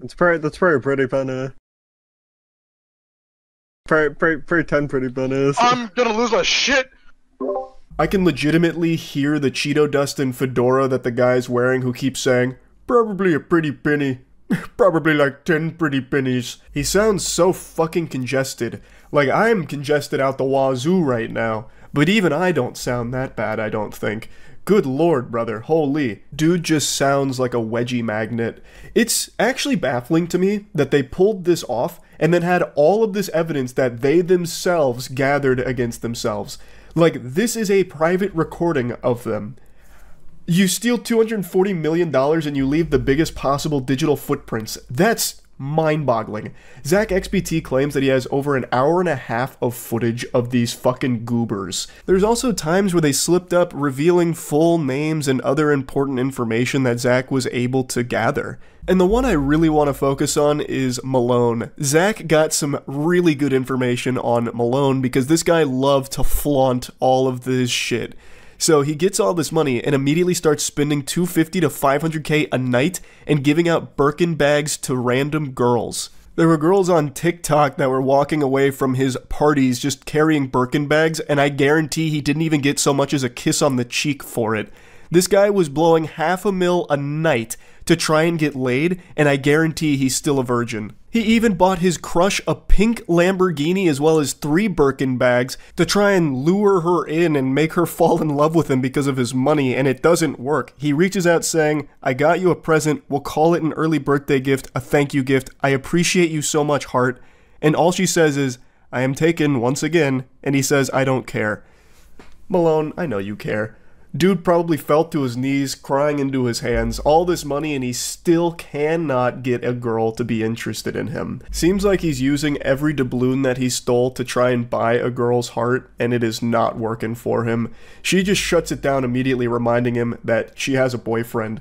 that's pretty penny. Pretty 10 pretty pennies. I'm gonna lose my shit! I can legitimately hear the Cheeto dust and fedora that the guy's wearing who keeps saying, probably a pretty penny. Probably like 10 pretty pennies. He sounds so fucking congested. Like I'm congested out the wazoo right now. But even I don't sound that bad, I don't think. Good lord, brother, holy. Dude just sounds like a wedgie magnet. It's actually baffling to me that they pulled this off and then had all of this evidence that they themselves gathered against themselves. Like, this is a private recording of them. You steal $240 million and you leave the biggest possible digital footprints. That's mind-boggling. Zach XBT claims that he has over an hour and a half of footage of these fucking goobers. There's also times where they slipped up revealing full names and other important information that Zach was able to gather. And the one I really want to focus on is Malone. Zach got some really good information on Malone because this guy loved to flaunt all of this shit. So he gets all this money and immediately starts spending $250 to $500K a night and giving out Birkin bags to random girls. There were girls on TikTok that were walking away from his parties just carrying Birkin bags, and I guarantee he didn't even get so much as a kiss on the cheek for it. This guy was blowing $500,000 a night to try and get laid, and I guarantee he's still a virgin. He even bought his crush a pink Lamborghini as well as 3 Birkin bags to try and lure her in and make her fall in love with him because of his money, and it doesn't work. He reaches out saying, I got you a present, we'll call it an early birthday gift, a thank you gift, I appreciate you so much, heart. And all she says is, I am taken once again, and he says, I don't care. Malone, I know you care. Dude probably fell to his knees, crying into his hands, all this money, and he still cannot get a girl to be interested in him. Seems like he's using every doubloon that he stole to try and buy a girl's heart, and it is not working for him. She just shuts it down immediately, reminding him that she has a boyfriend.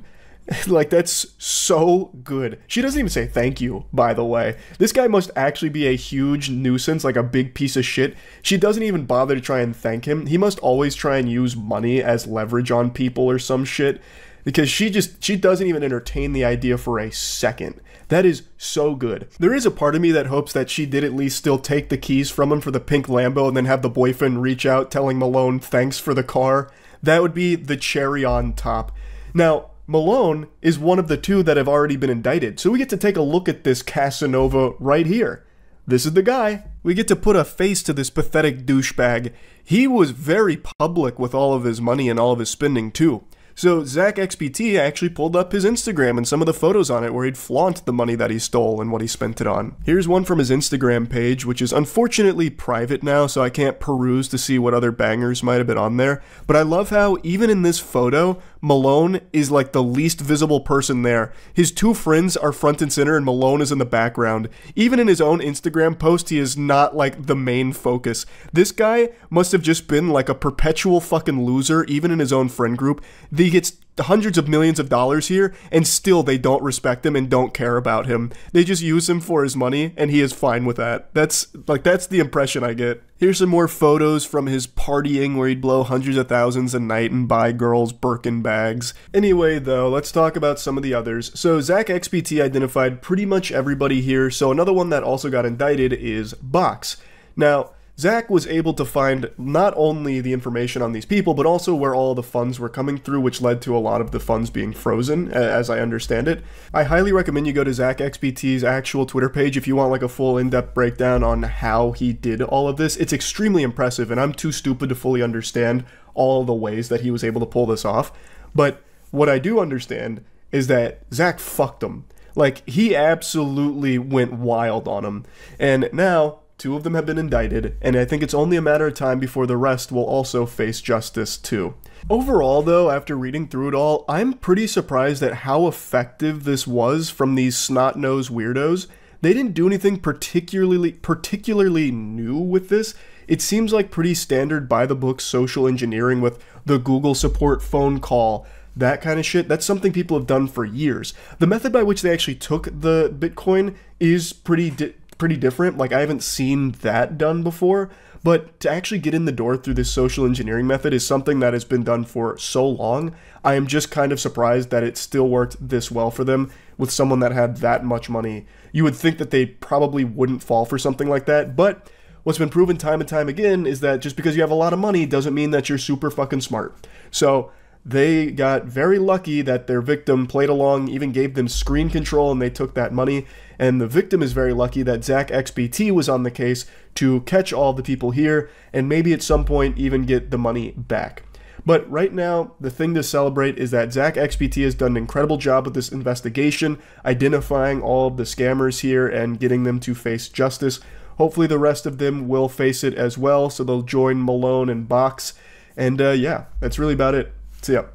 Like, that's so good. She doesn't even say thank you, by the way. This guy must actually be a huge nuisance, like a big piece of shit. She doesn't even bother to try and thank him. He must always try and use money as leverage on people or some shit, because she doesn't even entertain the idea for a second. That is so good. There is a part of me that hopes that she did at least still take the keys from him for the pink Lambo and then have the boyfriend reach out telling Malone thanks for the car. That would be the cherry on top. Now, Malone is one of the two that have already been indicted, so we get to take a look at this Casanova right here. This is the guy. We get to put a face to this pathetic douchebag. He was very public with all of his money and all of his spending too. So Zach XPT actually pulled up his Instagram and some of the photos on it where he'd flaunt the money that he stole and what he spent it on. Here's one from his Instagram page, which is unfortunately private now, so I can't peruse to see what other bangers might have been on there. But I love how even in this photo, Malone is like the least visible person there. His two friends are front and center and Malone is in the background. Even in his own Instagram post, he is not like the main focus. This guy must have just been like a perpetual fucking loser, even in his own friend group. He gets hundreds of millions of dollars here, and still they don't respect him and don't care about him. They just use him for his money, and he is fine with that. That's the impression I get. Here's some more photos from his partying where he'd blow hundreds of thousands a night and buy girls Birkin bags. Anyway, though, let's talk about some of the others. So Zach XPT identified pretty much everybody here, so another one that also got indicted is Box. Now, Zach was able to find not only the information on these people, but also where all the funds were coming through, which led to a lot of the funds being frozen, as I understand it. I highly recommend you go to Zach XPT's actual Twitter page if you want like a full in-depth breakdown on how he did all of this. It's extremely impressive, and I'm too stupid to fully understand all the ways that he was able to pull this off. But what I do understand is that Zach fucked him. Like, he absolutely went wild on him. And now, two of them have been indicted, and I think it's only a matter of time before the rest will also face justice too. Overall, though, after reading through it all, I'm pretty surprised at how effective this was from these snot-nosed weirdos. They didn't do anything particularly new with this. It seems like pretty standard by-the-book social engineering with the Google support phone call, that kind of shit. That's something people have done for years. The method by which they actually took the Bitcoin is pretty different. Like, I haven't seen that done before, but to actually get in the door through this social engineering method is something that has been done for so long. I am just kind of surprised that it still worked this well for them with someone that had that much money. You would think that they probably wouldn't fall for something like that, but what's been proven time and time again is that just because you have a lot of money doesn't mean that you're super fucking smart. So they got very lucky that their victim played along, even gave them screen control, and they took that money. And the victim is very lucky that Zach XPT was on the case to catch all the people here and maybe at some point even get the money back. But right now, the thing to celebrate is that Zach XPT has done an incredible job with this investigation, identifying all of the scammers here and getting them to face justice. Hopefully the rest of them will face it as well, so they'll join Malone and Box. And yeah, that's really about it. So yeah.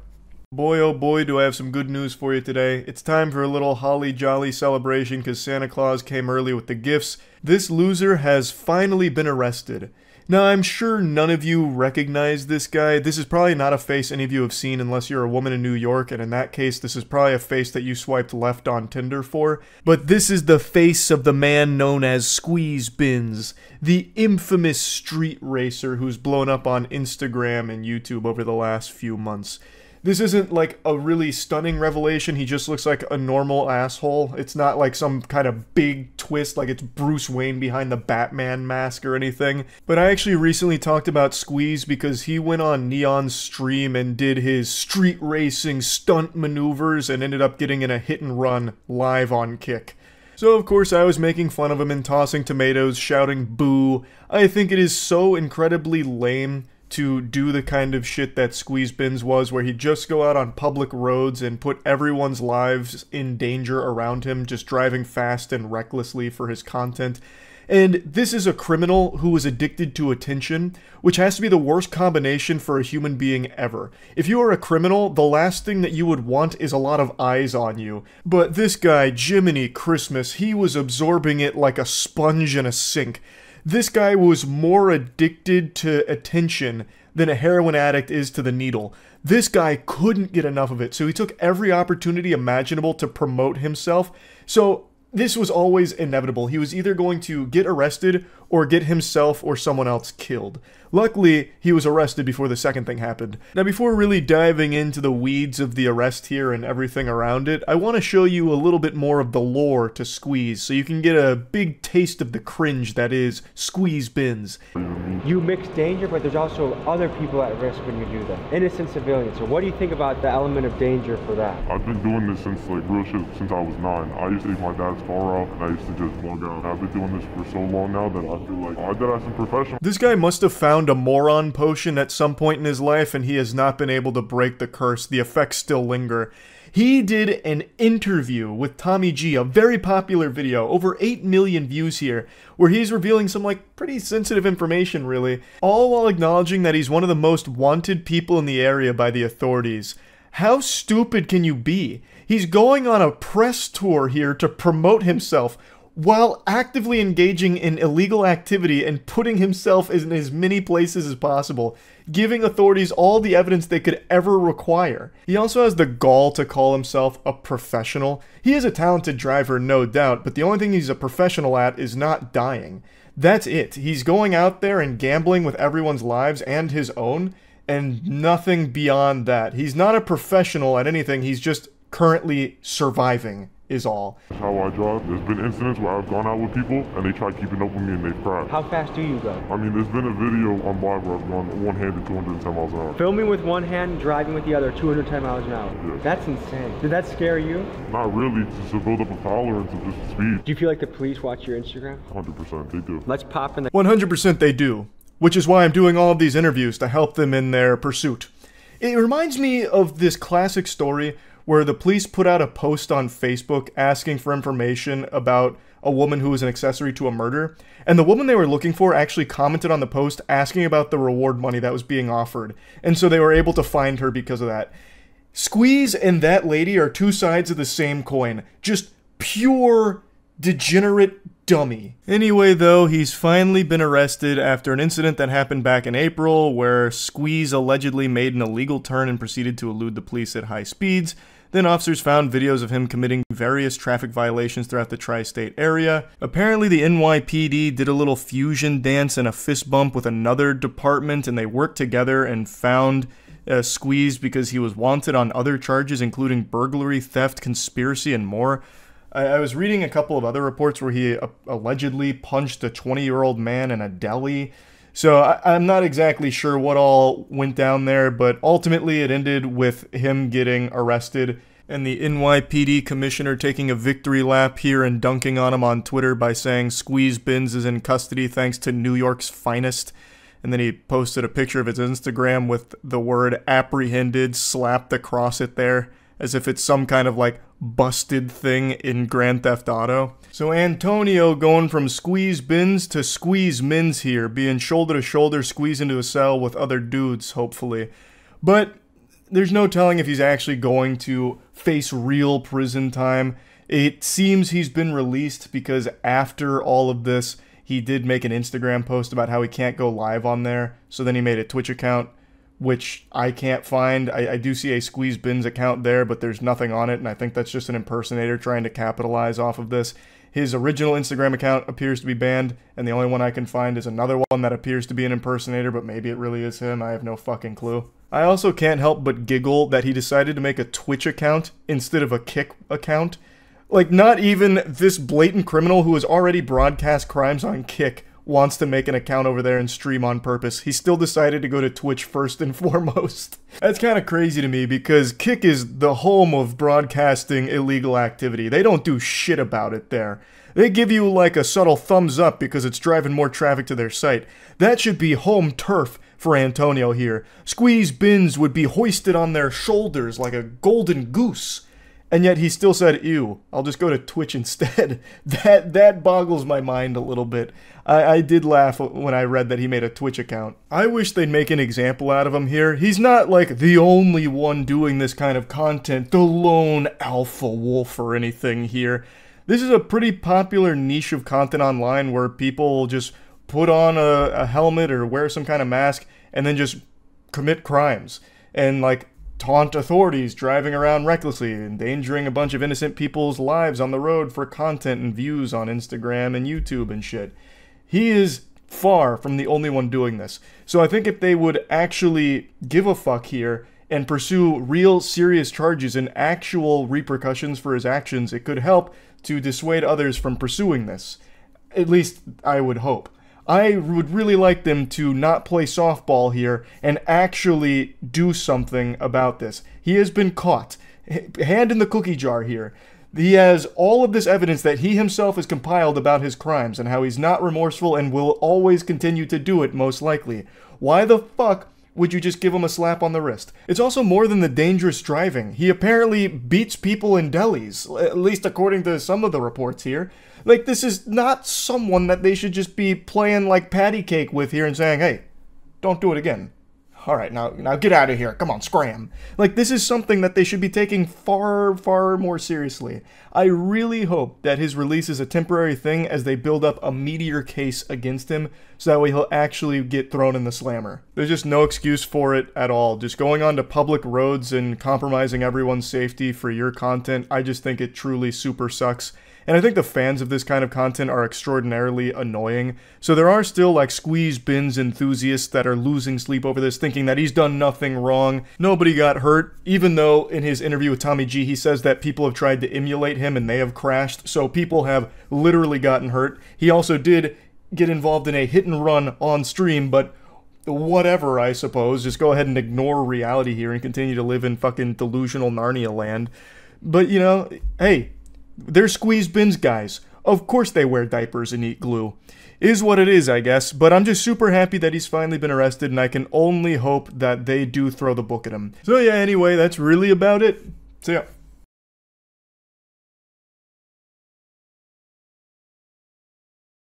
Boy, oh boy, do I have some good news for you today. It's time for a little holly jolly celebration because Santa Claus came early with the gifts. This loser has finally been arrested. Now, I'm sure none of you recognize this guy. This is probably not a face any of you have seen unless you're a woman in New York, and in that case, this is probably a face that you swiped left on Tinder for. But this is the face of the man known as Squeeze Bins, the infamous street racer who's blown up on Instagram and YouTube over the last few months. This isn't like a really stunning revelation, he just looks like a normal asshole. It's not like some kind of big twist like it's Bruce Wayne behind the Batman mask or anything. But I actually recently talked about Squeeze because he went on Neon's stream and did his street racing stunt maneuvers and ended up getting in a hit and run live on Kick. So of course I was making fun of him and tossing tomatoes, shouting boo. I think it is so incredibly lame to do the kind of shit that Squeezebins was, where he'd just go out on public roads and put everyone's lives in danger around him, just driving fast and recklessly for his content. And this is a criminal who is addicted to attention, which has to be the worst combination for a human being ever. If you are a criminal, the last thing that you would want is a lot of eyes on you. But this guy, Jiminy Christmas, he was absorbing it like a sponge in a sink. This guy was more addicted to attention than a heroin addict is to the needle. This guy couldn't get enough of it, so he took every opportunity imaginable to promote himself. So this was always inevitable. He was either going to get arrested or get himself or someone else killed. Luckily, he was arrested before the second thing happened. Now, before really diving into the weeds of the arrest here and everything around it, I want to show you a little bit more of the lore to Squeeze, so you can get a big taste of the cringe that is Squeezebins. You mix danger, but there's also other people at risk when you do that. Innocent civilians. So what do you think about the element of danger for that? I've been doing this since, like, real shit since I was 9. I used to take my dad's car out, and I used to just bug out. I've been doing this for so long now that I feel like I did have some professional. This guy must have found a moron potion at some point in his life, and he has not been able to break the curse. The effects still linger. He did an interview with Tommy G, a very popular video, over 8 million views here, where he's revealing some, like, pretty sensitive information, really, all while acknowledging that he's one of the most wanted people in the area by the authorities. How stupid can you be? He's going on a press tour here to promote himself, while actively engaging in illegal activity and putting himself in as many places as possible, giving authorities all the evidence they could ever require. He also has the gall to call himself a professional. He is a talented driver, no doubt, but the only thing he's a professional at is not dying. That's it. He's going out there and gambling with everyone's lives and his own, and nothing beyond that. He's not a professional at anything, he's just currently surviving. Is all. That's how I drive. There's been incidents where I've gone out with people and they tried keeping up with me and they've crashed. How fast do you go? I mean, there's been a video on live where I've gone one-handed 210 miles an hour. Filming with one hand, driving with the other, 210 miles an hour. Yes. That's insane. Did that scare you? Not really, just to build up a tolerance of just speed. Do you feel like the police watch your Instagram? 100%, they do. Let's pop in the... 100% they do. Which is why I'm doing all of these interviews, to help them in their pursuit. It reminds me of this classic story where the police put out a post on Facebook asking for information about a woman who was an accessory to a murder, and the woman they were looking for actually commented on the post asking about the reward money that was being offered, and so they were able to find her because of that. Squeeze and that lady are two sides of the same coin. Just pure degenerate dummy. Anyway, though, he's finally been arrested after an incident that happened back in April where Squeeze allegedly made an illegal turn and proceeded to elude the police at high speeds. Then officers found videos of him committing various traffic violations throughout the tri-state area. Apparently the NYPD did a little fusion dance and a fist bump with another department, and they worked together and found Squeeze because he was wanted on other charges, including burglary, theft, conspiracy, and more. I was reading a couple of other reports where he allegedly punched a 20-year-old man in a deli. So I'm not exactly sure what all went down there, but ultimately it ended with him getting arrested and the NYPD commissioner taking a victory lap here and dunking on him on Twitter by saying Squeezebins is in custody thanks to New York's finest. And then he posted a picture of his Instagram with the word apprehended slapped across it there, as if it's some kind of like busted thing in Grand Theft Auto. So Antonio going from Squeezebins to Squeezemins here, being shoulder to shoulder squeezed into a cell with other dudes, hopefully. But there's no telling if he's actually going to face real prison time. It seems he's been released because after all of this, he did make an Instagram post about how he can't go live on there. So then he made a Twitch account, which I can't find. I do see a Squeezebins account there, but there's nothing on it, and I think that's just an impersonator trying to capitalize off of this. His original Instagram account appears to be banned, and the only one I can find is another one that appears to be an impersonator, but maybe it really is him. I have no fucking clue. I also can't help but giggle that he decided to make a Twitch account instead of a Kick account. Like, not even this blatant criminal who has already broadcast crimes on Kick wants to make an account over there and stream on purpose. He still decided to go to Twitch first and foremost. That's kind of crazy to me because Kick is the home of broadcasting illegal activity. They don't do shit about it there. They give you like a subtle thumbs up because it's driving more traffic to their site. That should be home turf for Antonio here. Squeeze bins would be hoisted on their shoulders like a golden goose. And yet he still said, ew, I'll just go to Twitch instead. That boggles my mind a little bit. I did laugh when I read that he made a Twitch account. I wish they'd make an example out of him here. He's not like the only one doing this kind of content, the lone alpha wolf or anything here. This is a pretty popular niche of content online where people just put on a helmet or wear some kind of mask and then just commit crimes. And like taunt authorities driving around recklessly, endangering a bunch of innocent people's lives on the road for content and views on Instagram and YouTube and shit. He is far from the only one doing this. So I think if they would actually give a fuck here and pursue real serious charges and actual repercussions for his actions, it could help to dissuade others from pursuing this. At least I would hope. I would really like them to not play softball here and actually do something about this. He has been caught. Hand in the cookie jar here. He has all of this evidence that he himself has compiled about his crimes and how he's not remorseful and will always continue to do it, most likely. Why the fuck would you just give him a slap on the wrist? It's also more than the dangerous driving. He apparently beats people in delis, at least according to some of the reports here. Like, this is not someone that they should just be playing like patty cake with here and saying, hey, don't do it again. All right, now get out of here. Come on, scram. Like, this is something that they should be taking far, far more seriously. I really hope that his release is a temporary thing as they build up a meteor case against him, so that way he'll actually get thrown in the slammer. There's just no excuse for it at all. Just going onto public roads and compromising everyone's safety for your content, I just think it truly super sucks. And I think the fans of this kind of content are extraordinarily annoying. So there are still like squeeze bins enthusiasts that are losing sleep over this, thinking that he's done nothing wrong. Nobody got hurt, even though in his interview with Tommy G, he says that people have tried to emulate him and they have crashed. So people have literally gotten hurt. He also did get involved in a hit and run on stream, but whatever, I suppose. Just go ahead and ignore reality here and continue to live in fucking delusional Narnia land. But, you know, hey, they're squeeze bins guys. Of course they wear diapers and eat glue. Is what it is, I guess. But I'm just super happy that he's finally been arrested, and I can only hope that they do throw the book at him. So yeah, anyway, that's really about it. See ya.